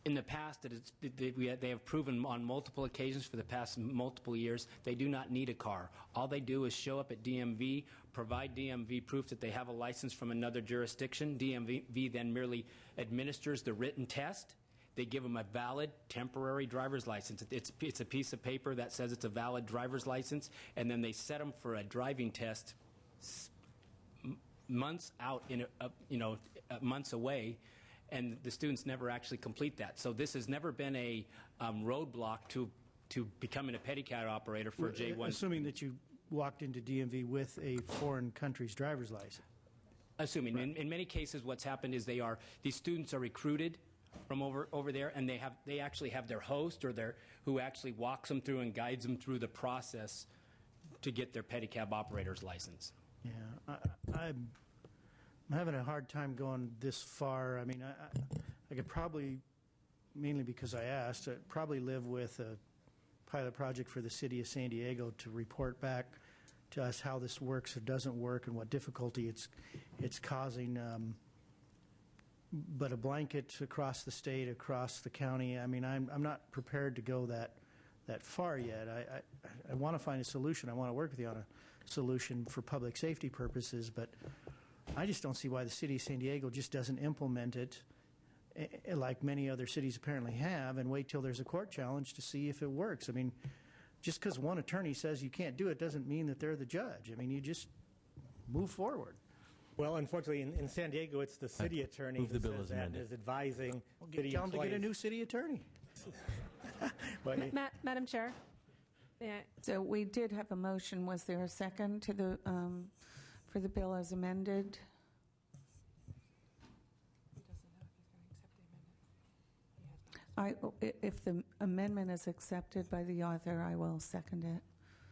In the past, they have proven on multiple occasions for the past multiple years they do not need a car. All they do is show up at DMV, provide DMV proof that they have a license from another jurisdiction. DMV then merely administers the written test. They give them a valid temporary driver's license. It's a piece of paper that says it's a valid driver's license, and then they set them for a driving test months out, months away. And the students never actually complete that. So this has never been a roadblock to becoming a pedicab operator for J1. Assuming that you walked into DMV with a foreign country's driver's license. Assuming. Right. In many cases, what's happened is these students are recruited from over there, and they actually have their host or who actually walks them through and guides them through the process to get their pedicab operator's license. Yeah, I'm having a hard time going this far. I could probably, mainly because I asked, probably live with a pilot project for the city of San Diego to report back to us how this works or doesn't work and what difficulty it's causing. But a blanket across the state, across the county, I'm not prepared to go that far yet. I want to find a solution. I want to work with you on a solution for public safety purposes, but I just don't see why the city of San Diego just doesn't implement it like many other cities apparently have and wait till there's a court challenge to see if it works. Just because one attorney says you can't do it doesn't mean that they're the judge. You just move forward. Well, unfortunately, in San Diego, it's the city attorney who says that and is advising city tell them to employees. get a new city attorney. Madam Chair. Yeah. So we did have a motion. Was there a second to the for the bill as amended? If the amendment is accepted by the author, I will second it.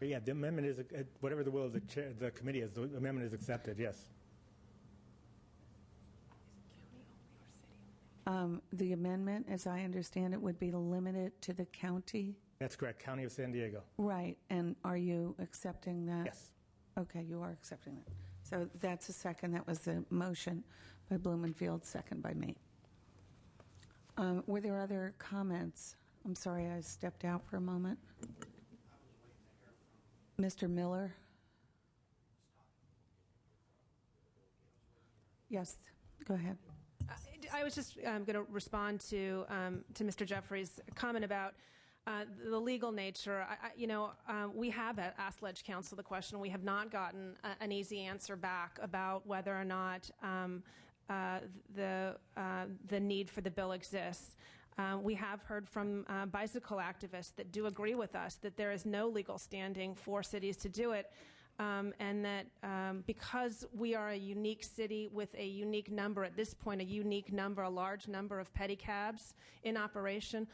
Yeah, the amendment is, whatever the will of the committee is, the amendment is accepted, yes. The amendment, as I understand it, would be limited to the county? That's correct, County of San Diego. Right, and are you accepting that? Yes. Okay, you are accepting that. So that's a second. That was the motion by Blumenfield, second by me. Were there other comments? I'm sorry, I stepped out for a moment. Mr. Miller? Yes, go ahead. I was just going to respond to Mr. Jeffrey's comment about the legal nature. We have asked Ledge Council the question. We have not gotten an easy answer back about whether or not the need for the bill exists. We have heard from bicycle activists that do agree with us that there is no legal standing for cities to do it. And that because we are a unique city with a unique number, at this point, a large number of pedicabs in operation,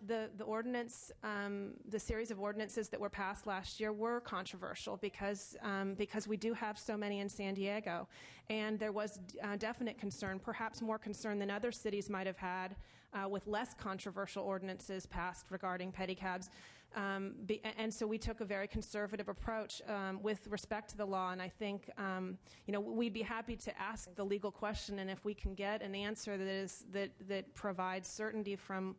the ordinance, the series of ordinances that were passed last year were controversial because we do have so many in San Diego. And there was definite concern, perhaps more concern than other cities might have had, with less controversial ordinances passed regarding pedicabs. And so we took a very conservative approach with respect to the law, and I think we'd be happy to ask the legal question, and if we can get an answer that provides certainty from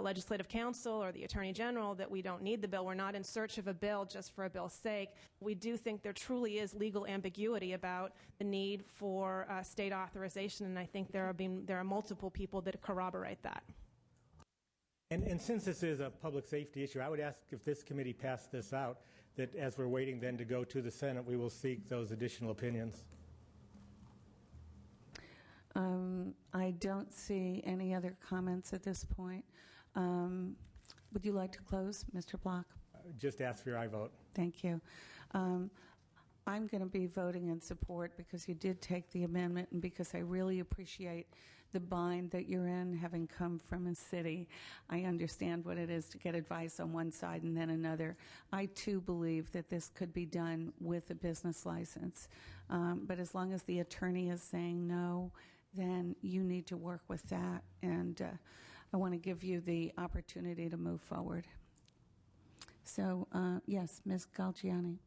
Legislative Council or the Attorney General that we don't need the bill. We're not in search of a bill just for a bill's sake. We do think there truly is legal ambiguity about the need for state authorization, and I think there are multiple people that corroborate that. And since this is a public safety issue, I would ask if this committee passed this out, that as we're waiting then to go to the Senate, we will seek those additional opinions. I don't see any other comments at this point. Would you like to close, Mr. Block? just ask for your aye vote. Thank you. I'm going to be voting in support because you did take the amendment and because I really appreciate the bind that you're in, having come from a city. I understand what it is to get advice on one side and then another. I, too, believe that this could be done with a business license. But as long as the attorney is saying no, then you need to work with that. And I want to give you the opportunity to move forward. So, yes, Ms. Galgiani.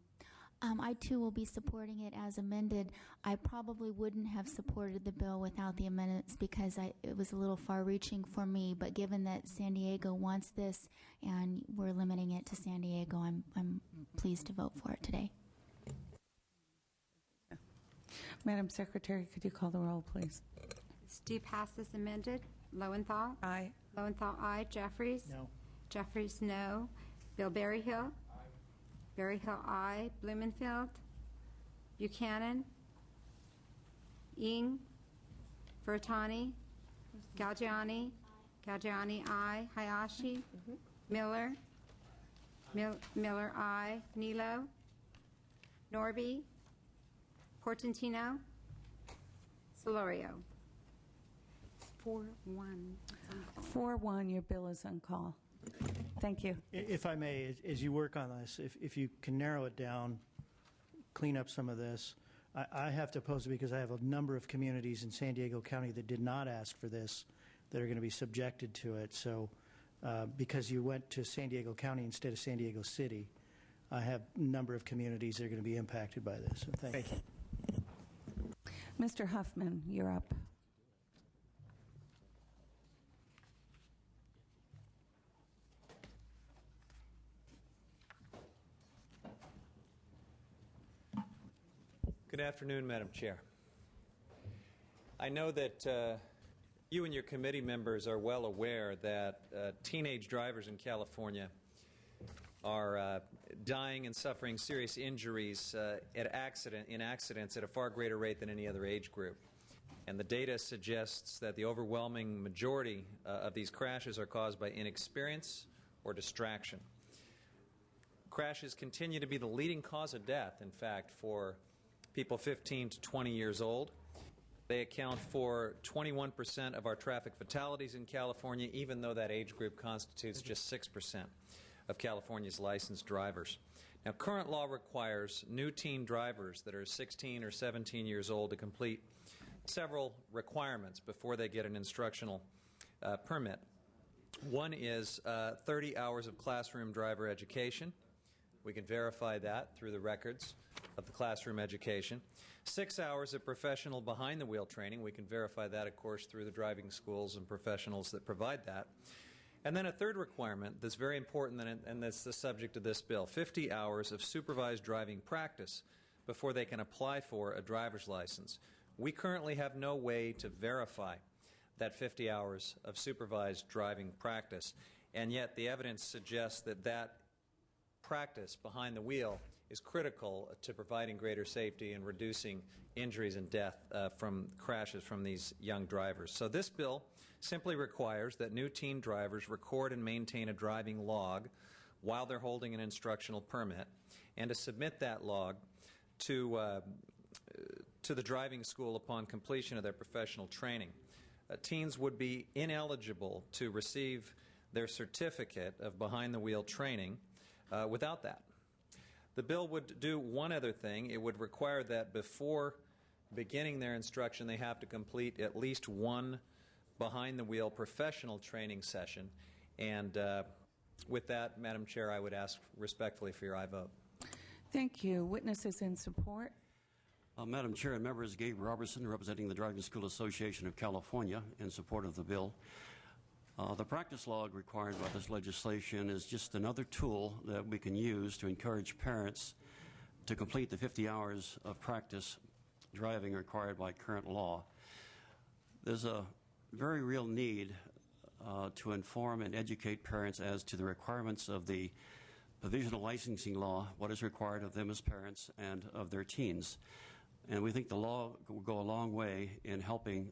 I, too, will be supporting it as amended. I probably wouldn't have supported the bill without the amendments because it was a little far-reaching for me. But given that San Diego wants this and we're limiting it to San Diego, I'm pleased to vote for it today. Madam Secretary, could you call the roll, please? This do pass as amended. Lowenthal? Aye. Lowenthal, aye. Jeffries? No. Jeffries, no. Bill Berryhill? Berryhill, aye. Blumenfield? Buchanan? Ing? Vertani? Galgiani? Galgiani, aye. Hayashi? Miller? Miller, aye. Nilo? Norby? Portantino? Solorio? 4-1. 4-1, your bill is on call. Thank you. If I may, as you work on this, if you can narrow it down, clean up some of this, I have to oppose it because I have a number of communities in San Diego County that did not ask for this that are going to be subjected to it. So because you went to San Diego County instead of San Diego City, I have a number of communities that are going to be impacted by this. So thank you. Mr. Huffman, you're up. Good afternoon, Madam Chair. I know that you and your committee members are well aware that teenage drivers in California are dying and suffering serious injuries in accidents at a far greater rate than any other age group. And the data suggests that the overwhelming majority of these crashes are caused by inexperience or distraction. Crashes continue to be the leading cause of death, in fact, for people 15 to 20 years old. They account for 21% of our traffic fatalities in California, even though that age group constitutes just 6% of California's licensed drivers. Now, current law requires new teen drivers that are 16 or 17 years old to complete several requirements before they get an instructional permit. One is 30 hours of classroom driver education. We can verify that through the records of the classroom education. 6 hours of professional behind-the-wheel training. We can verify that, of course, through the driving schools and professionals that provide that. And then a third requirement that's very important, and that's the subject of this bill, 50 hours of supervised driving practice before they can apply for a driver's license. We currently have no way to verify that 50 hours of supervised driving practice, and yet the evidence suggests that that practice behind the wheel is critical to providing greater safety and reducing injuries and death from crashes from these young drivers. So this bill simply requires that new teen drivers record and maintain a driving log while they're holding an instructional permit, and to submit that log to the driving school upon completion of their professional training. Teens would be ineligible to receive their certificate of behind-the-wheel training without that. The bill would do one other thing. It would require that before beginning their instruction, they have to complete at least one behind-the-wheel professional training session. And with that, Madam Chair, I would ask respectfully for your aye vote. Thank you. Witnesses in support. Madam Chair and members, Gabe Robertson, representing the Driving School Association of California, in support of the bill. The practice log required by this legislation is just another tool that we can use to encourage parents to complete the 50 hours of practice driving required by current law. There's a very real need to inform and educate parents as to the requirements of the provisional licensing law, what is required of them as parents and of their teens. And we think the law will go a long way in helping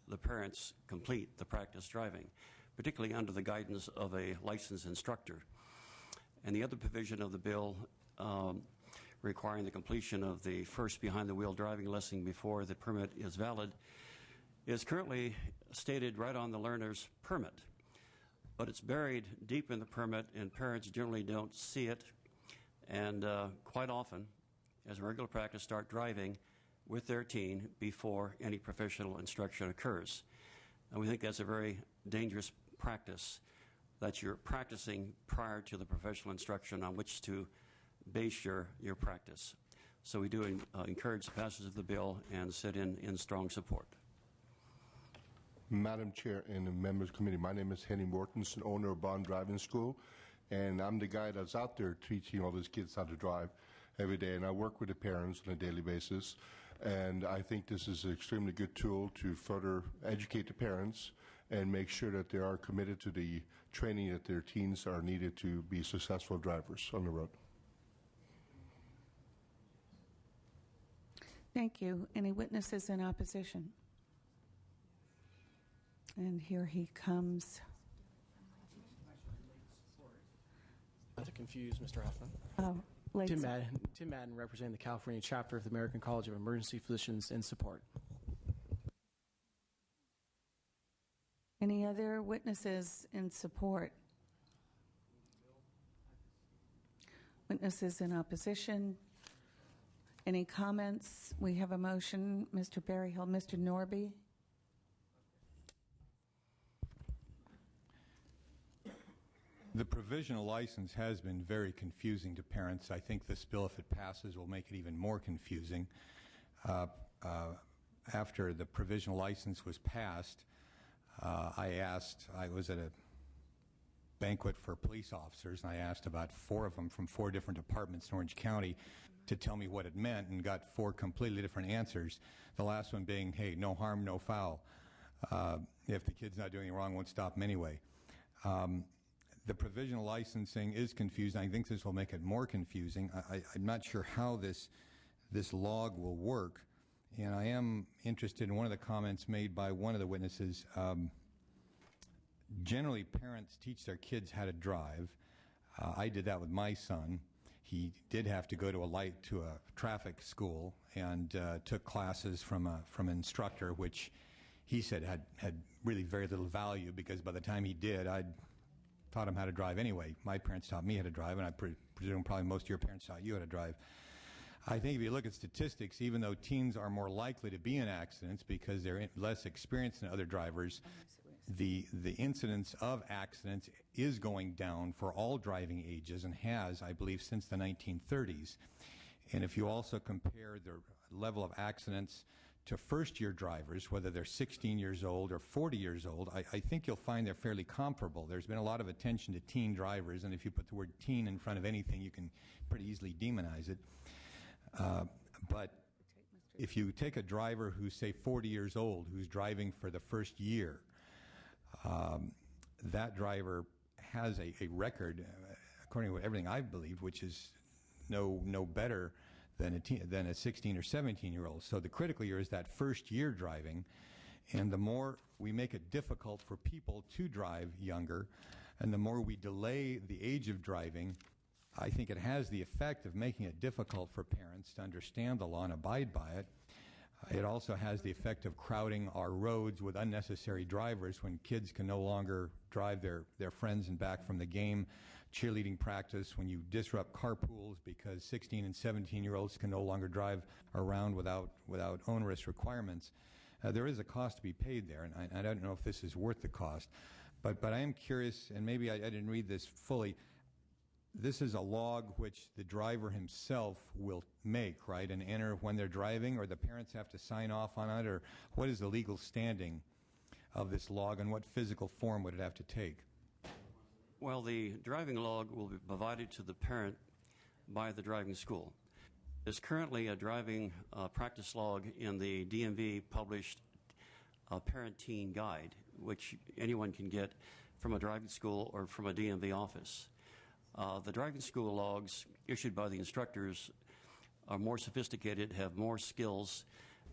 the parents complete the practice driving, particularly under the guidance of a licensed instructor. And the other provision of the bill requiring the completion of the first behind-the-wheel driving lesson before the permit is valid is currently stated right on the learner's permit. But it's buried deep in the permit, and parents generally don't see it, and quite often, as a regular practice, start driving with their teen before any professional instruction occurs. And we think that's a very dangerous practice, that you're practicing prior to the professional instruction on which to base your practice. So we do encourage the passage of the bill and sit in strong support. Madam Chair and the members committee, my name is Henry Mortensen, owner of Bond Driving School, and I'm the guy that's out there teaching all these kids how to drive every day, and I work with the parents on a daily basis, and I think this is an extremely good tool to further educate the parents and make sure that they are committed to the training that their teens are needed to be successful drivers on the road. Thank you. Any witnesses in opposition? And here he comes. Not to confuse Mr. Hoffman. Oh, Tim Madden, representing the California chapter of the American College of Emergency Physicians in support. Any other witnesses in support? Witnesses in opposition? Any comments? We have a motion. Mr. Berryhill. Mr. Norby? The provisional license has been very confusing to parents. I think this bill, if it passes, will make it even more confusing. After the provisional license was passed, I was at a banquet for police officers, and I asked about 4 of them from 4 different departments in Orange County to tell me what it meant, and got 4 completely different answers. The last one being, hey, no harm, no foul. If the kid's not doing anything wrong, won't stop him anyway. The provisional licensing is confusing. I think this will make it more confusing. I'm not sure how this log will work, and I am interested in one of the comments made by one of the witnesses. Generally, parents teach their kids how to drive. I did that with my son. He did have to go to a traffic school and took classes from an instructor, which he said had really very little value, because by the time he did, I'd taught him how to drive anyway. My parents taught me how to drive, and I presume probably most of your parents taught you how to drive. I think if you look at statistics, even though teens are more likely to be in accidents because they're less experienced than other drivers, the incidence of accidents is going down for all driving ages, and has, I believe, since the 1930s. And if you also compare the level of accidents to first-year drivers, whether they're 16 years old or 40 years old, I think you'll find they're fairly comparable. There's been a lot of attention to teen drivers, and if you put the word teen in front of anything, you can pretty easily demonize it. But if you take a driver who's, say, 40 years old, who's driving for the first year, that driver has a record, according to everything I've believed, which is no better than a 16 or 17-year-old. So the critical year is that first year driving, and the more we make it difficult for people to drive younger, and the more we delay the age of driving, I think it has the effect of making it difficult for parents to understand the law and abide by it. It also has the effect of crowding our roads with unnecessary drivers when kids can no longer drive their friends and back from the game, cheerleading practice, when you disrupt carpools because 16 and 17-year-olds can no longer drive around without onerous requirements. There is a cost to be paid there, and I don't know if this is worth the cost. But I am curious, and maybe I didn't read this fully. This is a log which the driver himself will make, right, and enter when they're driving, or the parents have to sign off on it, or what is the legal standing of this log, and what physical form would it have to take? Well, the driving log will be provided to the parent by the driving school. There's currently a driving practice log in the DMV published parent-teen guide, which anyone can get from a driving school or from a DMV office. The driving school logs issued by the instructors are more sophisticated, have more skills,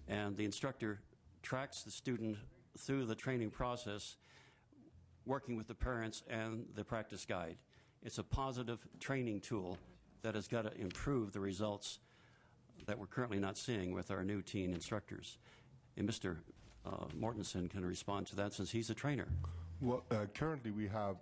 and the instructor tracks the student through the training process, working with the parents and the practice guide. It's a positive training tool that has got to improve the results that we're currently not seeing with our new teen instructors. And Mr. Mortensen can respond to that since he's a trainer. Well, currently we have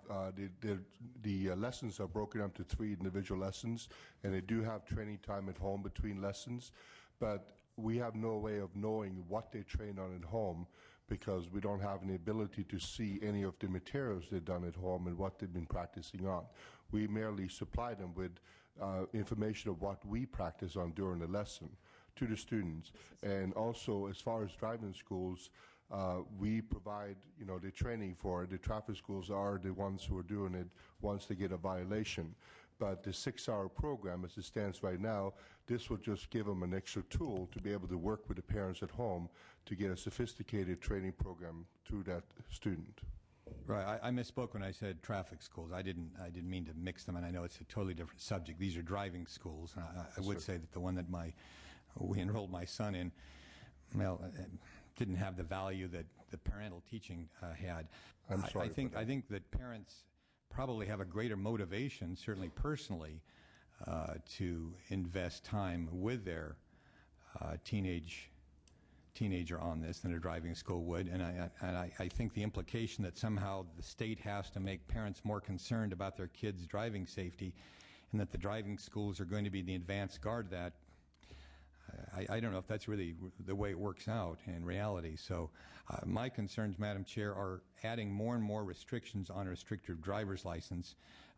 the lessons are broken up to 3 individual lessons, and they do have training time at home between lessons, but we have no way of knowing what they train on at home because we don't have any ability to see any of the materials they've done at home and what they've been practicing on. We merely supply them with information of what we practice on during the lesson to the students. And also, as far as driving schools, we provide, the training for it. The traffic schools are the ones who are doing it once they get a violation. But the 6-hour program, as it stands right now, this will just give them an extra tool to be able to work with the parents at home to get a sophisticated training program to that student. Right. I misspoke when I said traffic schools. I didn't mean to mix them, and I know it's a totally different subject. These are driving schools. And I would say that the one that we enrolled my son in, didn't have the value that the parental teaching had. I'm sorry. I think that parents probably have a greater motivation, certainly personally, to invest time with their teenager on this than a driving school would. And I think the implication that somehow the state has to make parents more concerned about their kids' driving safety and that the driving schools are going to be the advanced guard of that, I don't know if that's really the way it works out in reality. So my concerns, Madam Chair, are adding more and more restrictions on a restrictive driver's license.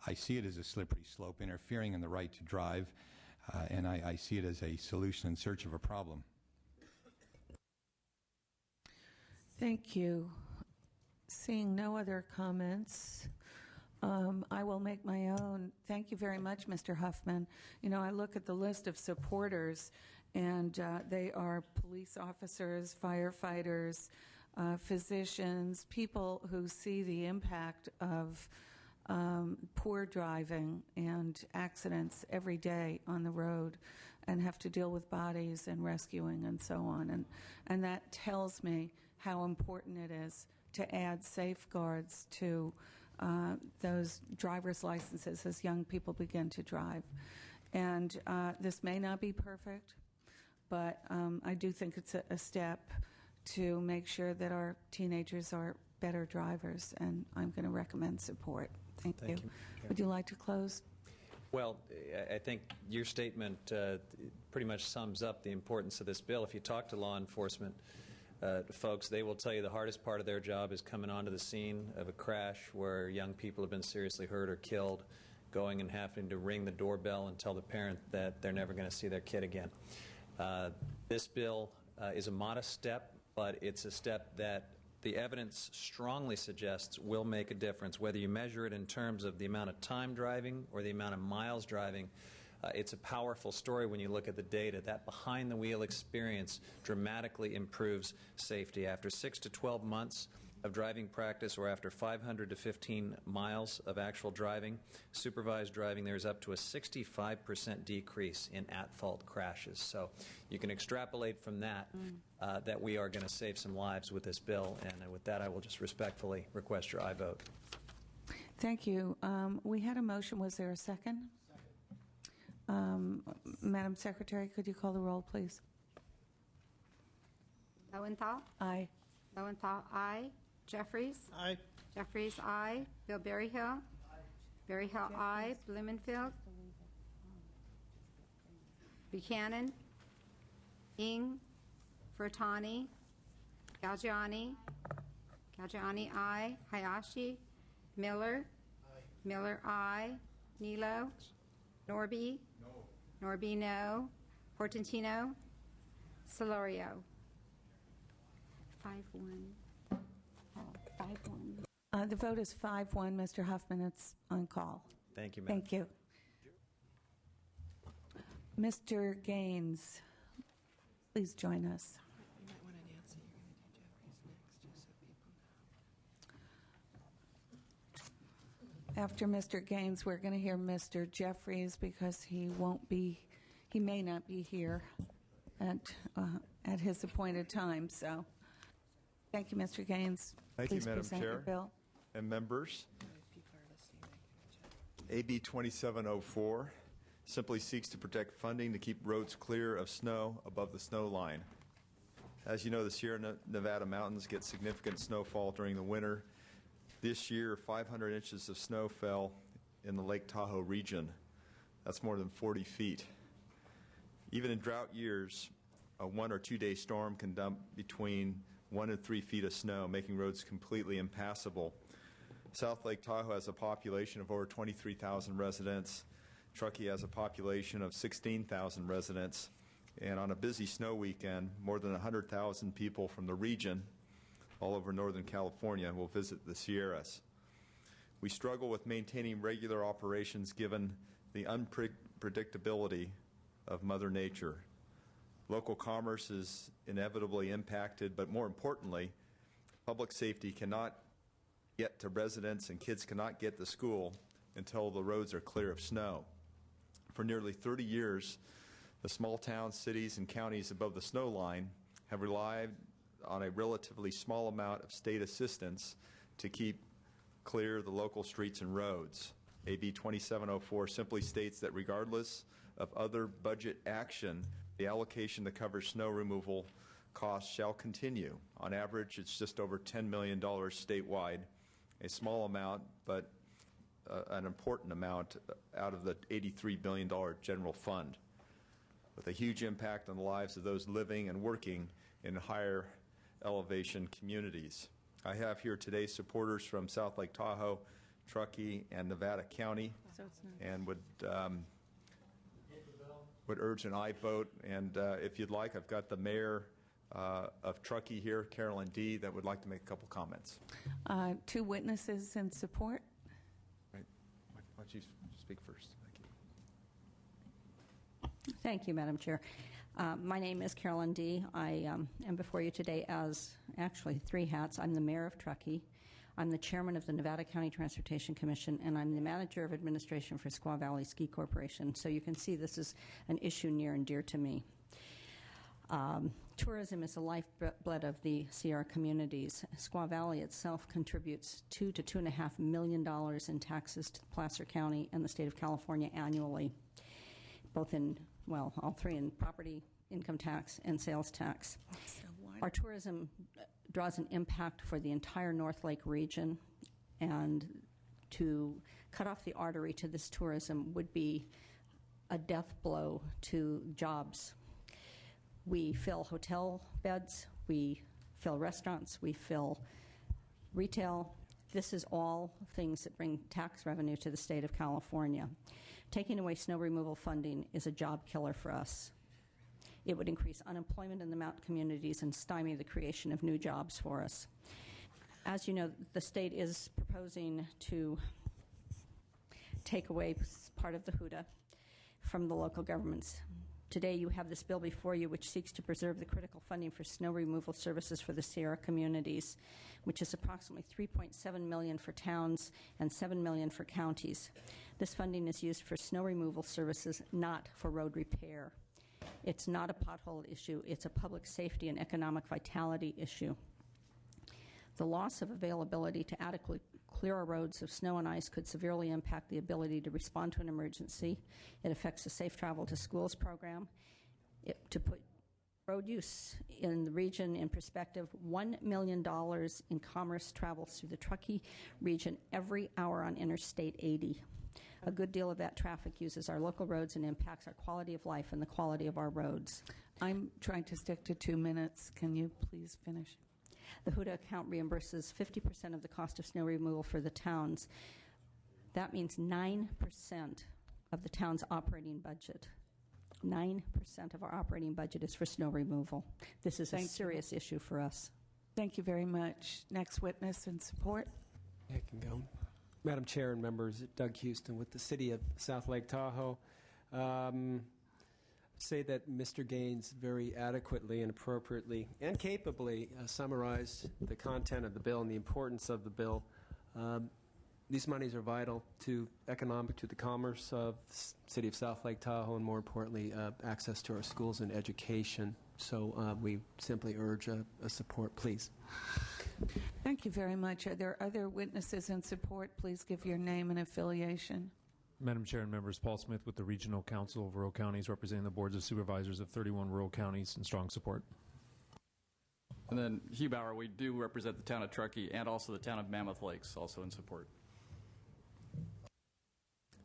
I see it as a slippery slope, interfering in the right to drive, and I see it as a solution in search of a problem. Thank you. Seeing no other comments, I will make my own. Thank you very much, Mr. Huffman. I look at the list of supporters, and they are police officers, firefighters, physicians, people who see the impact of poor driving and accidents every day on the road and have to deal with bodies and rescuing and so on. And that tells me how important it is to add safeguards to those driver's licenses as young people begin to drive. And this may not be perfect, but I do think it's a step to make sure that our teenagers are better drivers, and I'm going to recommend support. Thank you. Would you like to close? Well, I think your statement pretty much sums up the importance of this bill. If you talk to law enforcement folks, they will tell you the hardest part of their job is coming onto the scene of a crash where young people have been seriously hurt or killed, going and having to ring the doorbell and tell the parent that they're never going to see their kid again. This bill is a modest step, but it's a step that the evidence strongly suggests will make a difference. Whether you measure it in terms of the amount of time driving or the amount of miles driving, it's a powerful story when you look at the data. That behind-the-wheel experience dramatically improves safety. After 6 to 12 months of driving practice, or after 500 to 15 miles of actual driving, supervised driving, there's up to a 65% decrease in at-fault crashes. So you can extrapolate from that that we are going to save some lives with this bill. And with that, I will just respectfully request your aye vote. Thank you. We had a motion. Was there a second? Madam Secretary, could you call the roll, please? Lowenthal? Aye. Lowenthal, aye. Jeffries? Aye. Jeffries, aye. Bill Berryhill? Aye. Berryhill, aye. Blumenfield? Buchanan? Ing? Furtani? Galgiani? Galgiani, aye. Hayashi? Miller? Aye. Miller, aye. Nilo? Norby? No. Norby, no. Portantino? Solorio? 5-1. 5-1. The vote is 5-1. Mr. Huffman, it's on call. Thank you, Madam. Thank you. Mr. Gaines, please join us. After Mr. Gaines, we're going to hear Mr. Jeffries because he may not be here at his appointed time. So, thank you, Mr. Gaines. Thank Please you, Madam present your Chair bill. and members. AB 2704 simply seeks to protect funding to keep roads clear of snow above the snow line. As you know, the Sierra Nevada mountains get significant snowfall during the winter. This year, 500 inches of snow fell in the Lake Tahoe region. That's more than 40 feet. Even in drought years, a 1 or 2 day storm can dump between 1 and 3 feet of snow, making roads completely impassable. South Lake Tahoe has a population of over 23,000 residents. Truckee has a population of 16,000 residents. And on a busy snow weekend, more than 100,000 people from the region, all over Northern California, will visit the Sierras. We struggle with maintaining regular operations given the unpredictability of Mother Nature. Local commerce is inevitably impacted, but more importantly, public safety cannot get to residents and kids cannot get to school until the roads are clear of snow. For nearly 30 years, the small towns, cities, and counties above the snow line have relied on a relatively small amount of state assistance to keep clear the local streets and roads. AB 2704 simply states that regardless of other budget action, the allocation to cover snow removal costs shall continue. On average, it's just over $10 million statewide, a small amount, but an important amount out of the $83 billion general fund, with a huge impact on the lives of those living and working in higher elevation communities. I have here today supporters from South Lake Tahoe, Truckee, and Nevada County, and would urge an aye vote. And if you'd like, I've got the mayor of Truckee here, Carolyn D., that would like to make a couple comments. 2 witnesses in support. Right. Why don't you speak first? Thank you, Madam Chair. My name is Carolyn D. I am before you today as actually 3 hats. I'm the mayor of Truckee. I'm the chairman of the Nevada County Transportation Commission, and I'm the manager of administration for Squaw Valley Ski Corporation. So you can see this is an issue near and dear to me. Tourism is the lifeblood of the Sierra communities. Squaw Valley itself contributes $2 to $2.5 million in taxes to Placer County and the state of California annually, both in, well, all 3 in property, income tax, and sales tax. Our tourism draws an impact for the entire North Lake region, and to cut off the artery to this tourism would be a death blow to jobs. We fill hotel beds, we fill restaurants, we fill retail. This is all things that bring tax revenue to the state of California. Taking away snow removal funding is a job killer for us. It would increase unemployment in the mountain communities and stymie the creation of new jobs for us. As you know, the state is proposing to take away part of the HUDA from the local governments. Today you have this bill before you which seeks to preserve the critical funding for snow removal services for the Sierra communities, which is approximately $3.7 million for towns and $7 million for counties. This funding is used for snow removal services, not for road repair. It's not a pothole issue. It's a public safety and economic vitality issue. The loss of availability to adequately clear our roads of snow and ice could severely impact the ability to respond to an emergency. It affects the Safe Travel to Schools program. To put road use in the region in perspective, $1 million in commerce travels through the Truckee region every hour on Interstate 80. A good deal of that traffic uses our local roads and impacts our quality of life and the quality of our roads. I'm trying to stick to 2 minutes. Can you please finish? The HUDA account reimburses 50% of the cost of snow removal for the towns. That means 9% of the town's operating budget. 9% of our operating budget is for snow removal. This is a serious issue for us. Thank you very much. Next witness in support. I can go. Madam Chair and members, Doug Houston with the City of South Lake Tahoe. Say that Mr. Gaines very adequately and appropriately and capably summarized the content of the bill and the importance of the bill. These monies are vital to the commerce of the City of South Lake Tahoe, and more importantly, access to our schools and education. So we simply urge a support, please. Thank you very much. Are there other witnesses in support? Please give your name and affiliation. Madam Chair and members, Paul Smith with the Regional Council of Rural Counties, representing the boards of supervisors of 31 rural counties in strong support. And then Hugh Bauer, we do represent the town of Truckee and also the town of Mammoth Lakes, also in support.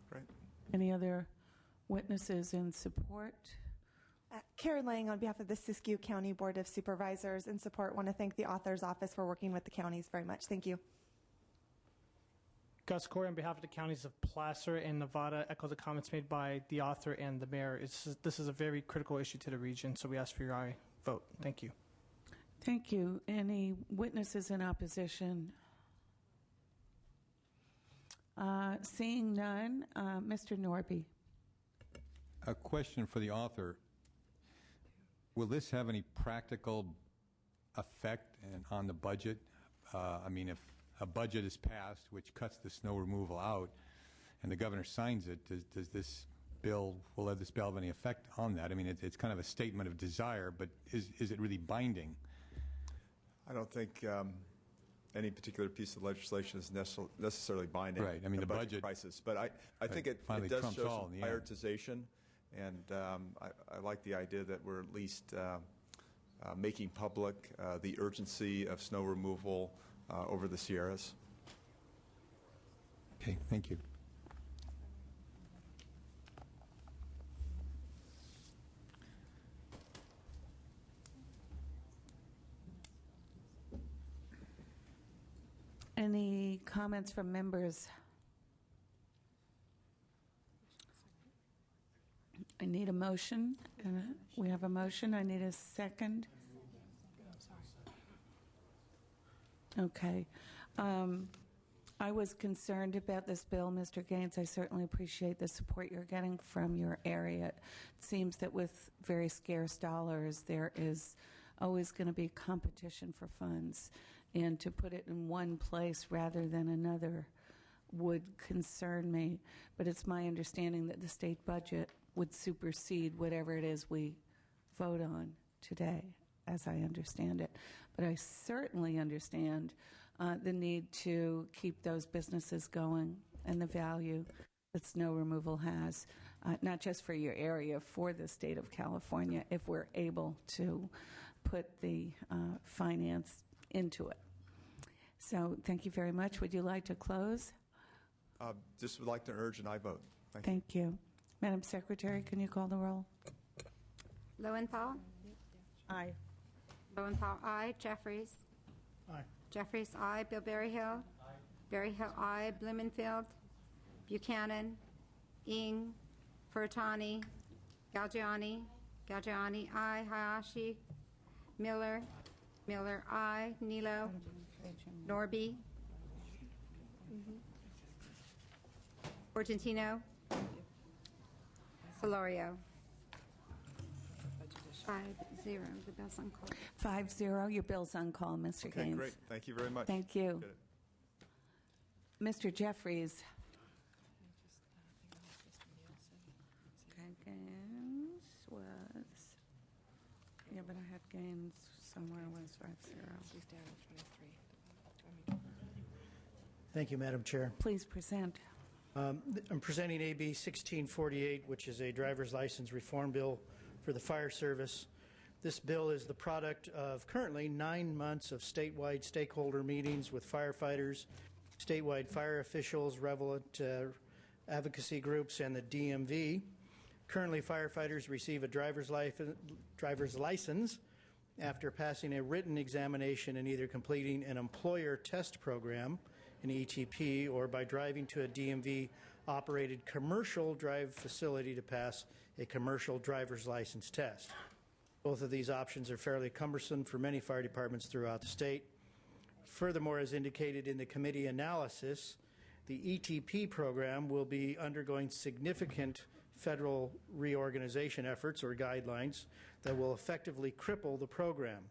Great. Any other witnesses in support? Karen Lang on behalf of the Siskiyou County Board of Supervisors in support. Want to thank the author's office for working with the counties very much. Thank you. Gus Corey on behalf of the counties of Placer and Nevada echo the comments made by the author and the mayor. This is a very critical issue to the region, so we ask for your aye vote. Thank you. Thank you. Any witnesses in opposition? Seeing none, Mr. Norby. A question for the author. Will this have any practical effect on the budget? I mean, if a budget is passed which cuts the snow removal out and the governor signs it, does this bill, will this bill have any effect on that? I mean, it's kind of a statement of desire, but is it really binding? I don't think any particular piece of legislation is necessarily binding. Right. I mean, the budget prices, but I think it does show some prioritization, and I like the idea that we're at least making public the urgency of snow removal over the Sierras. Okay, thank you. Any comments from members? I need a motion. We have a motion. I need a second. Okay. I was concerned about this bill, Mr. Gaines. I certainly appreciate the support you're getting from your area. It seems that with very scarce dollars, there is always going to be competition for funds. And to put it in one place rather than another would concern me. But it's my understanding that the state budget would supersede whatever it is we vote on today, as I understand it. But I certainly understand the need to keep those businesses going and the value that snow removal has, not just for your area, for the state of California, if we're able to put the finance into it. So thank you very much. Would you like to close? Just would like to urge an aye vote. Thank you. Madam Secretary, can you call the roll? Lowenthal? Aye. Lowenthal, aye. Jeffries? Aye. Jeffries, aye. Bill Berryhill? Aye. Berryhill, aye. Blumenfield? Buchanan? Ing? Furtani? Galgiani? Galgiani, aye. Hayashi? Miller? Miller, aye. Nilo? Norby? Argentino? Solorio? 5-0. The bill's on call. 5-0. Your bill's on call, Mr. Okay, Gaines. great. Thank you very much. Thank you. Mr. Jeffries. Gaines was, yeah, but I had Gaines somewhere was 5-0. She's down at 23. Thank you, Madam Chair. Please present. I'm presenting AB 1648, which is a driver's license reform bill for the fire service. This bill is the product of currently 9 months of statewide stakeholder meetings with firefighters, statewide fire officials, relevant advocacy groups, and the DMV. Currently, firefighters receive a driver's license after passing a written examination and either completing an employer test program, an ETP, or by driving to a DMV-operated commercial drive facility to pass a commercial driver's license test. Both of these options are fairly cumbersome for many fire departments throughout the state. Furthermore, as indicated in the committee analysis, the ETP program will be undergoing significant federal reorganization efforts or guidelines that will effectively cripple the program.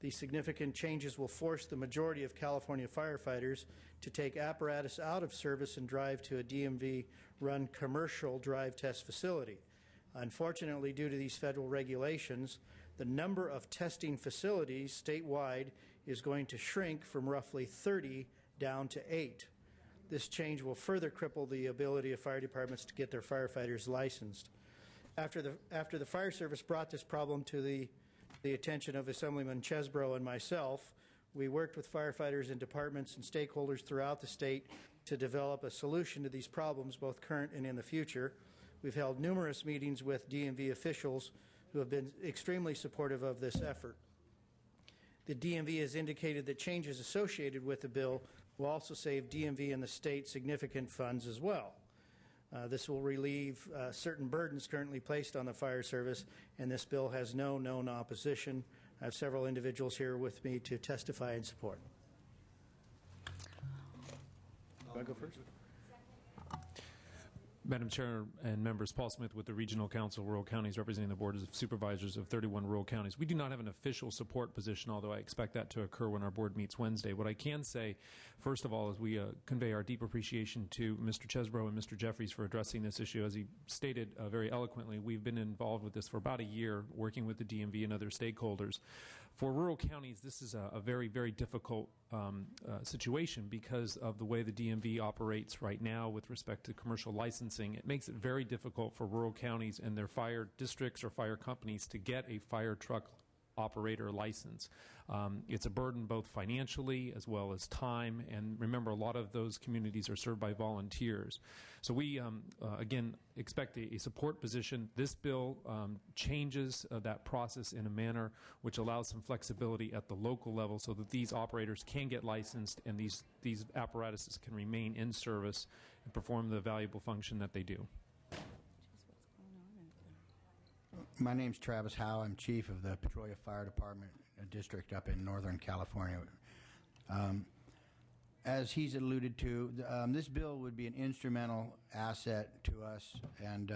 These significant changes will force the majority of California firefighters to take apparatus out of service and drive to a DMV-run commercial drive test facility. Unfortunately, due to these federal regulations, the number of testing facilities statewide is going to shrink from roughly 30 down to 8. this change will further cripple the ability of fire departments to get their firefighters licensed. After the fire service brought this problem to the attention of Assemblyman Chesbro and myself, we worked with firefighters and departments and stakeholders throughout the state to develop a solution to these problems, both current and in the future. We've held numerous meetings with DMV officials who have been extremely supportive of this effort. The DMV has indicated that changes associated with the bill will also save DMV and the state significant funds as well. This will relieve certain burdens currently placed on the fire service, and this bill has no known opposition. I have several individuals here with me to testify in support. Do I go first? Madam Chair and members, Paul Smith with the Regional Council of Rural Counties, representing the Board of Supervisors of 31 rural counties. We do not have an official support position, although I expect that to occur when our board meets Wednesday. What I can say, first of all, is we convey our deep appreciation to Mr. Chesbro and Mr. Jeffries for addressing this issue. As he stated very eloquently, we've been involved with this for about a year, working with the DMV and other stakeholders. For rural counties, this is a very, very difficult situation because of the way the DMV operates right now with respect to commercial licensing. It makes it very difficult for rural counties and their fire districts or fire companies to get a fire truck operator license. It's a burden both financially as well as time, and remember, a lot of those communities are served by volunteers. So we, again, expect a support position. This bill changes that process in a manner which allows some flexibility at the local level so that these operators can get licensed and these apparatuses can remain in service and perform the valuable function that they do. My name's Travis Howe. I'm chief of the Petrolia Fire Department district up in Northern California. As he's alluded to, this bill would be an instrumental asset to us, and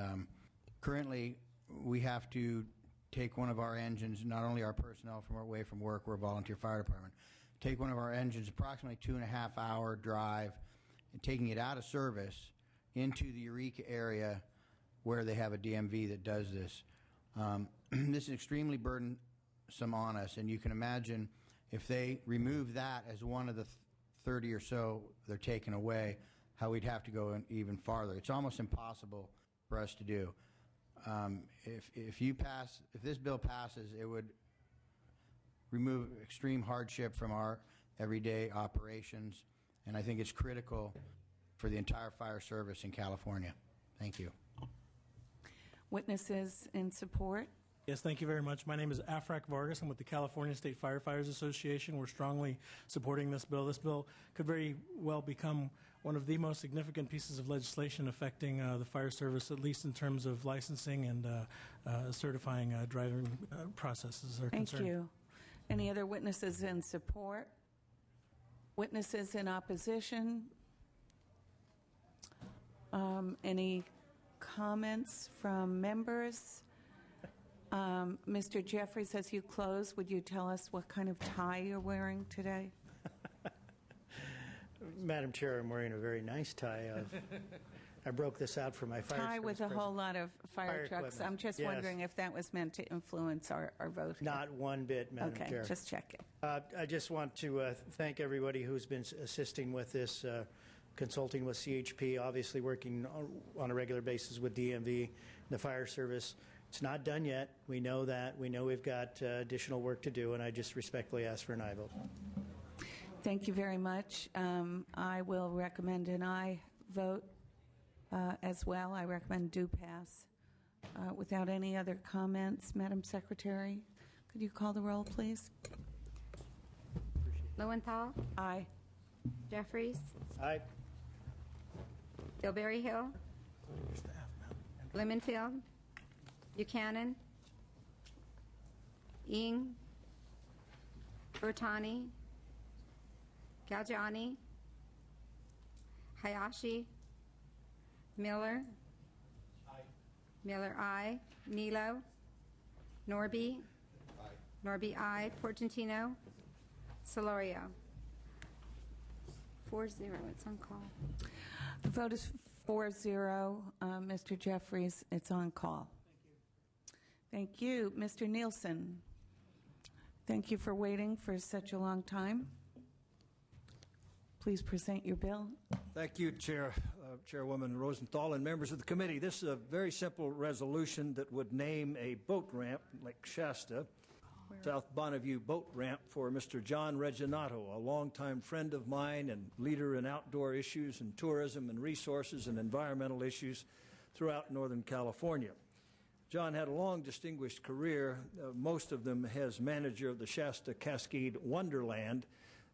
currently we have to take one of our engines, not only our personnel from away from work, we're a volunteer fire department, take one of our engines, approximately 2.5-hour drive, and taking it out of service into the Eureka area where they have a DMV that does this. This is extremely burdensome on us, and you can imagine if they remove that as one of the 30 or so they're taking away, how we'd have to go even farther. It's almost impossible for us to do. If this bill passes, it would remove extreme hardship from our everyday operations, and I think it's critical for the entire fire service in California. Thank you. Witnesses in support? Yes, thank you very much. My name is Afrak Vargas. I'm with the California State Firefighters Association. We're strongly supporting this bill. This bill could very well become one of the most significant pieces of legislation affecting the fire service, at least in terms of licensing and certifying driving processes are concerned. Thank you. Any other witnesses in support? Witnesses in opposition? Any comments from members? Mr. Jeffries, as you close, would you tell us what kind of tie you're wearing today? Madam Chair, I'm wearing a very nice tie. I broke this out for my fire tie service with a whole lot of fire trucks. equipment. I'm just Yes. wondering if that was meant to influence our vote. Not one bit, Madam Chair. Okay, just checking. I just want to thank everybody who's been assisting with this, consulting with CHP, obviously working on a regular basis with DMV, the fire service. It's not done yet. We know that. We know we've got additional work to do, and I just respectfully ask for an aye vote. Thank you very much. I will recommend an aye vote as well. I recommend do pass. Without any other comments, Madam Secretary, could you call the roll, please? Lowenthal? Aye. Jeffries? Aye. Bilberry Hill? Lemonfield? Buchanan? Ing? Bertani? Galgiani? Hayashi? Miller? Miller, aye. Nilo? Norby? Norby, aye. Portantino? Solorio? 4-0. It's on call. The vote is 4-0. Mr. Jeffries, it's on call. Thank you. Mr. Nielsen, thank you for waiting for such a long time. please present your bill. Thank you, Chairwoman Rosenthal and members of the committee. This is a very simple resolution that would name a boat ramp, Lake Shasta, South Bonneview boat ramp for Mr. John Reginato, a longtime friend of mine and leader in outdoor issues and tourism and resources and environmental issues throughout Northern California. John had a long, distinguished career, most of them as manager of the Shasta Cascade Wonderland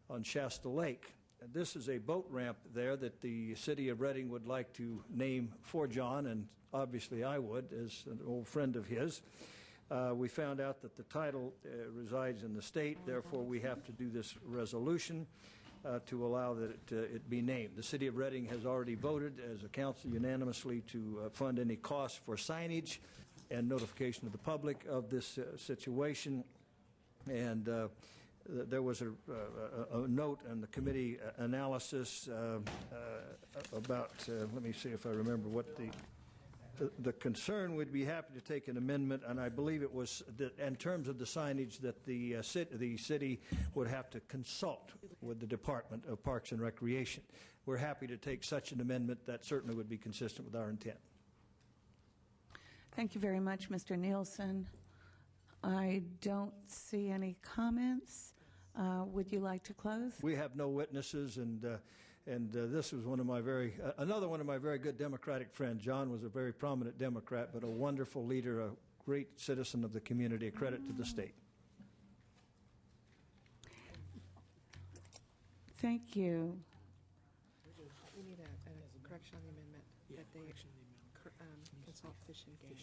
on Shasta Lake. This is a boat ramp there that the city of Redding would like to name for John, and obviously I would, as an old friend of his. We found out that the title resides in the state, therefore we have to do this resolution to allow that it be named. The city of Redding has already voted as a council unanimously to fund any costs for signage and notification of the public of this situation. And there was a note in the committee analysis about, let me see if I remember what the concern. Would be happy to take an amendment, and I believe it was that in terms of the signage that the city would have to consult with the Department of Parks and Recreation. We're happy to take such an amendment. That certainly would be consistent with our intent. Thank you very much, Mr. Nielsen. I don't see any comments. Would you like to close? We have no witnesses, and this was another one of my very good Democratic friends. John was a very prominent Democrat, but a wonderful leader, a great citizen of the community, a credit to the state. Thank you. We need a correction on the amendment that they consult Fish and Game,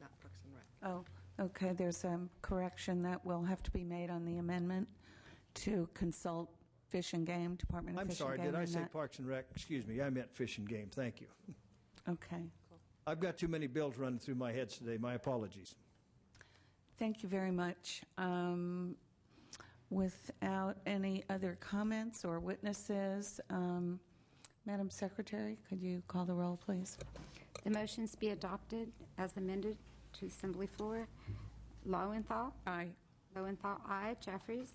not Parks and Rec. Oh, okay. There's a correction that will have to be made on the amendment to consult Fish and Game, Department of Fish and Game. I'm sorry, did I say Parks and Rec? Excuse me, I meant Fish and Game. Thank you. Okay. I've got too many bills running through my head today. My apologies. Thank you very much. Without any other comments or witnesses, Madam Secretary, could you call the roll, please? The motions be adopted as amended to Assembly floor. Lowenthal? Aye. Lowenthal, aye. Jeffries?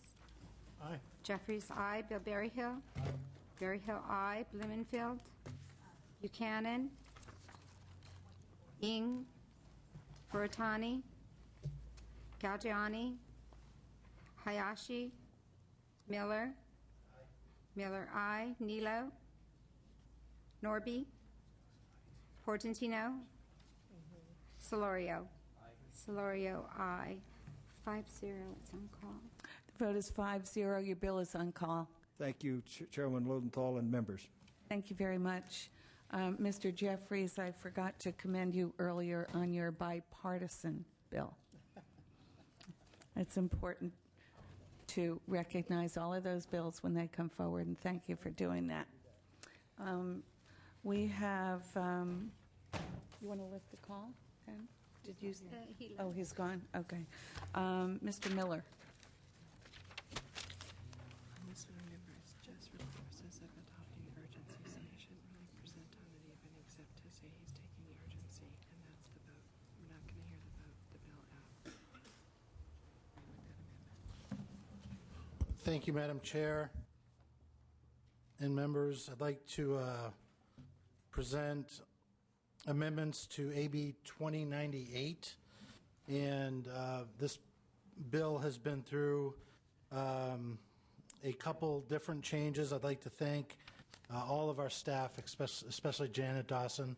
Aye. Jeffries, aye. Bill Berryhill? Berryhill, aye. Blumenfield? Buchanan? Ing? Furutani? Galgiani? Hayashi? Miller? Miller, aye. Nilo? Norby? Portantino? Solorio? Solorio, aye. 5-0, it's on call. The vote is 5-0. Your bill is on call. Thank you, Chairman Lowenthal and members. Thank you very much. Mr. Jeffries, I forgot to commend you earlier on your bipartisan bill. It's important to recognize all of those bills when they come forward, and thank you for doing that. We have, you want to lift the call, Ken? Did you? Oh, he's gone? Okay. Mr. Miller. This one remembers just for the purposes of adopting the urgency, so he shouldn't really present on it even except to say he's taking the urgency, and that's the vote. We're not going to hear the bill out. Thank you, Madam Chair and members. I'd like to present amendments to AB 2098, and this bill has been through a couple different changes. I'd like to thank all of our staff, especially Janet Dawson,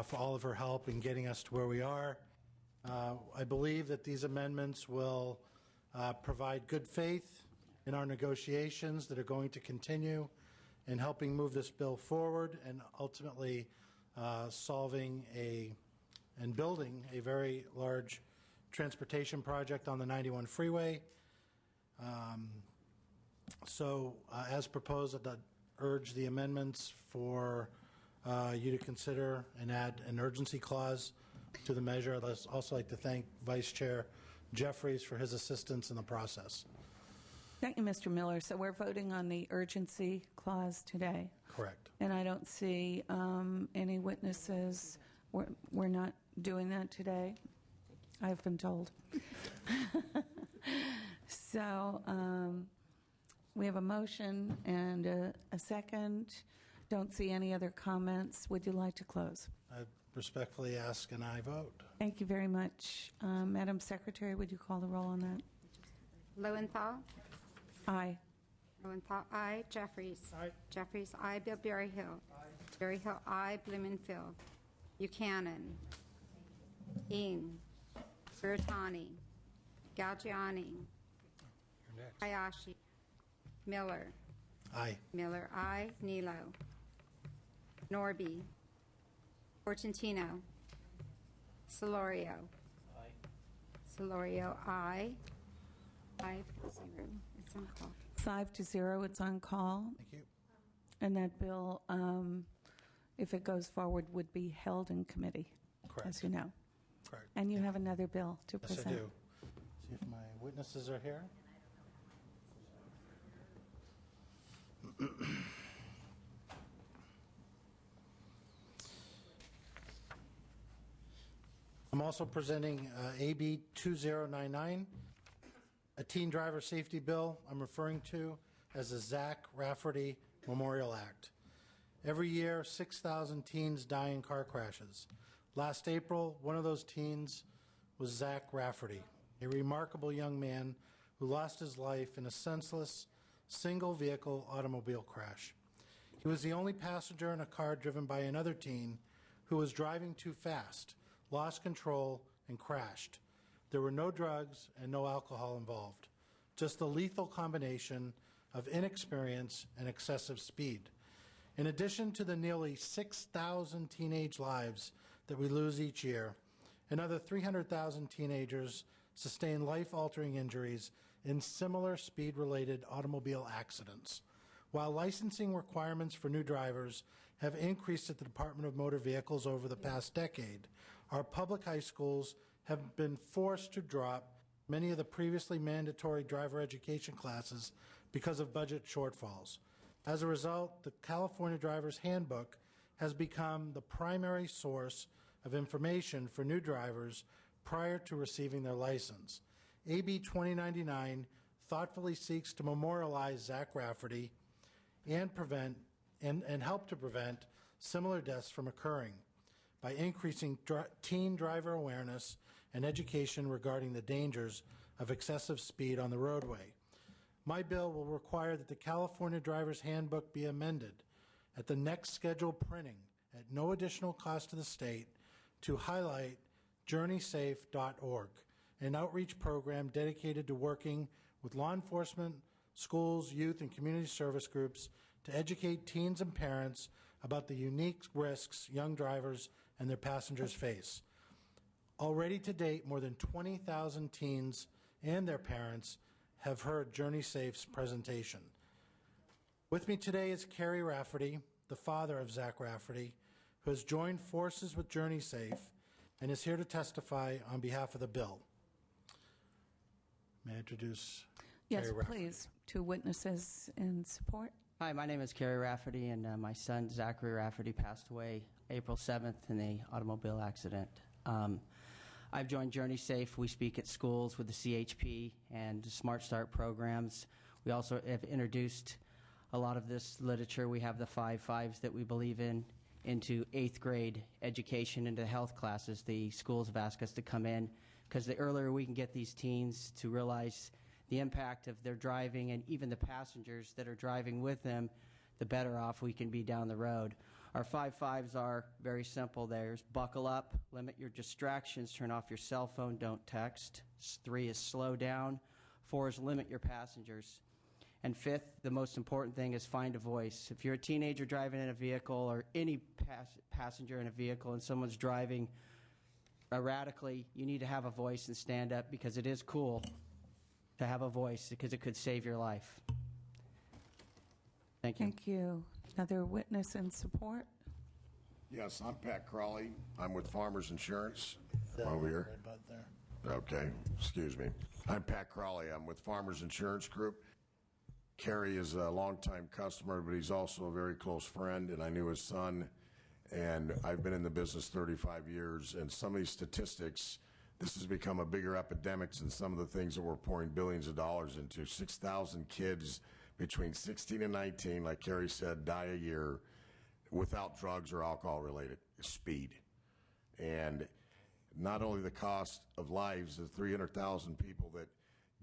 for all of her help in getting us to where we are. I believe that these amendments will provide good faith in our negotiations that are going to continue in helping move this bill forward and ultimately solving and building a very large transportation project on the 91 freeway. As proposed, I'd urge the amendments for you to consider and add an urgency clause to the measure. I'd also like to thank Vice Chair Jeffries for his assistance in the process. Thank you, Mr. Miller. So we're voting on the urgency clause today. Correct. And I don't see any witnesses. We're not doing that today, I've been told. So We have a motion and a second. Don't see any other comments. Would you like to close? I respectfully ask an aye vote. Thank you very much. Madam Secretary, would you call the roll on that? Lowenthal? Aye. Lowenthal, aye. Jeffries? Aye. Jeffries, aye. Bill Berryhill? Aye. Berryhill, aye. Blumenfield? Buchanan? Ing? Bertani? Galgiani? Hayashi? Miller? Aye. Miller, aye. Nilo? Norby? Portantino? Solorio? Aye. Solorio, aye. 5-0. It's on call. 5-0, it's on call. Thank you. And that bill, if it goes forward, would be held in committee, Correct. as you know. Correct. And you have another bill to Yes, present. I do. See if my witnesses are here. I'm also presenting AB 2099, a teen driver safety bill I'm referring to as the Zach Rafferty Memorial Act. Every year, 6,000 teens die in car crashes. Last April, one of those teens was Zach Rafferty, a remarkable young man who lost his life in a senseless, single-vehicle automobile crash. He was the only passenger in a car driven by another teen who was driving too fast, lost control, and crashed. There were no drugs and no alcohol involved, just the lethal combination of inexperience and excessive speed. In addition to the nearly 6,000 teenage lives that we lose each year, another 300,000 teenagers sustain life-altering injuries in similar speed-related automobile accidents. While licensing requirements for new drivers have increased at the Department of Motor Vehicles over the past decade, our public high schools have been forced to drop many of the previously mandatory driver education classes because of budget shortfalls. As a result, the California Driver's Handbook has become the primary source of information for new drivers prior to receiving their license. AB 2099 thoughtfully seeks to memorialize Zach Rafferty and help to prevent similar deaths from occurring by increasing teen driver awareness and education regarding the dangers of excessive speed on the roadway. My bill will require that the California Driver's Handbook be amended at the next scheduled printing at no additional cost to the state to highlight JourneySafe.org, an outreach program dedicated to working with law enforcement, schools, youth, and community service groups to educate teens and parents about the unique risks young drivers and their passengers face. Already to date, more than 20,000 teens and their parents have heard JourneySafe's presentation. With me today is Kerry Rafferty, the father of Zach Rafferty, who has joined forces with JourneySafe and is here to testify on behalf of the bill. May I introduce Yes, Kerry Rafferty? please. Two witnesses in support. Hi, my name is Kerry Rafferty, and my son Zachary Rafferty passed away April 7th in a automobile accident. I've joined JourneySafe. We speak at schools with the CHP and Smart Start programs. We also have introduced a lot of this literature. We have the 5 that we believe in into 8th grade education, into health classes. The schools have asked us to come in because the earlier we can get these teens to realize the impact of their driving and even the passengers that are driving with them, the better off we can be down the road. Our 5 are very simple. There's buckle up, limit your distractions, turn off your cell phone, don't text. 3 is slow down. 4 is limit your passengers. And 5th, the most important thing is find a voice. If you're a teenager driving in a vehicle or any passenger in a vehicle and someone's driving erratically, you need to have a voice and stand up because it is cool to have a voice because it could save your life. Thank you. Thank you. Another witness in support. Yes, I'm Pat Crawley. I'm with Farmers Insurance. Over here. Okay, excuse me. I'm Pat Crawley. I'm with Farmers Insurance Group. Kerry is a longtime customer, but he's also a very close friend, and I knew his son. And I've been in the business 35 years, and some of these statistics, this has become a bigger epidemic than some of the things that we're pouring billions of dollars into. 6,000 kids between 16 and 19, like Carrie said, die a year without drugs or alcohol related. Speed. And not only the cost of lives of 300,000 people that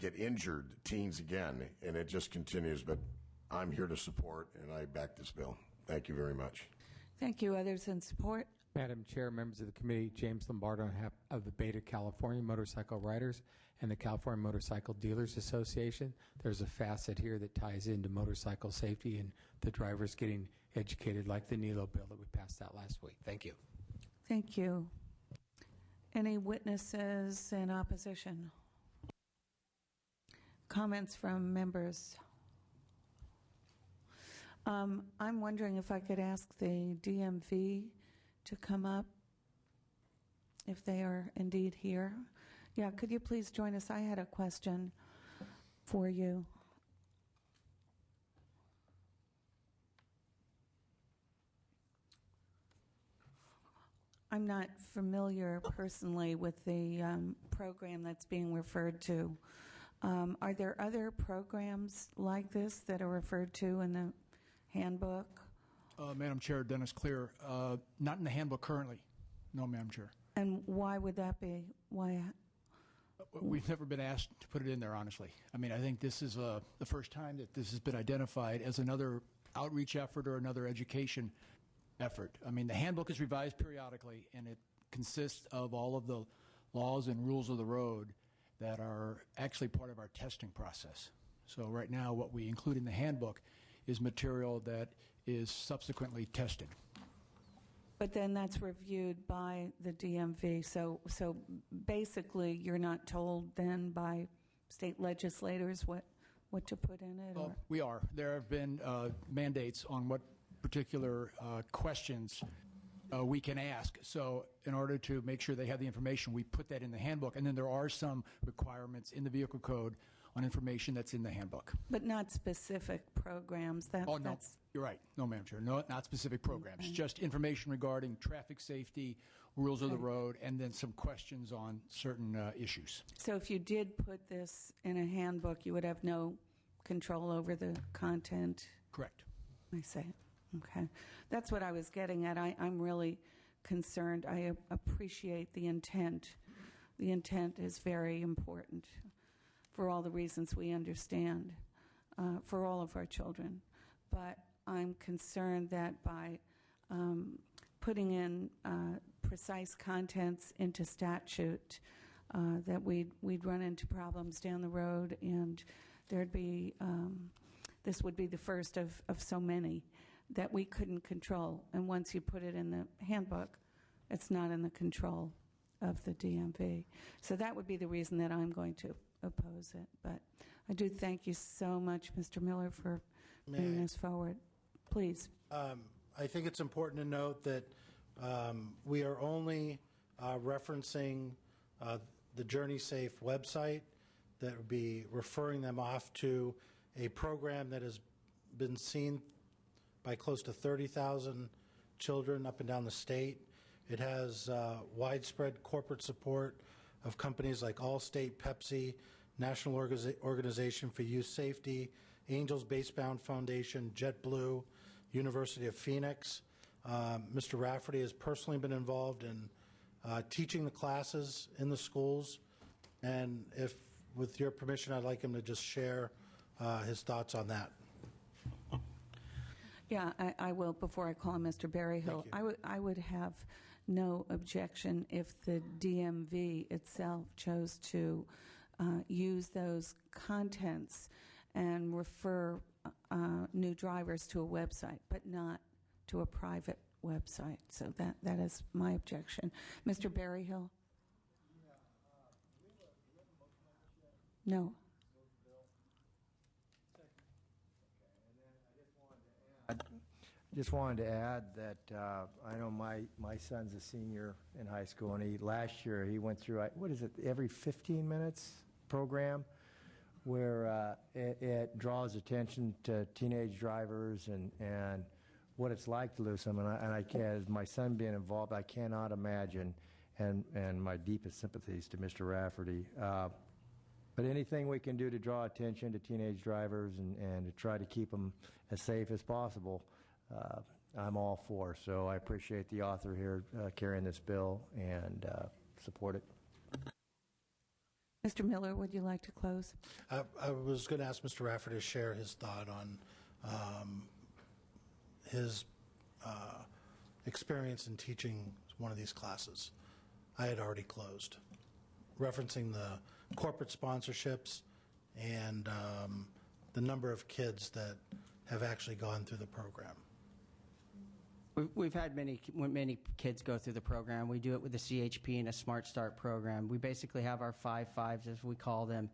get injured, teens again, and it just continues. But I'm here to support, and I back this bill. Thank you very much. Thank you. Others in support? Madam Chair, members of the committee, James Lombardo on behalf of the Beta California Motorcycle Riders and the California Motorcycle Dealers Association. There's a facet here that ties into motorcycle safety and the drivers getting educated, like the NELO bill that we passed out last week. Thank you. Thank you. Any witnesses in opposition? Comments from members? I'm wondering if I could ask the DMV to come up, if they are indeed here. Yeah, could you please join us? I had a question for you. I'm not familiar personally with the program that's being referred to. Are there other programs like this that are referred to in the handbook? Madam Chair, Dennis Clear. Not in the handbook currently. No, Madam Chair. And why would that be? Why? We've never been asked to put it in there, honestly. I mean, I think this is the first time that this has been identified as another outreach effort or another education effort. I mean, the handbook is revised periodically, and it consists of all of the laws and rules of the road that are actually part of our testing process. So right now, what we include in the handbook is material that is subsequently tested. But then that's reviewed by the DMV. So basically, you're not told then by state legislators what to put in it? Or? We are. There have been mandates on what particular questions we can ask. So in order to make sure they have the information, we put that in the handbook. And then there are some requirements in the vehicle code on information that's in the handbook. But not specific programs? No, you're right. No, Madam Chair. No, not specific programs. Just information regarding traffic safety, rules of the road, and then some questions on certain issues. So if you did put this in a handbook, you would have no control over the content? Correct. I see. Okay. That's what I was getting at. I'm really concerned. I appreciate the intent. The intent is very important for all the reasons we understand, for all of our children. But I'm concerned that by putting in precise contents into statute, that we'd run into problems down the road, and there'd be this would be the first of so many that we couldn't control. And once you put it in the handbook, it's not in the control of the DMV. So that would be the reason that I'm going to oppose it. But I do thank you so much, Mr. Miller, for bringing this forward. Please. I think it's important to note that we are only referencing the Journey Safe website, that would be referring them off to a program that has been seen by close to 30,000 children up and down the state. It has widespread corporate support of companies like Allstate, Pepsi, National Organization for Youth Safety, Angels Basebound Foundation, JetBlue, University of Phoenix. Mr. Rafferty has personally been involved in teaching the classes in the schools, and if, with your permission, I'd like him to just share his thoughts on that. Yeah, I will. Before I call him Mr. Berryhill, I would have no objection if the DMV itself chose to use those contents and refer new drivers to a website, but not to a private website. So that is my objection. Mr. Berryhill? No. Just wanted to add that I know my son's a senior in high school, and last year he went through, what is it, every 15 minutes program where it draws attention to teenage drivers and what it's like to lose them. And as my son being involved, I cannot imagine, and my deepest sympathies to Mr. Rafferty. But anything we can do to draw attention to teenage drivers and to try to keep them as safe as possible, I'm all for. So I appreciate the author here carrying this bill and support it. Mr. Miller, would you like to close? I was going to ask Mr. Rafferty to share his thought on his experience in teaching one of these classes. I had already closed, referencing the corporate sponsorships and the number of kids that have actually gone through the program. We've had many kids go through the program. We do it with the CHP and a Smart Start program. We basically have our 5 5s, as we call them,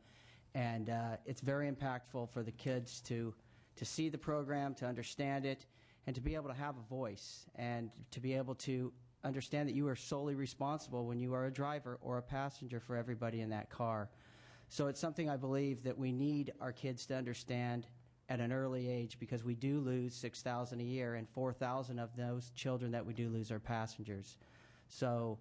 and it's very impactful for the kids to see the program, to understand it, and to be able to have a voice, and to be able to understand that you are solely responsible when you are a driver or a passenger for everybody in that car. So it's something I believe that we need our kids to understand at an early age, because we do lose 6,000 a year, and 4,000 of those children that we do lose are passengers. So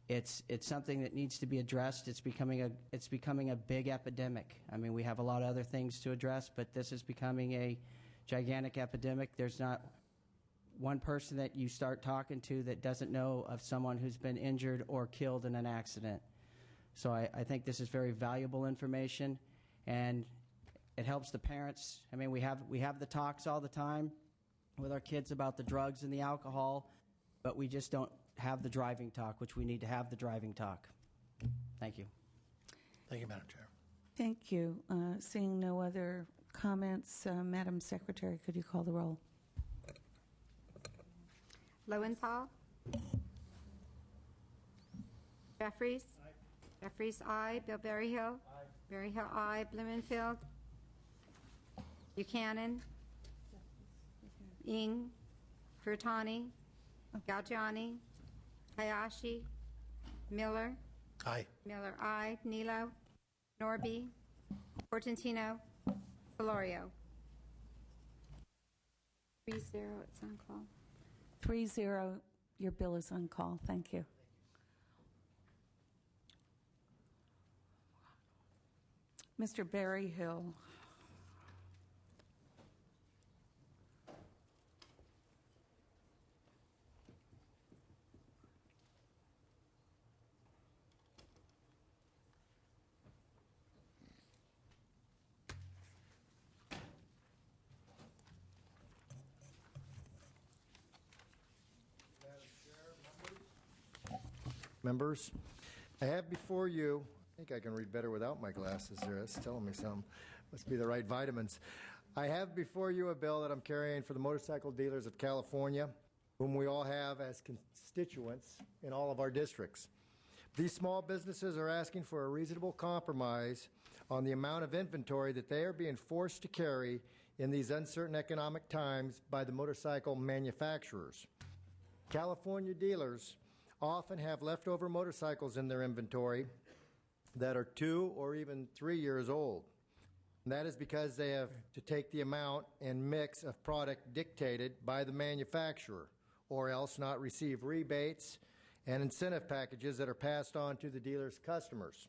it's something that needs to be addressed. It's becoming a big epidemic. I mean, we have a lot of other things to address, but this is becoming a gigantic epidemic. There's not one person that you start talking to that doesn't know of someone who's been injured or killed in an accident. So I think this is very valuable information, and it helps the parents. I mean, we have the talks all the time with our kids about the drugs and the alcohol, but we just don't have the driving talk, which we need to have the driving talk. Thank you. Thank you, Madam Chair. Thank you. Seeing no other comments, Madam Secretary, could you call the roll? Lowenthal. Jeffries. Jeffries, aye. Bill Berryhill. Berryhill, aye. Blumenfield. Buchanan. Ing. Furtani. Galgiani. Hayashi. Miller. Aye. Miller, aye. Nilo. Norby. Portantino. Florio. 3-0, it's on call. 3-0, your bill is on call. Thank you. Mr. Berryhill. Members, I have before you, I think I can read better without my glasses there. That's telling me something. Must be the right vitamins. I have before you a bill that I'm carrying for the motorcycle dealers of California, whom we all have as constituents in all of our districts. These small businesses are asking for a reasonable compromise on the amount of inventory that they are being forced to carry in these uncertain economic times by the motorcycle manufacturers. California dealers often have leftover motorcycles in their inventory that are 2 or even 3 years old. And that is because they have to take the amount and mix of product dictated by the manufacturer, or else not receive rebates and incentive packages that are passed on to the dealer's customers.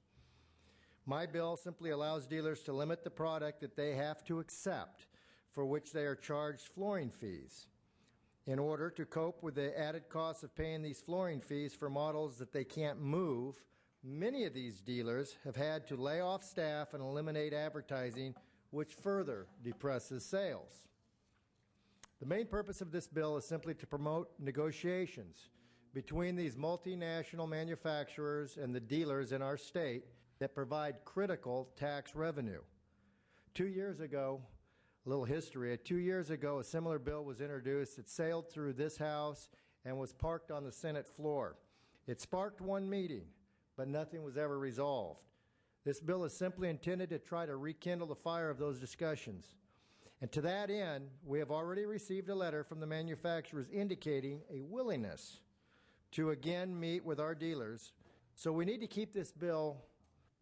My bill simply allows dealers to limit the product that they have to accept, for which they are charged flooring fees. In order to cope with the added costs of paying these flooring fees for models that they can't move, many of these dealers have had to lay off staff and eliminate advertising, which further depresses sales. The main purpose of this bill is simply to promote negotiations between these multinational manufacturers and the dealers in our state that provide critical tax revenue. 2 years ago, a little history. 2 years ago, a similar bill was introduced. It sailed through this House and was parked on the Senate floor. It sparked one meeting, but nothing was ever resolved. This bill is simply intended to try to rekindle the fire of those discussions. And to that end, we have already received a letter from the manufacturers indicating a willingness to again meet with our dealers. So we need to keep this bill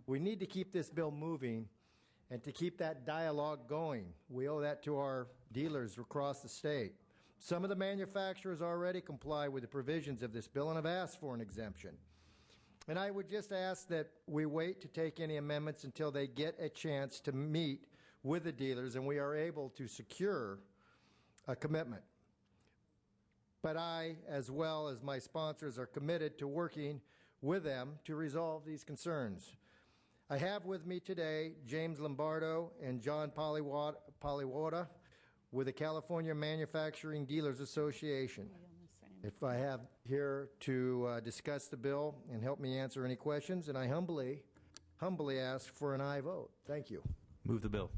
moving, and to keep that dialogue going. We owe that to our dealers across the state. Some of the manufacturers already comply with the provisions of this bill and have asked for an exemption. And I would just ask that we wait to take any amendments until they get a chance to meet with the dealers and we are able to secure a commitment. But I, as well as my sponsors, are committed to working with them to resolve these concerns. I have with me today James Lombardo and John Poliwota with the California Manufacturing Dealers Association. If I have here to discuss the bill and help me answer any questions, and I humbly ask for an aye vote. Thank you. Move the bill.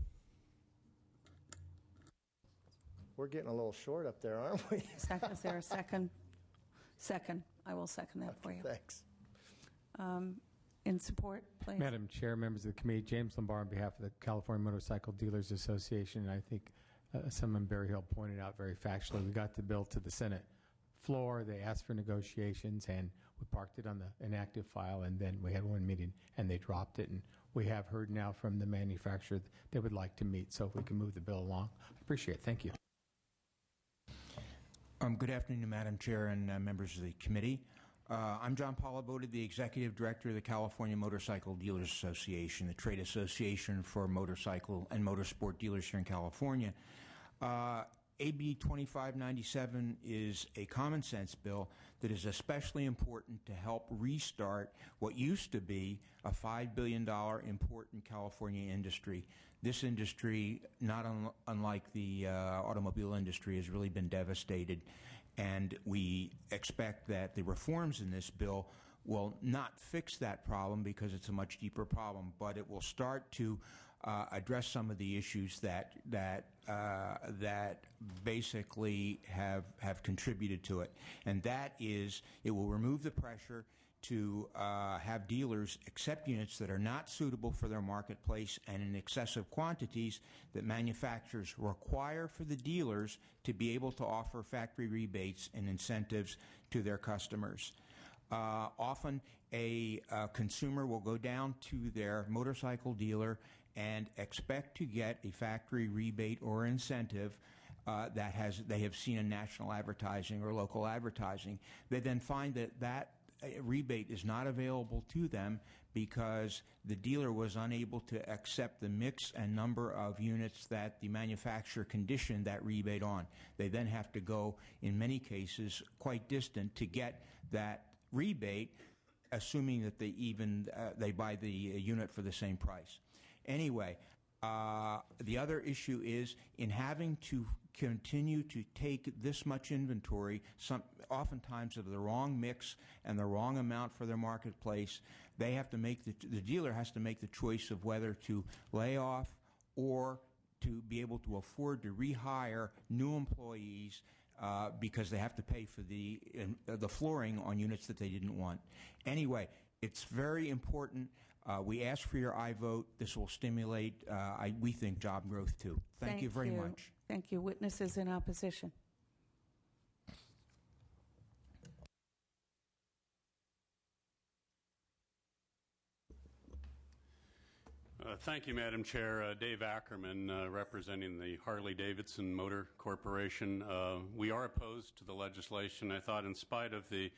We're getting a little short up there, aren't we? Is there a second? Second. I will second that for you. Thanks. In support, please. Madam Chair, members of the committee, James Lombardo on behalf of the California Motorcycle Dealers Association. I think Assemblyman Berryhill pointed out very factually, we got the bill to the Senate floor. They asked for negotiations, and we parked it on the inactive file, and then we had one meeting, and they dropped it. And we have heard now from the manufacturer that they would like to meet, so if we can move the bill along, I appreciate it. Thank you. Good afternoon, Madam Chair and members of the committee. I'm John Poliwota, the Executive Director of the California Motorcycle Dealers Association, the trade association for motorcycle and motorsport dealers here in California. AB 2597 is a common sense bill that is especially important to help restart what used to be a $5 billion important California industry. This industry, not unlike the automobile industry, has really been devastated, and we expect that the reforms in this bill will not fix that problem because it's a much deeper problem, but it will start to address some of the issues that basically have contributed to it. And that is, it will remove the pressure to have dealers accept units that are not suitable for their marketplace and in excessive quantities that manufacturers require for the dealers to be able to offer factory rebates and incentives to their customers. Often a consumer will go down to their motorcycle dealer and expect to get a factory rebate or incentive they have seen in national advertising or local advertising. They then find that rebate is not available to them because the dealer was unable to accept the mix and number of units that the manufacturer conditioned that rebate on. They then have to go, in many cases, quite distant to get that rebate, assuming that they buy the unit for the same price. Anyway, the other issue is in having to continue to take this much inventory, oftentimes of the wrong mix and the wrong amount for their marketplace, they have to make the dealer has to make the choice of whether to lay off or to be able to afford to rehire new employees because they have to pay for the flooring on units that they didn't want. Anyway, it's very important. We ask for your aye vote. This will stimulate, we think, job growth too. Thank you very much. Thank you. Witnesses in opposition. Thank you, Madam Chair. Dave Ackerman, representing the Harley-Davidson Motor Corporation. We are opposed to the legislation. I thought in spite of the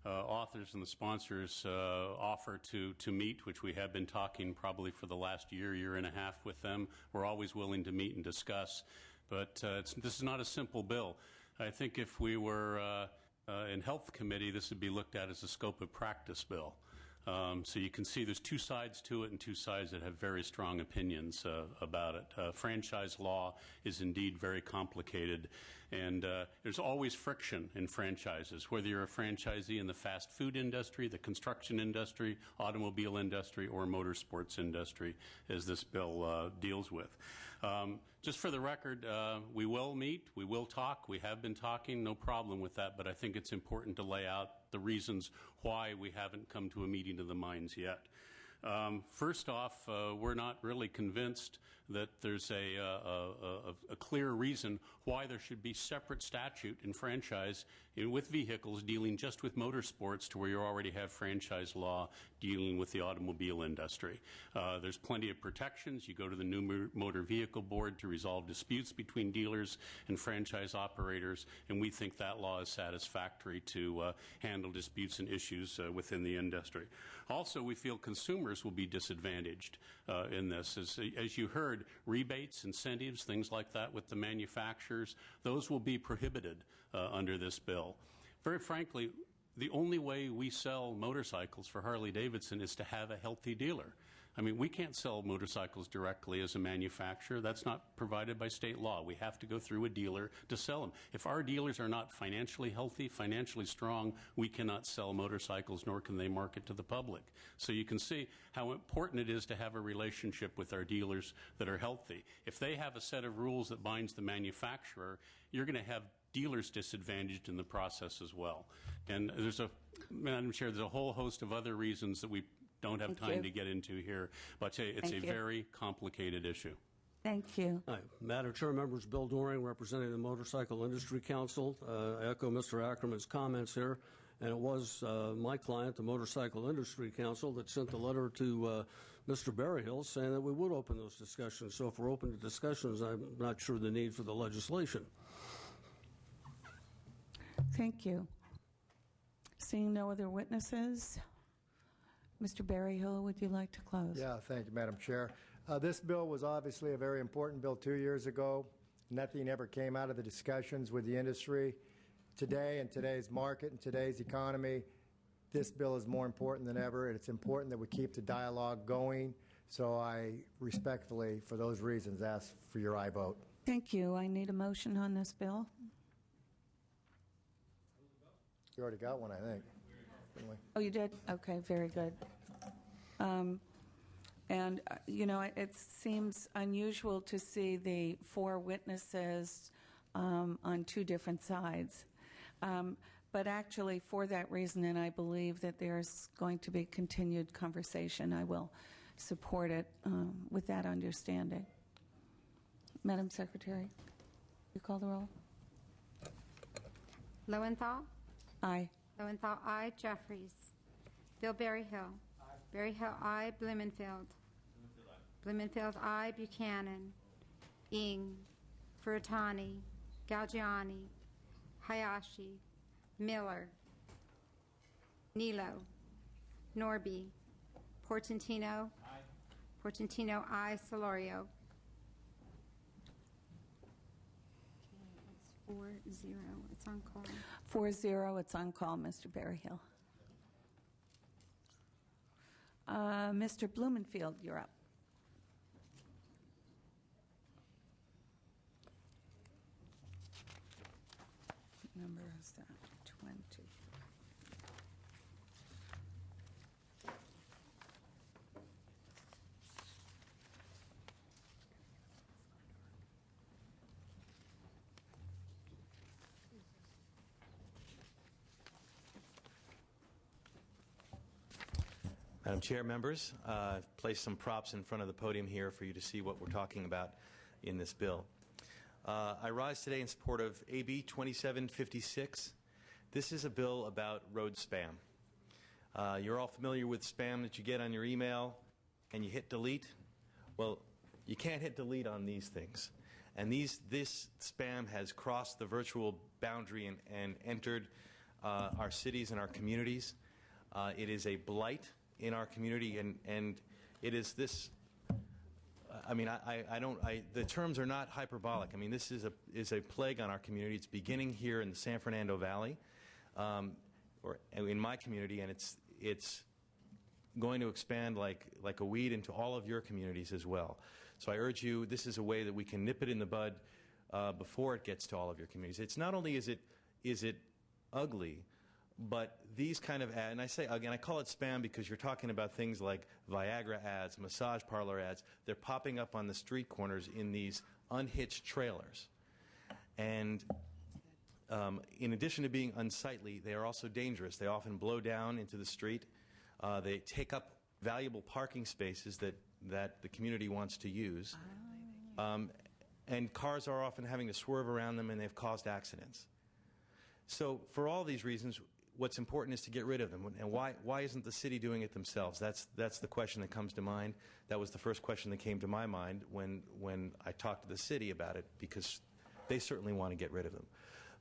authors and the sponsors' offer to meet, which we have been talking probably for the last year and a half with them. We're always willing to meet and discuss, but this is not a simple bill. I think if we were in Health Committee, this would be looked at as a scope of practice bill. So you can see there's two sides to it and two sides that have very strong opinions about it. Franchise law is indeed very complicated, and there's always friction in franchises, whether you're a franchisee in the fast food industry, the construction industry, automobile industry, or motorsports industry, as this bill deals with. Just for the record, we will meet, we will talk, we have been talking, no problem with that, but I think it's important to lay out the reasons why we haven't come to a meeting of the minds yet. First off, we're not really convinced that there's a clear reason why there should be separate statute and franchise with vehicles dealing just with motorsports to where you already have franchise law dealing with the automobile industry. There's plenty of protections. You go to the new Motor Vehicle Board to resolve disputes between dealers and franchise operators, and we think that law is satisfactory to handle disputes and issues within the industry. Also, we feel consumers will be disadvantaged in this. As you heard, rebates, incentives, things like that with the manufacturers, those will be prohibited under this bill. Very frankly, the only way we sell motorcycles for Harley-Davidson is to have a healthy dealer. I mean, we can't sell motorcycles directly as a manufacturer. That's not provided by state law. We have to go through a dealer to sell them. If our dealers are not financially healthy, financially strong, we cannot sell motorcycles, nor can they market to the public. So you can see how important it is to have a relationship with our dealers that are healthy. If they have a set of rules that binds the manufacturer, you're going to have dealers disadvantaged in the process as well. And Madam Chair, there's a whole host of other reasons that we don't have time to get into here, but it's a very complicated issue. Thank you. Hi. Madam Chair, members, Bill Doring, representing the Motorcycle Industry Council. I echo Mr. Ackerman's comments here, and it was my client, the Motorcycle Industry Council, that sent the letter to Mr. Berryhill saying that we would open those discussions. So if we're open to discussions, I'm not sure the need for the legislation. Thank you. Seeing no other witnesses, Mr. Berryhill, would you like to close? Yeah, thank you, Madam Chair. This bill was obviously a very important bill 2 years ago. Nothing ever came out of the discussions with the industry. Today, in today's market and today's economy, this bill is more important than ever, and it's important that we keep the dialogue going. So I respectfully, for those reasons, ask for your aye vote. Thank you. I need a motion on this bill. You already got one, I think. Oh, you did? Okay, very good. It seems unusual to see the 4 witnesses on 2 different sides. But actually, for that reason, and I believe that there's going to be continued conversation, I will support it with that understanding. Madam Secretary, you call the roll? Lowenthal? Aye. Lowenthal, aye. Jeffries. Bill Berryhill. Aye. Berryhill, aye. Blumenfield. Blumenfield, aye. Buchanan. Ing. Furutani. Galgiani. Hayashi. Miller. Nilo. Norby. Portantino. Aye. Portantino, aye. Solorio. Okay, it's 4-0. It's on call. 4-0. It's on call, Mr. Berryhill. Mr. Blumenfield, you're up. What number is that? 20. Madam Chair, members, I've placed some props in front of the podium here for you to see what we're talking about in this bill. I rise today in support of AB 2756. This is a bill about road spam. You're all familiar with spam that you get on your email and you hit delete. Well, you can't hit delete on these things. And this spam has crossed the virtual boundary and entered our cities and our communities. It is a blight in our community, and it is this. I mean, the terms are not hyperbolic. I mean, this is a plague on our community. It's beginning here in the San Fernando Valley, or in my community, and it's going to expand like a weed into all of your communities as well. So I urge you, this is a way that we can nip it in the bud before it gets to all of your communities. It's not only is it ugly, but these kind of ads, and I say, again, I call it spam because you're talking about things like Viagra ads, massage parlor ads. They're popping up on the street corners in these unhitched trailers. And in addition to being unsightly, they are also dangerous. They often blow down into the street. They take up valuable parking spaces that the community wants to use. And cars are often having to swerve around them, and they've caused accidents. So for all these reasons, what's important is to get rid of them. And why isn't the city doing it themselves? That's the question that comes to mind. That was the first question that came to my mind when I talked to the city about it, because they certainly want to get rid of them.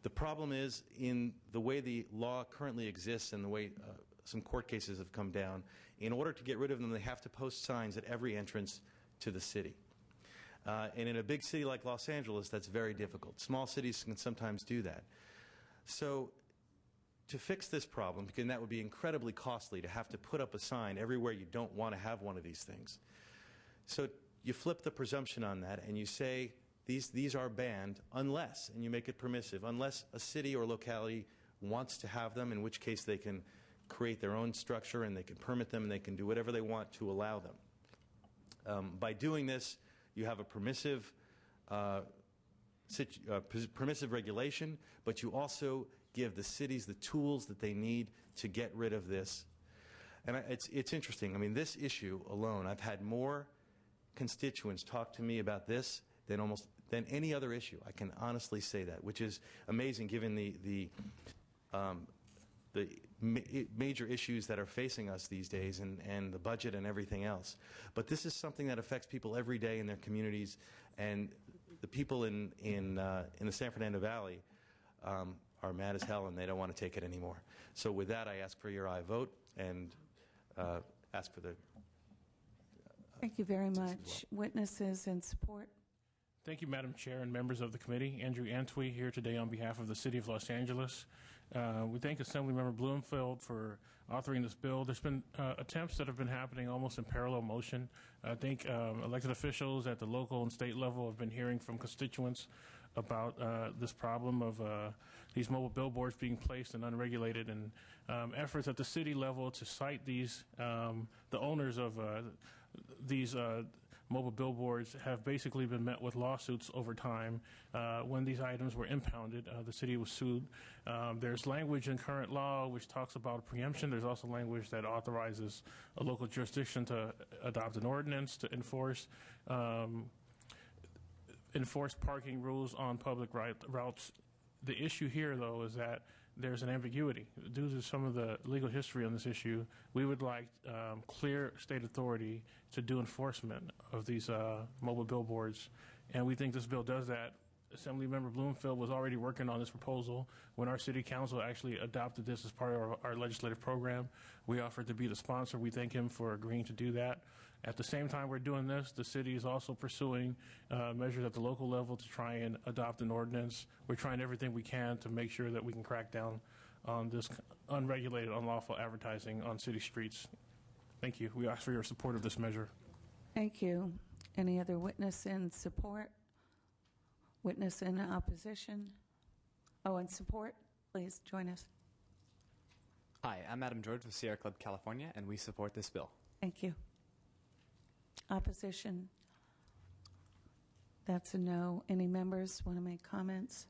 The problem is, in the way the law currently exists and the way some court cases have come down, in order to get rid of them, they have to post signs at every entrance to the city. And in a big city like Los Angeles, that's very difficult. Small cities can sometimes do that. So to fix this problem, because that would be incredibly costly to have to put up a sign everywhere you don't want to have one of these things. So you flip the presumption on that and you say these are banned unless, and you make it permissive, unless a city or locality wants to have them, in which case they can create their own structure and they can permit them and they can do whatever they want to allow them. By doing this, you have a permissive regulation, but you also give the cities the tools that they need to get rid of this. And it's interesting. I mean, this issue alone, I've had more constituents talk to me about this than any other issue. I can honestly say that, which is amazing given the major issues that are facing us these days, and the budget and everything else. But this is something that affects people every day in their communities, and the people in the San Fernando Valley are mad as hell, and they don't want to take it anymore. So with that, I ask for your aye vote and ask for the... Thank you very much. Witnesses in support. Thank you, Madam Chair and members of the committee. Andrew Antwi here today on behalf of the City of Los Angeles. We thank Assemblymember Bloomfield for authoring this bill. There's been attempts that have been happening almost in parallel motion. I think elected officials at the local and state level have been hearing from constituents about this problem of these mobile billboards being placed and unregulated, and efforts at the city level to cite these, the owners of these mobile billboards have basically been met with lawsuits over time. When these items were impounded, the city was sued. There's language in current law which talks about preemption. There's also language that authorizes a local jurisdiction to adopt an ordinance to enforce parking rules on public routes. The issue here, though, is that there's an ambiguity. Due to some of the legal history on this issue, we would like clear state authority to do enforcement of these mobile billboards, and we think this bill does that. Assemblymember Bloomfield was already working on this proposal when our city council actually adopted this as part of our legislative program. We offered to be the sponsor. We thank him for agreeing to do that. At the same time we're doing this, the city is also pursuing measures at the local level to try and adopt an ordinance. We're trying everything we can to make sure that we can crack down on this unregulated, unlawful advertising on city streets. Thank you. We ask for your support of this measure. Thank you. Any other witness in support? Witness in opposition? Oh, in support? Please join us. Hi, I'm Adam George with Sierra Club, California, and we support this bill. Thank you. Opposition? That's a no. Any members want to make comments?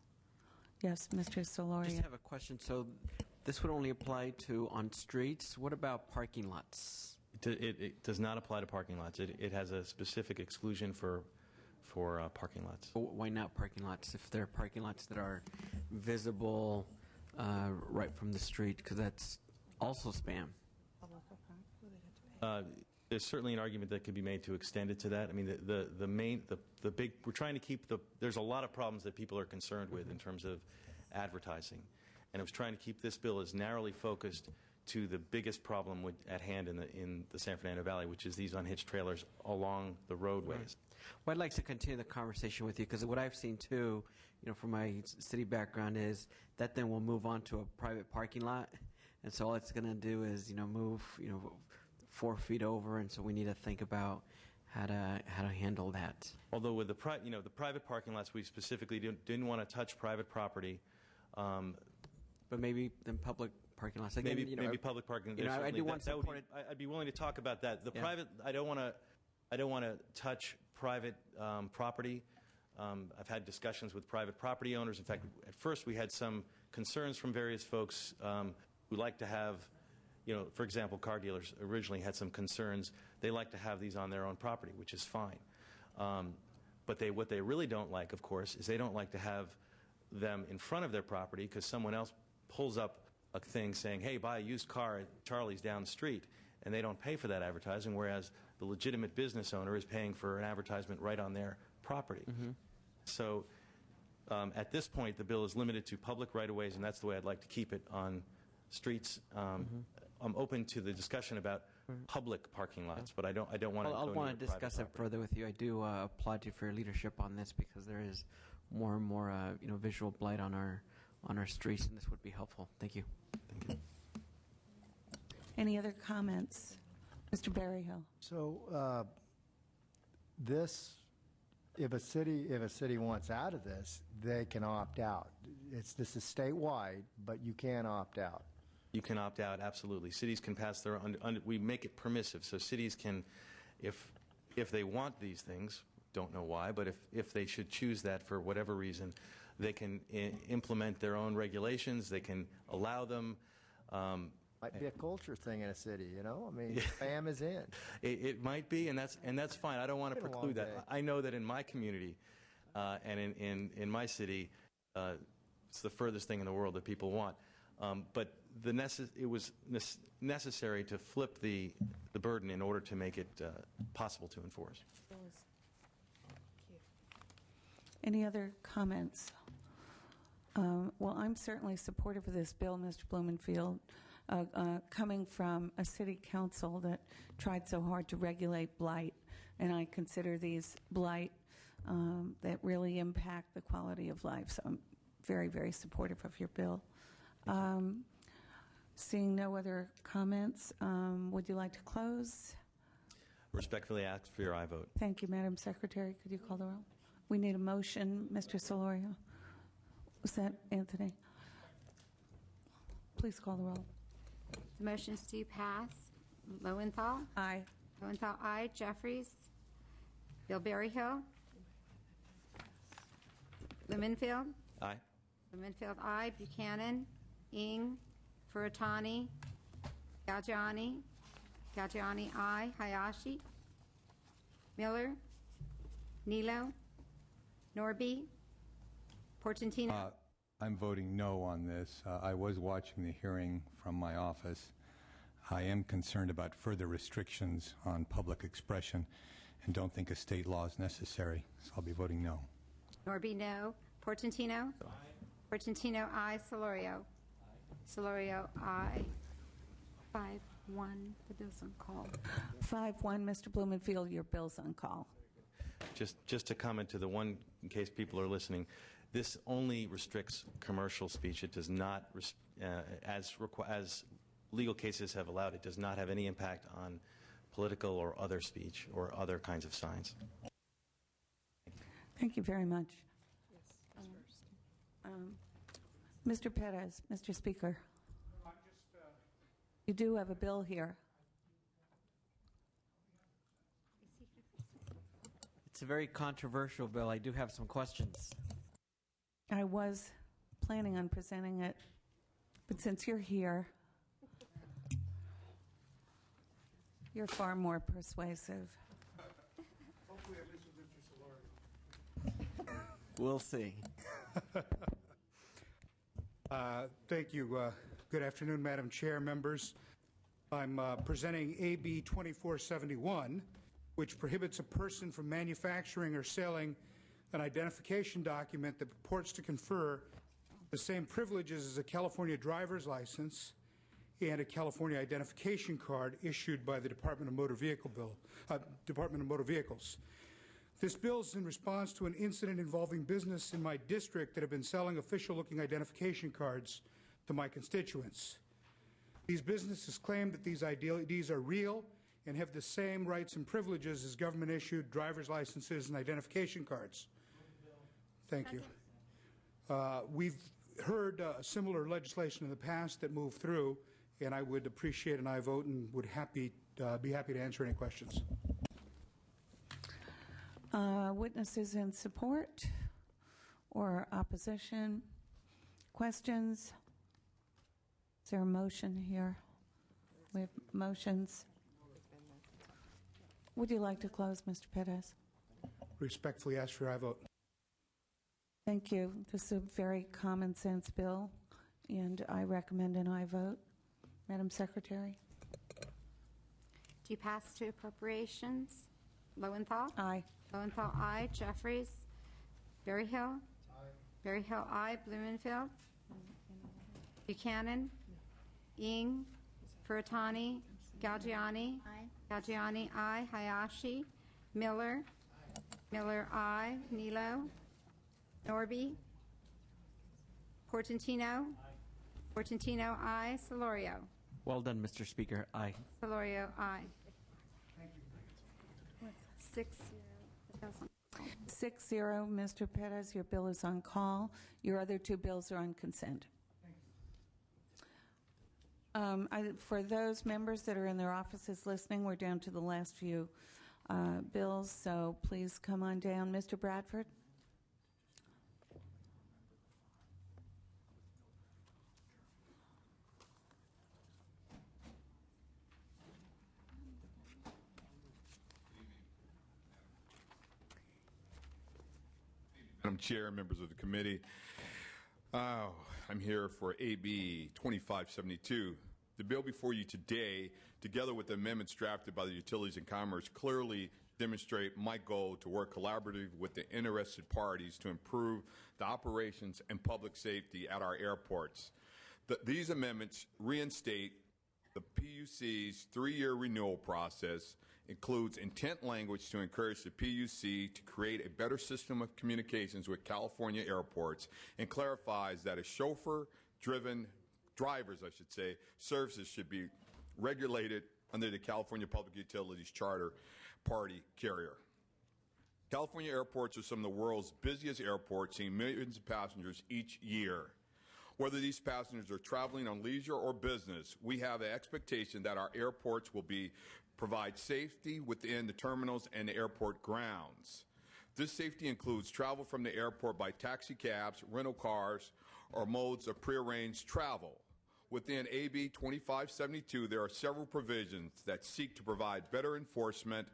Yes, Mr. Soloria. I just have a question. So this would only apply to on streets. What about parking lots? It does not apply to parking lots. It has a specific exclusion for parking lots. Why not parking lots if they're parking lots that are visible right from the street? Because that's also spam. There's certainly an argument that could be made to extend it to that. I mean, the big, we're trying to keep there's a lot of problems that people are concerned with in terms of advertising. And I was trying to keep this bill as narrowly focused to the biggest problem at hand in the San Fernando Valley, which is these unhitched trailers along the roadways. Well, I'd like to continue the conversation with you, because what I've seen too, from my city background, is that then we'll move on to a private parking lot, and so all it's going to do is move 4 feet over, and so we need to think about how to handle that. Although with the private parking lots, we specifically didn't want to touch private property. But maybe then public parking lots. Again, maybe public parking. I do want support. I'd be willing to talk about that. The private, I don't want to touch private property. I've had discussions with private property owners. In fact, at first we had some concerns from various folks who like to have for example, car dealers originally had some concerns. They like to have these on their own property, which is fine. But what they really don't like, of course, is they don't like to have them in front of their property because someone else pulls up a thing saying, hey, buy a used car at Charlie's down the street, and they don't pay for that advertising, whereas the legitimate business owner is paying for an advertisement right on their property. So at this point, the bill is limited to public right-of-ways, and that's the way I'd like to keep it on streets. I'm open to the discussion about public parking lots, but I don't want to. I'll want to discuss it further with you. I do applaud you for your leadership on this because there is more and more visual blight on our streets, and this would be helpful. Thank you. Any other comments? Mr. Berryhill. So this, if a city wants out of this, they can opt out. This is statewide, but you can opt out. You can opt out, absolutely. Cities can pass their we make it permissive, so cities can, if they want these things, don't know why, but if they should choose that for whatever reason, they can implement their own regulations. They can allow them. Might be a culture thing in a city, I mean, spam is in. It might be, and that's fine. I don't want to preclude that. I know that in my community and in my city, it's the furthest thing in the world that people want. But it was necessary to flip the burden in order to make it possible to enforce. Any other comments? Well, I'm certainly supportive of this bill, Mr. Blumenfield, coming from a city council that tried so hard to regulate blight, and I consider these blight that really impact the quality of life. So I'm very, very supportive of your bill. Seeing no other comments, would you like to close? Respectfully ask for your aye vote. Thank you, Madam Secretary. Could you call the roll? We need a motion, Mr. Solorio. Was that Anthony? Please call the roll. The motions to pass. Lowenthal. Aye. Lowenthal, aye. Jeffries. Bill Berryhill. Blumenfield. Aye. Blumenfield, aye. Buchanan. Ing. Furutani. Gaggiani. Gaggiani, aye. Hayashi. Miller. Nilo. Norby. Portantino. I'm voting no on this. I was watching the hearing from my office. I am concerned about further restrictions on public expression and don't think a state law is necessary, so I'll be voting no. Norby, no. Portantino? Aye. Portantino, aye. Solorio? Aye. Solorio, aye. 5-1, the bill's on call. 5-1, Mr. Blumenfield, your bill's on call. Just to comment to the one, in case people are listening, this only restricts commercial speech. It does not, as legal cases have allowed, it does not have any impact on political or other speech or other kinds of signs. Thank you very much. Mr. Perez, Mr. Speaker, you do have a bill here. It's a very controversial bill. I do have some questions. I was planning on presenting it, but since you're here, you're far more persuasive. Hopefully at least with Mr. Solorio. We'll see. Thank you. Good afternoon, Madam Chair, members. I'm presenting AB 2471, which prohibits a person from manufacturing or selling an identification document that purports to confer the same privileges as a California driver's license and a California identification card issued by the Department of Motor Vehicles. This bill is in response to an incident involving business in my district that have been selling official-looking identification cards to my constituents. These businesses claim that these IDs are real and have the same rights and privileges as government-issued driver's licenses and identification cards. Thank you. We've heard similar legislation in the past that moved through, and I would appreciate an aye vote and would be happy to answer any questions. Witnesses in support or opposition? Questions? Is there a motion here? We have motions. Would you like to close, Mr. Pettis? Respectfully ask for your aye vote. Thank you. This is a very common sense bill, and I recommend an aye vote. Madam Secretary? Do you pass to appropriations? Lowenthal? Aye. Lowenthal, aye. Jeffries? Berryhill? Aye. Berryhill, aye. Blumenfield? Buchanan? Ing? Furutani? Galgiani? Aye. Galgiani, aye. Hayashi? Miller? Miller, aye. Nilo? Norby? Portantino? Portantino, aye. Solorio? Well done, Mr. Speaker. Aye. Solorio, aye. 6-0. 6-0, Mr. Pettis, your bill is on call. Your other two bills are on consent. For those members that are in their offices listening, we're down to the last few bills, so please come on down. Mr. Bradford? Madam Chair, members of the committee, I'm here for AB 2572. The bill before you today, together with the amendments drafted by the Utilities and Commerce, clearly demonstrate my goal to work collaboratively with the interested parties to improve the operations and public safety at our airports. These amendments reinstate the PUC's 3-year renewal process, includes intent language to encourage the PUC to create a better system of communications with California airports, and clarifies that a chauffeur-driven services should be regulated under the California Public Utilities Charter Party Carrier. California airports are some of the world's busiest airports, seeing millions of passengers each year. Whether these passengers are traveling on leisure or business, we have an expectation that our airports will provide safety within the terminals and the airport grounds. This safety includes travel from the airport by taxi cabs, rental cars, or modes of prearranged travel. Within AB 2572, there are several provisions that seek to provide better enforcement,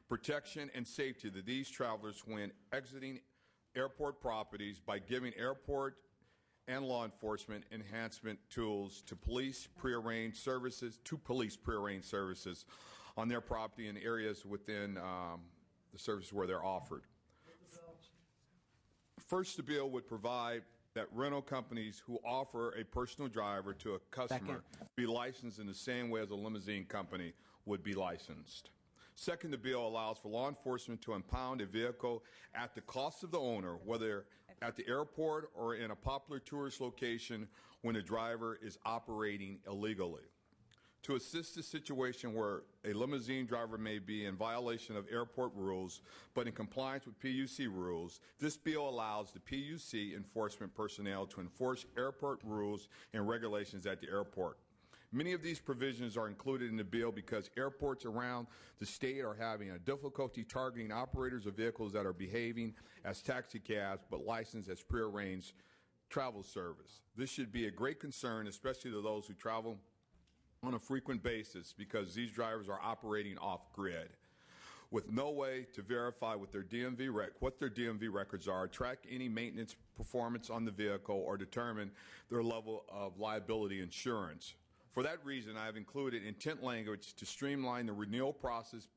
protection, and safety to these travelers when exiting airport properties by giving airport and law enforcement enhancement tools to police prearranged services on their property in areas within the services where they're offered. First, the bill would provide that rental companies who offer a personal driver to a customer be licensed in the same way as a limousine company would be licensed. Second, the bill allows for law enforcement to impound a vehicle at the cost of the owner, whether at the airport or in a popular tourist location when the driver is operating illegally. To assist the situation where a limousine driver may be in violation of airport rules but in compliance with PUC rules, this bill allows the PUC enforcement personnel to enforce airport rules and regulations at the airport. Many of these provisions are included in the bill because airports around the state are having a difficulty targeting operators of vehicles that are behaving as taxi cabs but licensed as prearranged travel service. This should be a great concern, especially to those who travel on a frequent basis, because these drivers are operating off-grid with no way to verify what their DMV records are, track any maintenance performance on the vehicle, or determine their level of liability insurance. For that reason, I have included intent language to streamline the renewal process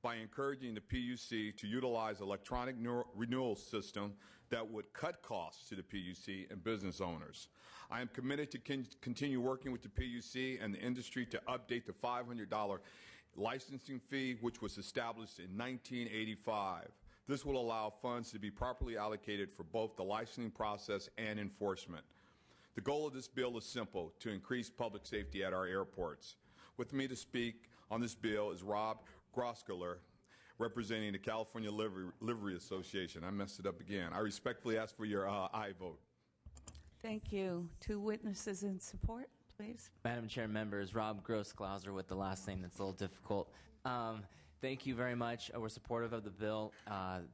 by encouraging the PUC to utilize electronic renewal system that would cut costs to the PUC and business owners. I am committed to continue working with the PUC and the industry to update the $500 licensing fee, which was established in 1985. This will allow funds to be properly allocated for both the licensing process and enforcement. The goal of this bill is simple: to increase public safety at our airports. With me to speak on this bill is Rob Groskler, representing the California Livery Association. I messed it up again. I respectfully ask for your aye vote. Thank you. 2 witnesses in support, please. Madam Chair, members, Rob Gross-Glauser with the last name that's a little difficult. Thank you very much. We're supportive of the bill.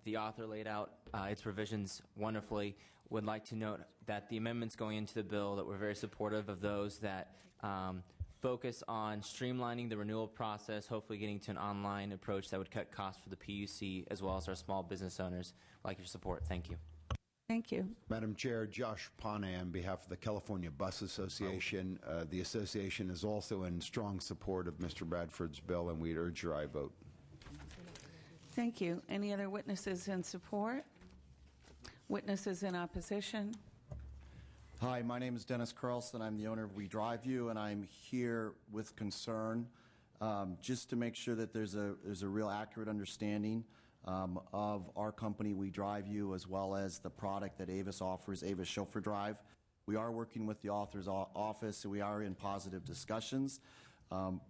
The author laid out its provisions wonderfully. Would like to note that the amendments going into the bill, that we're very supportive of those that focus on streamlining the renewal process, hopefully getting to an online approach that would cut costs for the PUC as well as our small business owners. I'd like your support. Thank you. Thank you. Madam Chair, Josh Pane on behalf of the California Bus Association. The association is also in strong support of Mr. Bradford's bill, and we'd urge your aye vote. Thank you. Any other witnesses in support? Witnesses in opposition? Hi, my name is Dennis Carlson. I'm the owner of We Drive You, and I'm here with concern just to make sure that there's a real accurate understanding of our company, We Drive You, as well as the product that Avis offers, Avis Chauffeur Drive. We are working with the author's office, so we are in positive discussions.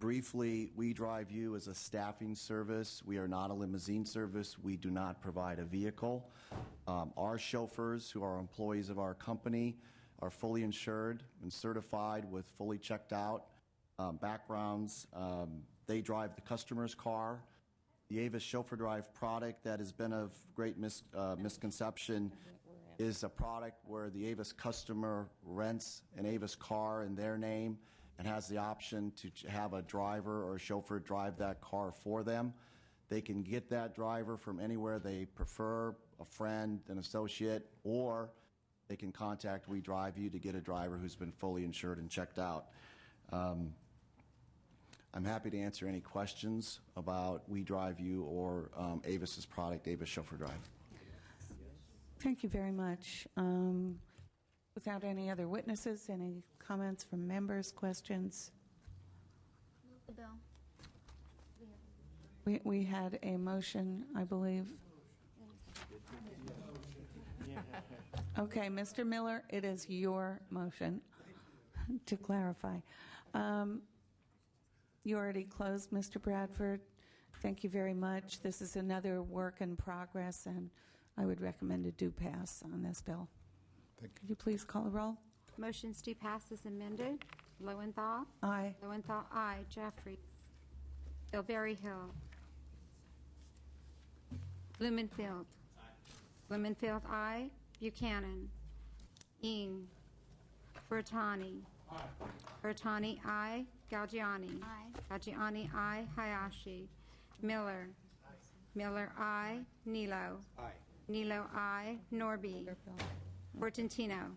Briefly, We Drive You is a staffing service. We are not a limousine service. We do not provide a vehicle. Our chauffeurs, who are employees of our company, are fully insured and certified with fully checked out backgrounds. They drive the customer's car. The Avis Chauffeur Drive product that has been of great misconception is a product where the Avis customer rents an Avis car in their name and has the option to have a driver or a chauffeur drive that car for them. They can get that driver from anywhere they prefer, a friend, an associate, or they can contact We Drive You to get a driver who's been fully insured and checked out. I'm happy to answer any questions about We Drive You or Avis's product, Avis Chauffeur Drive. Thank you very much. Without any other witnesses, any comments from members, questions? Move the bill. We had a motion, I believe. Okay, Mr. Miller, it is your motion to clarify. You already closed, Mr. Bradford. Thank you very much. This is another work in progress, and I would recommend a do pass on this bill. Could you please call the roll? Motions to pass is amended. Lowenthal. Aye. Lowenthal, aye. Jeffries. Bilberry Hill. Blumenfield. Blumenfield, aye. Buchanan. Ing. Bertani. Bertani, aye. Galgiani. Galgiani, aye. Hayashi. Miller. Miller, aye. Nilo. Nilo, aye. Norby. Portantino.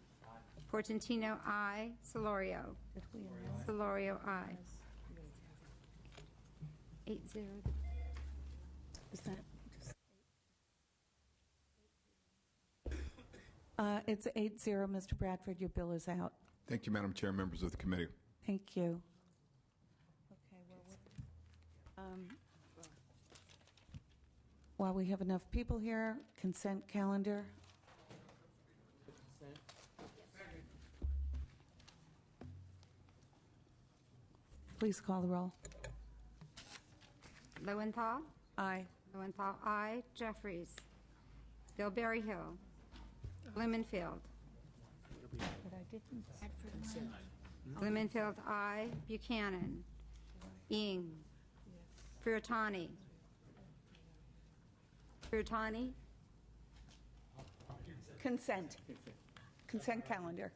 Portantino, aye. Solorio. Solorio, aye. 8-0. Is that? It's 8-0, Mr. Bradford. Your bill is out. Thank you, Madam Chair, members of the committee. Thank you. While we have enough people here, consent calendar. Please call the roll. Lowenthal. Aye. Lowenthal, aye. Jeffries. Bilberry Hill. Blumenfield. Blumenfield, aye. Buchanan. Ing. Furutani. Furutani. Consent. Consent calendar.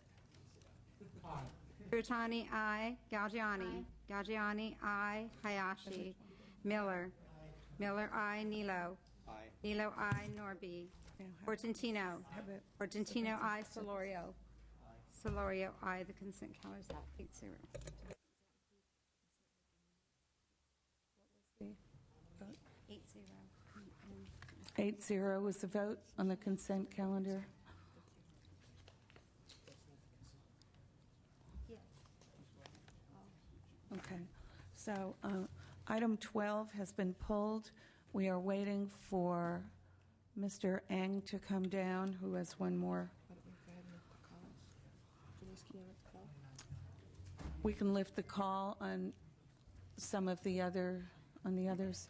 Furutani, aye. Galgiani. Galgiani, aye. Hayashi. Miller. Miller, aye. Nilo. Nilo, aye. Norby. Portantino. Portantino, aye. Solorio. Solorio, aye. The consent calendar is out. 8-0. 8-0 was the vote on the consent calendar. Okay. So item 12 has been pulled. We are waiting for Mr. Eng to come down, who has one more. We can lift the call on some of the others.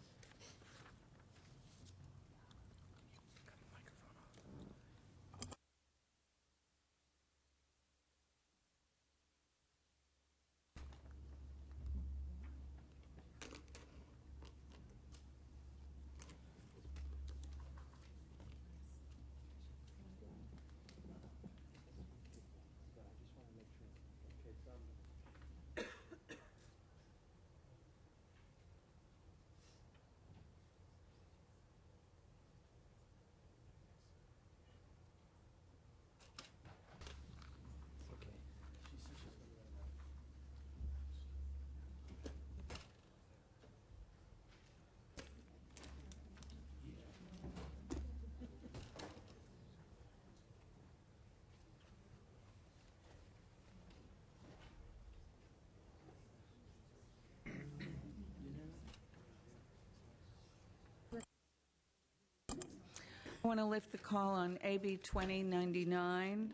I want to lift the call on AB 2099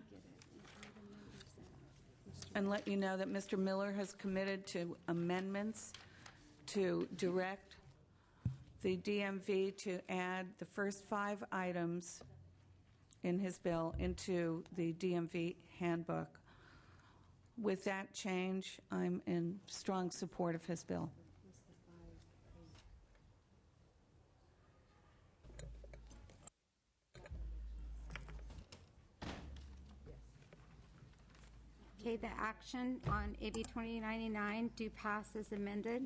and let you know that Mr. Miller has committed to amendments to direct the DMV to add the first 5 items in his bill into the DMV handbook. With that change, I'm in strong support of his bill. Okay, the action on AB 2099 do pass as amended.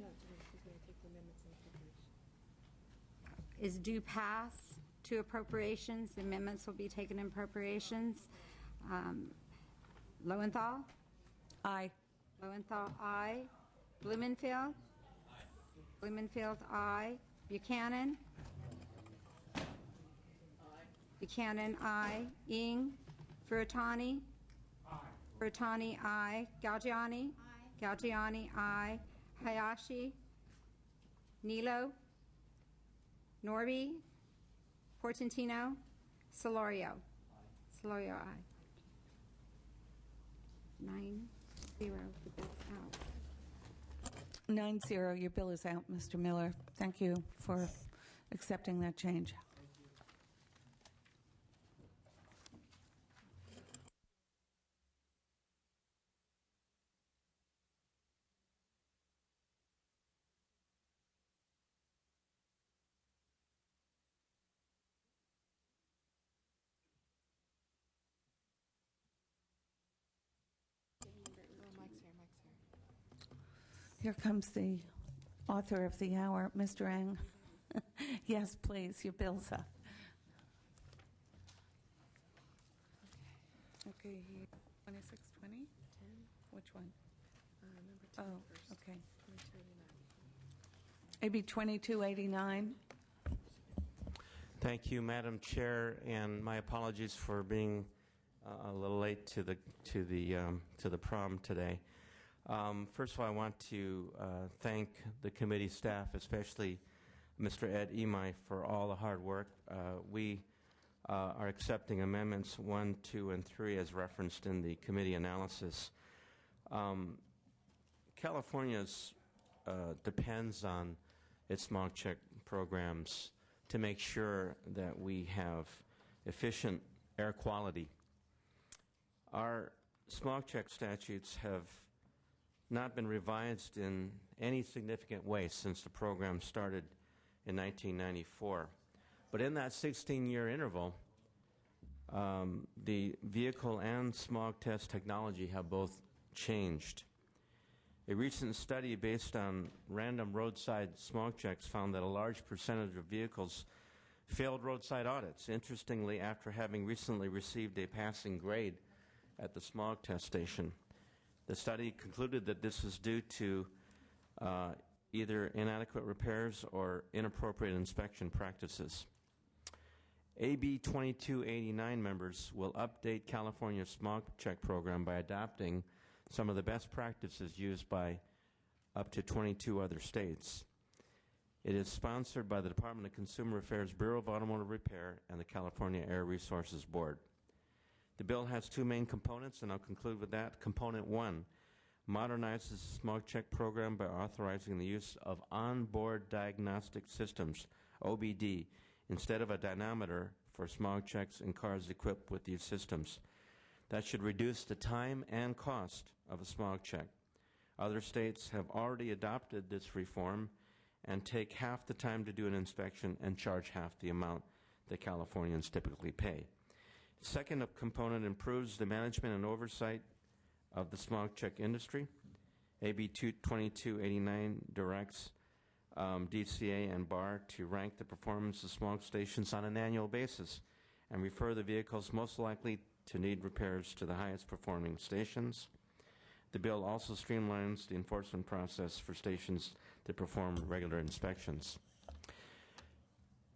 Is do pass to appropriations. The amendments will be taken in appropriations. Lowenthal? Aye. Lowenthal, aye. Blumenfield? Blumenfield, aye. Buchanan? Buchanan, aye. Ing? Furutani? Furutani, aye. Galgiani? Galgiani, aye. Hayashi? Nilo? Norby? Portantino? Solorio? Solorio, aye. 9-0, the bill's out. 9-0, your bill is out, Mr. Miller. Thank you for accepting that change. Here comes the author of the hour, Mr. Eng. Yes, please, your bill's up. Okay, 2620? 10. Which one? Number 10 first. Okay. 2289. AB 2289. Thank you, Madam Chair, and my apologies for being a little late to the prom today. First of all, I want to thank the committee staff, especially Mr. Ed Imai, for all the hard work. We are accepting amendments 1, 2, and 3 as referenced in the committee analysis. California's depends on its smog check programs to make sure that we have efficient air quality. Our smog check statutes have not been revised in any significant way since the program started in 1994. But in that 16-year interval, the vehicle and smog test technology have both changed. A recent study based on random roadside smog checks found that a large percentage of vehicles failed roadside audits, interestingly, after having recently received a passing grade at the smog test station. The study concluded that this was due to either inadequate repairs or inappropriate inspection practices. AB 2289 members will update California's smog check program by adopting some of the best practices used by up to 22 other states. It is sponsored by the Department of Consumer Affairs Bureau of Automotive Repair and the California Air Resources Board. The bill has 2 main components, and I'll conclude with that. Component 1 modernizes the smog check program by authorizing the use of onboard diagnostic systems, OBD, instead of a dynamometer for smog checks in cars equipped with these systems. That should reduce the time and cost of a smog check. Other states have already adopted this reform and take half the time to do an inspection and charge half the amount that Californians typically pay. Second component improves the management and oversight of the smog check industry. AB 2289 directs DCA and BAR to rank the performance of smog stations on an annual basis and refer the vehicles most likely to need repairs to the highest performing stations. The bill also streamlines the enforcement process for stations that perform regular inspections.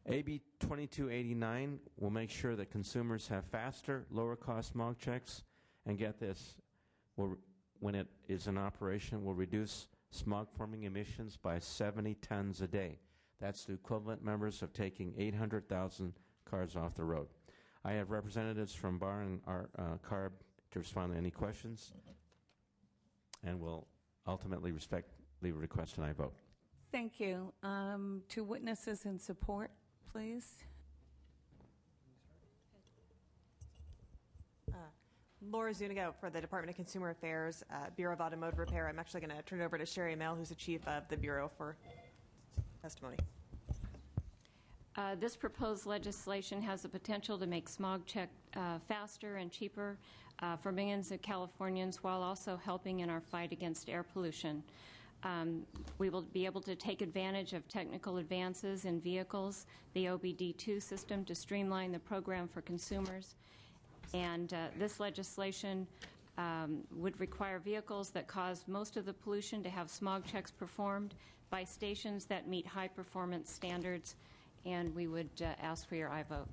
AB 2289 will make sure that consumers have faster, lower-cost smog checks, and get this, when it is in operation, will reduce smog-forming emissions by 70 tons a day. That's the equivalent, members, of taking 800,000 cars off the road. I have representatives from BAR and CARB to respond to any questions, and will ultimately respectfully request an aye vote. Thank you. Two witnesses in support, please. Laura Zuniga for the Department of Consumer Affairs, Bureau of Automotive Repair. I'm actually going to turn it over to Sherry Mel, who's the chief of the Bureau, for testimony. This proposed legislation has the potential to make smog check faster and cheaper for millions of Californians, while also helping in our fight against air pollution. We will be able to take advantage of technical advances in vehicles, the OBD2 system, to streamline the program for consumers. And this legislation would require vehicles that cause most of the pollution to have smog checks performed by stations that meet high performance standards, and we would ask for your aye vote.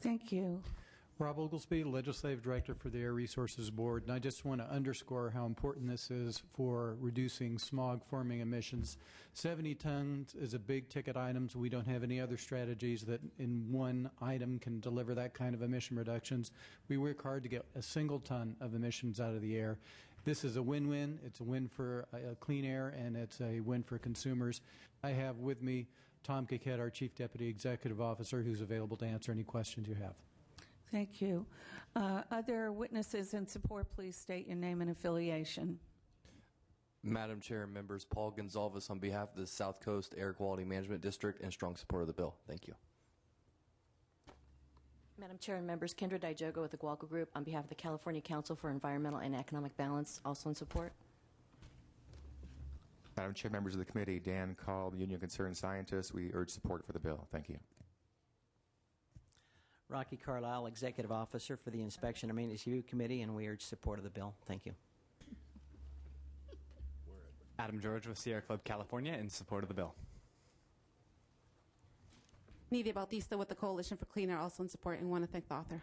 Thank you. Rob Oglesby, Legislative Director for the Air Resources Board, and I just want to underscore how important this is for reducing smog-forming emissions. 70 tons is a big ticket item, so we don't have any other strategies that in one item can deliver that kind of emission reductions. We work hard to get a single ton of emissions out of the air. This is a win-win. It's a win for clean air, and it's a win for consumers. I have with me Tom Coquette, our Chief Deputy Executive Officer, who's available to answer any questions you have. Thank you. Other witnesses in support, please state your name and affiliation. Madam Chair and members, Paul Gonzalez on behalf of the South Coast Air Quality Management District, in strong support of the bill. Thank you. Madam Chair and members, Kendra Dijogo with the Gualco Group on behalf of the California Council for Environmental and Economic Balance, also in support. Madam Chair, members of the committee, Dan Call, Union Concerned Scientist, we urge support for the bill. Thank you. Rocky Carlisle, Executive Officer for the Inspection and Maintenance Review Committee, and we urge support of the bill. Thank you. Adam George with Sierra Club California, in support of the bill. Nidia Bautista with the Coalition for Clean Air, also in support, and want to thank the author.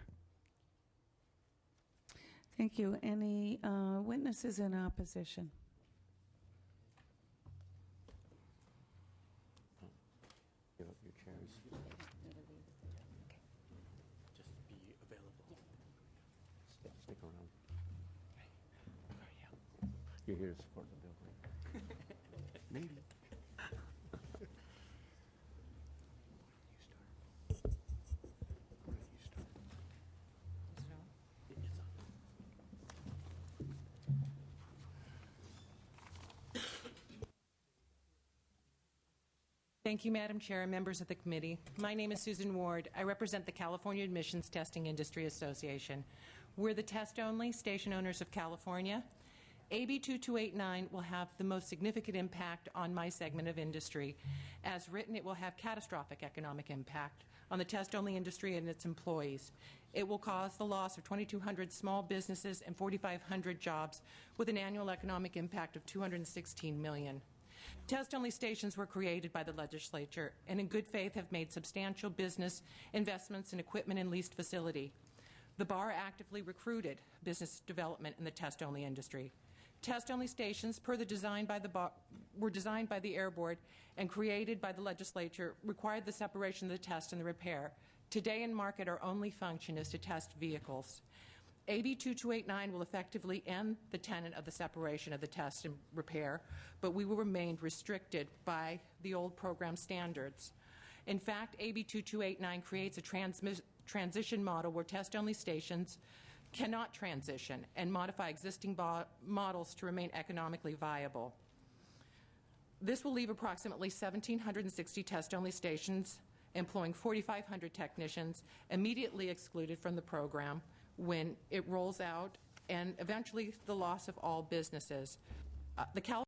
Thank you. Any witnesses in opposition? Give up your chairs. Stick around. You're here to support the bill, right? Maybe. Thank you, Madam Chair and members of the committee. My name is Susan Ward. I represent the California Admissions Testing Industry Association. We're the test-only station owners of California. AB 2289 will have the most significant impact on my segment of industry. As written, it will have catastrophic economic impact on the test-only industry and its employees. It will cause the loss of 2,200 small businesses and 4,500 jobs, with an annual economic impact of $216 million. Test-only stations were created by the legislature and in good faith have made substantial business investments in equipment and leased facility. The BAR actively recruited business development in the test-only industry. Test-only stations, per the design by the BAR, were designed by the Air Board and created by the legislature, required the separation of the test and the repair. Today in market, our only function is to test vehicles. AB 2289 will effectively end the tenet of the separation of the test and repair, but we will remain restricted by the old program standards. In fact, AB 2289 creates a transition model where test-only stations cannot transition and modify existing models to remain economically viable. This will leave approximately 1,760 test-only stations employing 4,500 technicians immediately excluded from the program when it rolls out, and eventually the loss of all businesses. The